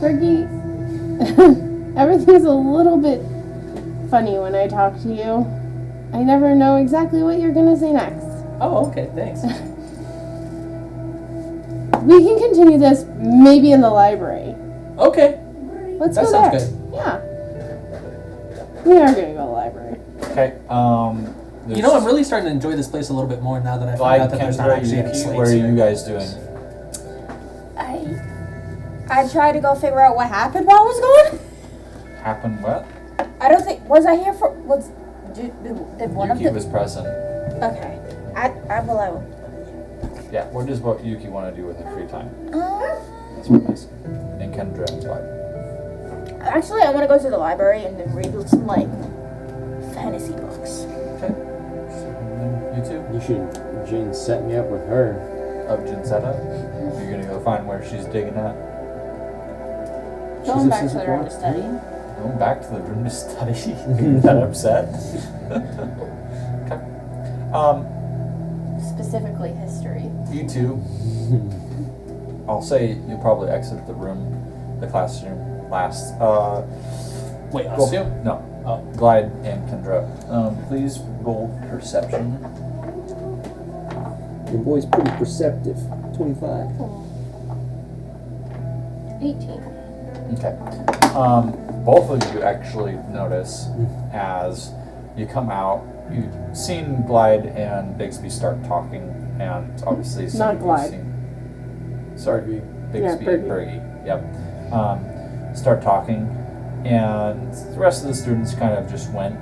Fergie, everything's a little bit funny when I talk to you. I never know exactly what you're gonna say next. Oh, okay, thanks. We can continue this maybe in the library. Okay, Let's that go sounds there. good. Yeah. We are gonna go to the library. Okay. You know, I'm really starting to enjoy this place a little bit more now that I found out that there's not actually any slaves What are here. you guys doing? I tried to go figure out what happened while I was gone. Happened what? I don't think was I here for did one Yuki of the was present. okay. I will. Yeah, what does what Yuki want to do with her free time? That's what I'm asking. And Kendra and what? Actually, I want to go to the library and then read some like fantasy books. Okay. You too? You should Jin set me up with her. Of Jinsetta? You're gonna go find where she's digging at? Going back to the room to study. Going back to the room to study? You're that upset? Okay. Specifically history. You two. I'll say you'll probably exit the room, the classroom last. Wait, Well, us two? no. Oh. Glide and Kendra. Please roll perception. Your boy's pretty perceptive. 25. 18. Okay. Both of you actually notice as you come out, you've seen Glide and Bigsby start talking, and obviously some Not of you Glide. seen- Sorry, Bigsby Yeah, and Bergie. Yep. Start talking, and the rest of the students kind of just went.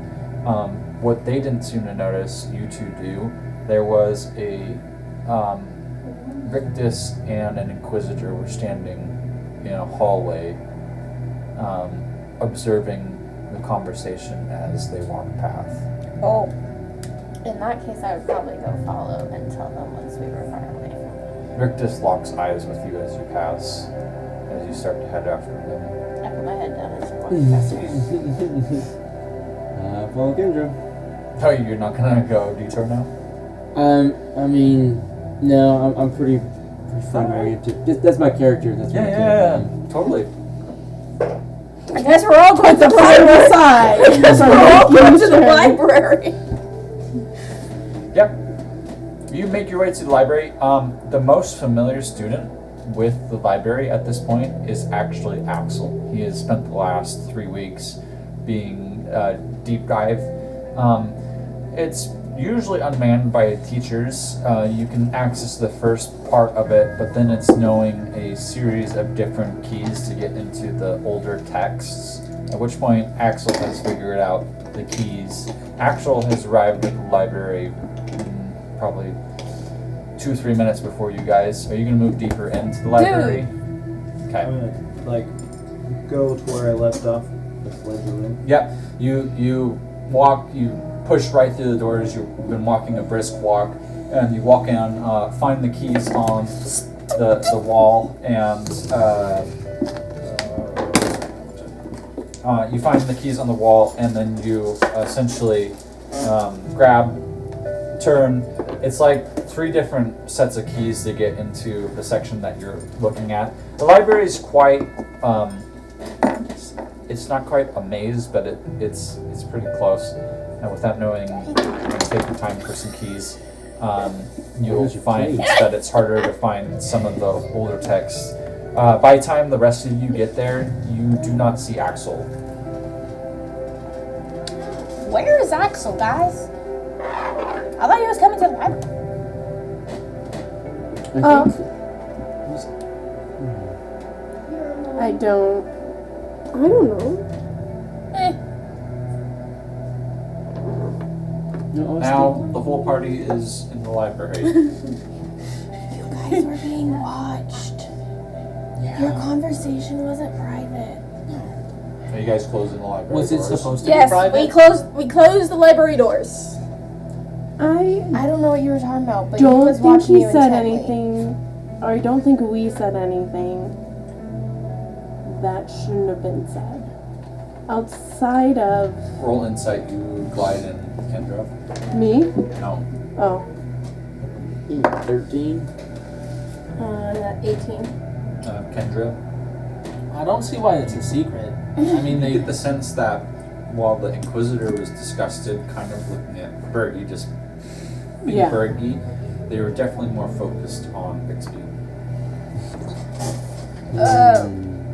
What they didn't seem to notice, you two do. There was a Rictus and an Inquisitor were standing in a hallway, observing the conversation as they walked past. Oh, In that case, I would probably go follow and tell them once we were far away from them. Rictus locks eyes with you as you pass, as you start to head after them. I put my head down and start walking faster. Follow Kendra. Oh, you're not gonna go detour now? I mean, no, I'm pretty fun oriented. That's my character. That's my character. Totally. I guess we're all going to the Side by library. side. I guess we're all going to the library. Yep. You make your way to the library. The most familiar student with the library at this point is actually Axel. He has spent the last 3 weeks being deep dive. It's usually unmanned by teachers. You can access the first part of it, but then it's knowing a series of different keys to get into the older texts. At which point Axel has figured out the keys. Axel has arrived at the library probably 2-3 minutes before you guys. Are you gonna move deeper into the library? Okay. I'm gonna like go to where I left off. This ledger room. Yep. You walk. You push right through the doors. You've been walking a brisk walk, and you walk in. Find the keys on the wall, and you find the keys on the wall, and then you essentially grab, turn. It's like 3 different sets of keys to get into the section that you're looking at. The library is quite. It's not quite a maze, but it's pretty close. And without knowing, take your time for some keys. You'll find that it's harder to find some of the older texts. By the time the rest of you get there, you do not see Axel. Where is Axel, guys? I thought he was coming to the library. I don't know. Now the whole party is in the library. You guys were being watched. Your conversation wasn't private. Are you guys closing the library Was it doors? supposed to Yes, be private? we closed the library doors. I I don't know what you were talking about, but he don't was think watching he you said intently. anything. Or I don't think we said anything that shouldn't have been said. Outside of Roll insight, you Glide and Kendra. me? No. Oh. 13. 18. Kendra. I don't see why it's a secret. I mean, You they. get the sense that while the Inquisitor was disgusted, kind of looking at Bergie, just being Yeah. Bergie, they were definitely more focused on Bixby.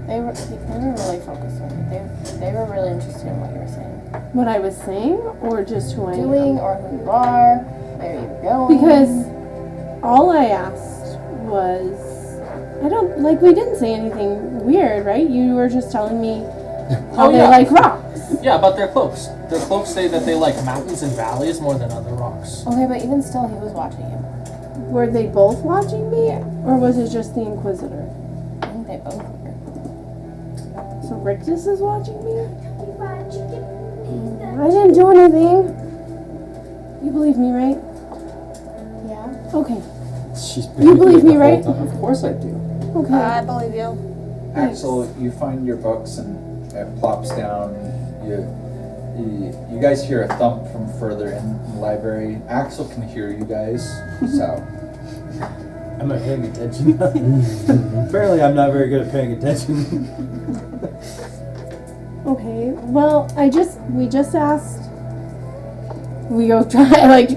They were really focused on it. They were really interested in what you were saying. What I was saying, or just who I am? Doing or who you are, where you're going. Because all I asked was I don't, like, we didn't say anything weird, right? You were just telling me how Oh, they yeah. like rocks. Yeah, about their cloaks. Their cloaks say that they like mountains and valleys more than other rocks. Okay, but even still, he was watching you. Were they both watching me? Yeah. Or was it just the Inquisitor? I think they both were. So Rictus is watching me? I didn't do anything. You believe me, right? Yeah. Okay. She's You believe me, right? Of course I do. Okay. I believe you. Axel, you find your books and it plops down. You guys hear a thump from further in the library. Axel can hear you guys, so. I'm not paying attention. Apparently, I'm not very good at paying attention. Okay. Well, we just asked. We go try, like,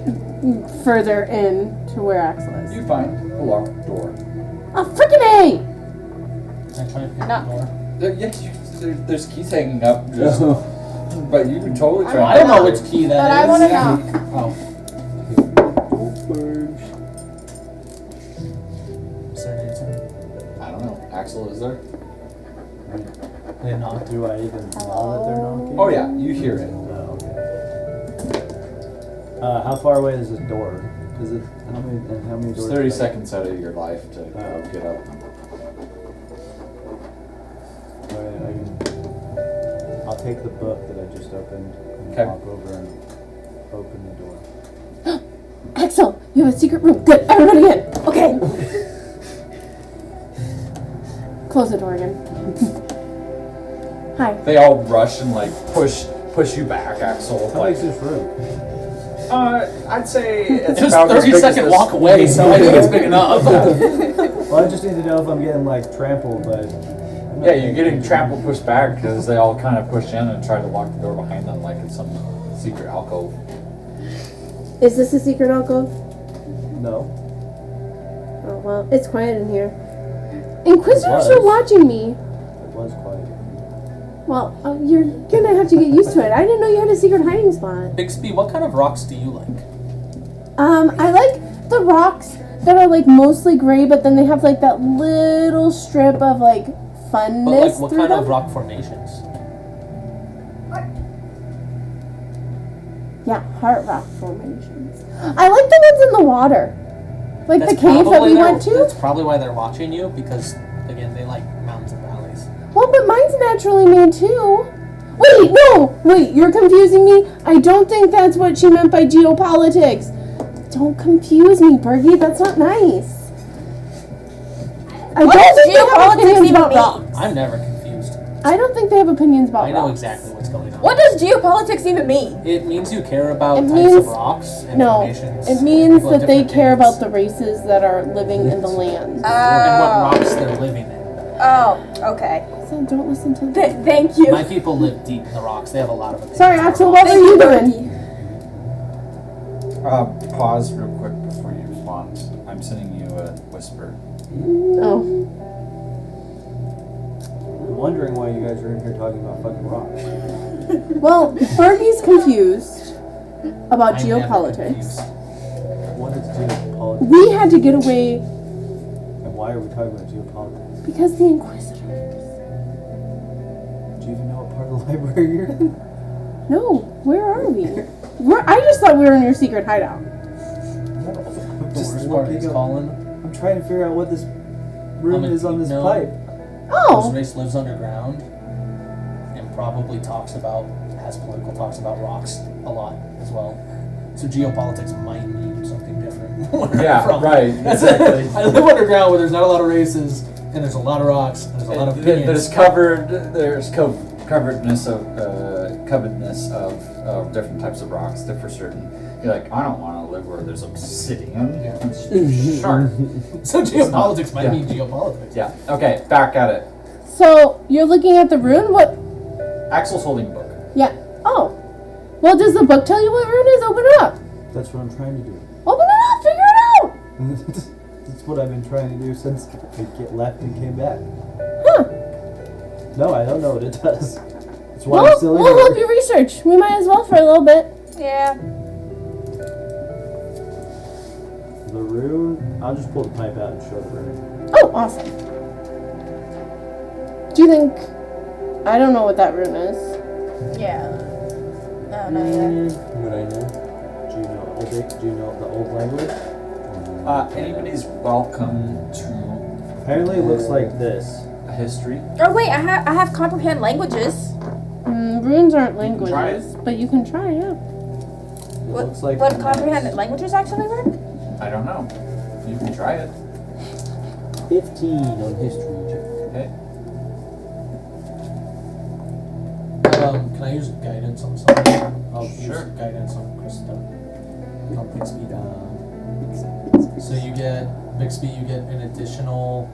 further in to where Axel is. You find a locked door. Oh, frickin' A! I try to pick No. the door. There's keys hanging up, just, but you can totally try. I don't know which key that But is. I want to knock. Oh. Is there an answer? I don't know. Axel, is there? They knocked. Do I even know that they're knocking? Oh yeah, you hear it. Oh, okay. How far away is this door? Is it how many It's doors? 30 is that? seconds out of your life to get up. I'll take the book that I just opened and Okay. walk over and open the door. Axel, you have a secret room. Good. Everybody in. Okay. Close the door again. Hi. They all rush and like push you back, Axel. How Like, big's this room? I'd say it's It was about as big as 30-second this. walk away, so I think it's big enough. Well, I just need to know if I'm getting like trampled, but I'm not Yeah, you're getting trampled, pushed back because they all kind of push in and try to lock the door behind them like it's some secret alcove. Is this a secret alcove? No. Oh, well, it's quiet in here. Inquisitors It are was. watching me. It was quiet. Well, you're gonna have to get used to it. I didn't know you had a secret hiding spot. Bixby, what kind of rocks do you like? I like the rocks that are like mostly gray, but then they have like that little strip of like funness But like, what through kind them. of rock formations? Yeah, heart rock formations. I like the ones in the water, like That's the cave that probably we their- went to. That's probably why they're watching you, because again, they like mountains and valleys. Well, but mine's naturally made too. Wait, no! Wait, you're confusing me? I don't think that's what she meant by geopolitics. Don't confuse me, Bergie. That's not nice. I What don't does think they have geopolitics opinions even about mean? rocks. I'm never confused. I don't think they have opinions about I know rocks. exactly what's going on. What does geopolitics even mean? It means you care about It types means- of rocks and No, formations. it and means people have that they different care opinions. about the races that are living in the land. and what rocks they're living in. Oh, okay. So don't listen to them. Thank you. My people live deep in the rocks. They have a lot of opinions. Sorry, on Axel, rocks. what were you doing? Pause real quick before you respond. I'm sending you a whisper. Oh. I'm wondering why you guys are in here talking about fucking rocks. Well, Fergie's confused about I'm never geopolitics. confused. What is geopolitics? We had to get away And why are we talking about geopolitics? because the Inquisitors. Do you even know what part of the library you're in? No, where are we? I just thought we were in your secret hideout. The Just worst part looking is up. Colin. I'm trying to figure out what this room Colin, is on this no. pipe. This Oh, race lives underground and probably has political talks about rocks a lot as well. So geopolitics might mean something different. where I'm Yeah, from. right, exactly. I live underground where there's not a lot of races and there's a lot of rocks and there's a lot of opinions. There's coveredness of different types of rocks for certain. You're like, I don't want to live where there's obsidian. Sure. So geopolitics might yeah. mean geopolitics. Yeah. Okay. Back at it. so you're looking at the rune? What? Axel's holding a book. Yeah. Oh. Well, does the book tell you what rune is? Open it up. That's what I'm trying to do. Open it up. Figure it out. That's what I've been trying to do since I left and came back. Huh. No, I don't know what it does. That's why I'm Well, still in we'll here. help you research. We might as well for a little bit. Yeah. The rune, I'll just pull the pipe out and show the rune. Oh, awesome. Do you think? I don't know what that rune is. Yeah. I don't know either. Would I know? Do you know the old language? Anybody's welcome to Apparently it looks like this. a history. Oh wait, I have comprehend languages. Runes aren't You can try languages, but you can try, yeah. It looks like Would the comprehend next- languages actually work? I don't know. You can try it. 15 on history check. Okay. Can I use guidance on something? I'll Sure. use guidance on Krista. On Bixby. So you get Bixby. You get an additional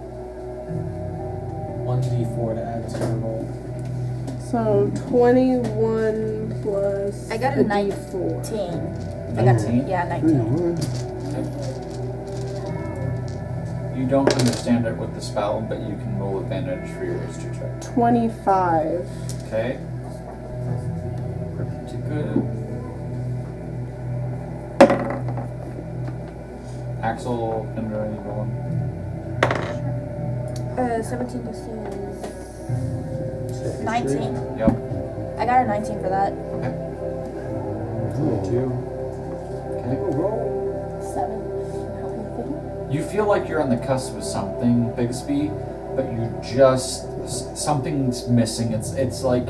1d4 to add to your roll. So 21 plus I got a a 19. D4. I got 19? yeah, 19. You don't understand it with the spell, but you can roll advantage for your history check. 25. Okay. Pretty good. Axel, Kendra, you rolling? 17 plus 2 is 19. Yep. I got a 19 for that. Okay. 22. Okay. 7. You feel like you're on the cusp of something, Bixby, but you just something's missing. It's like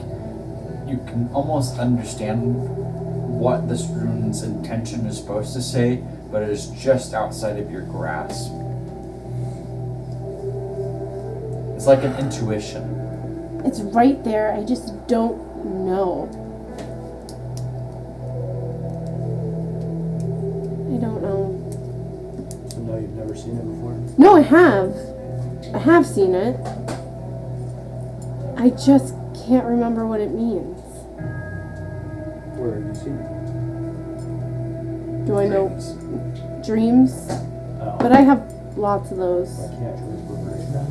you can almost understand what this rune's intention is supposed to say, but it is just outside of your grasp. It's like an intuition. It's right there. I just don't know. I don't know. So no, you've never seen it before? No, I have. I have seen it. I just can't remember what it means. Where have you seen it? Do I know dreams? Oh. But I have lots of those. I can't remember it now.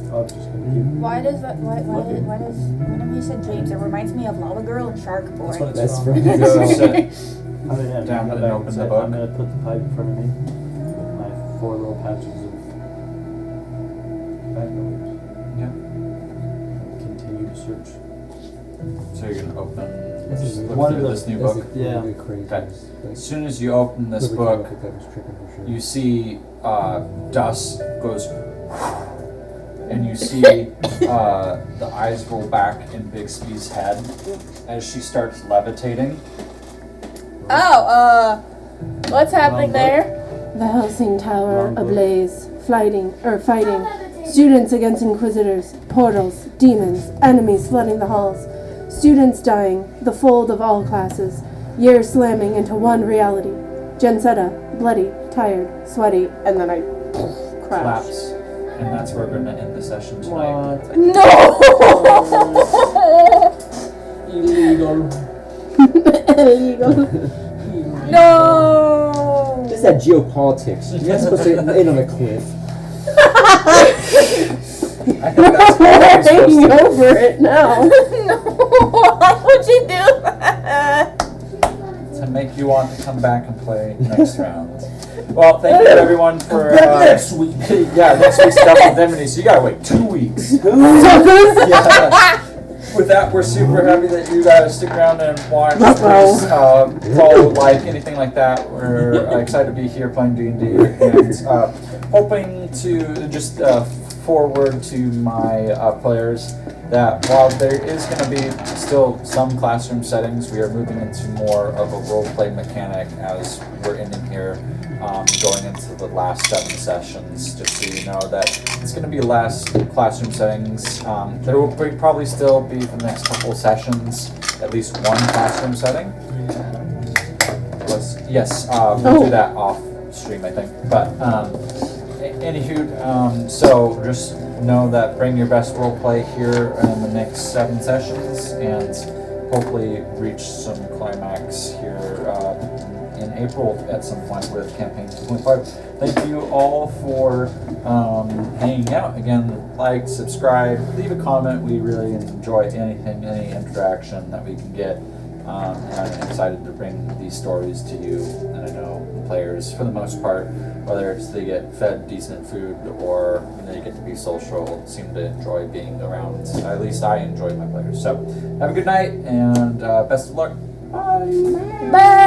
I was just gonna keep. Why does whenever you said dreams, it reminds me of Lava Girl and Shark Boy. That's what it's That's from. from Go sit. I'm gonna Down go and back open and the say, book. I'm gonna put the pipe in front of me with my 4 little patches of tobacco leaves. Yeah. Continue to search. So you're gonna open. This Just is look one through of the- this new That's book. Yeah. really crazy. Okay. As soon as you open this Whoever came book, up with that was tricking for sure. you see dust goes, and you see the eyes roll back in Bixby's head as she starts levitating. Oh, what's happening Wrong book. there? The Hellsing Tower Wrong book. ablaze, fighting. Students against Inquisitors, portals, demons, enemies flooding the halls. Students dying, the fold of all classes. Years slamming into one reality. Jensetta, bloody, tired, sweaty, and then I crash. Collapse. And that's where we're gonna end the session tonight. No! Illegal. Illegal. No! It's that geopolitics. You're not supposed to end on a cliff. I think that's what we're supposed Hanging to over it now. No! Why would you do that? to make you want to come back and play next round. Well, thank you everyone for Next week. yeah, next week's Double Indemnity. So you gotta wait 2 weeks. Yeah. With that, we're super happy that you guys stick around and watch. Please follow, like, anything like that. We're excited to be here playing D&D and hoping to just forward to my players that while there is going to be still some classroom settings, we are moving into more of a role-play mechanic as we're ending here, going into the last 7 sessions, just so you know that it's going to be less classroom settings. There will probably still be for the next couple of sessions at least one classroom setting. Yes, we'll do that off stream, I think. But anywho, so just know that bring your best roleplay here in the next 7 sessions, and hopefully reach some climax here in April at some point with campaign 2.5. Thank you all for hanging out. Again, like, subscribe, leave a comment. We really enjoy anything, any interaction that we can get. And I'm excited to bring these stories to you. And I know the players, for the most part, whether it's they get fed decent food or they get to be social, seem to enjoy being around. At least I enjoy my players. So have a good night and best of luck. Bye. Bye.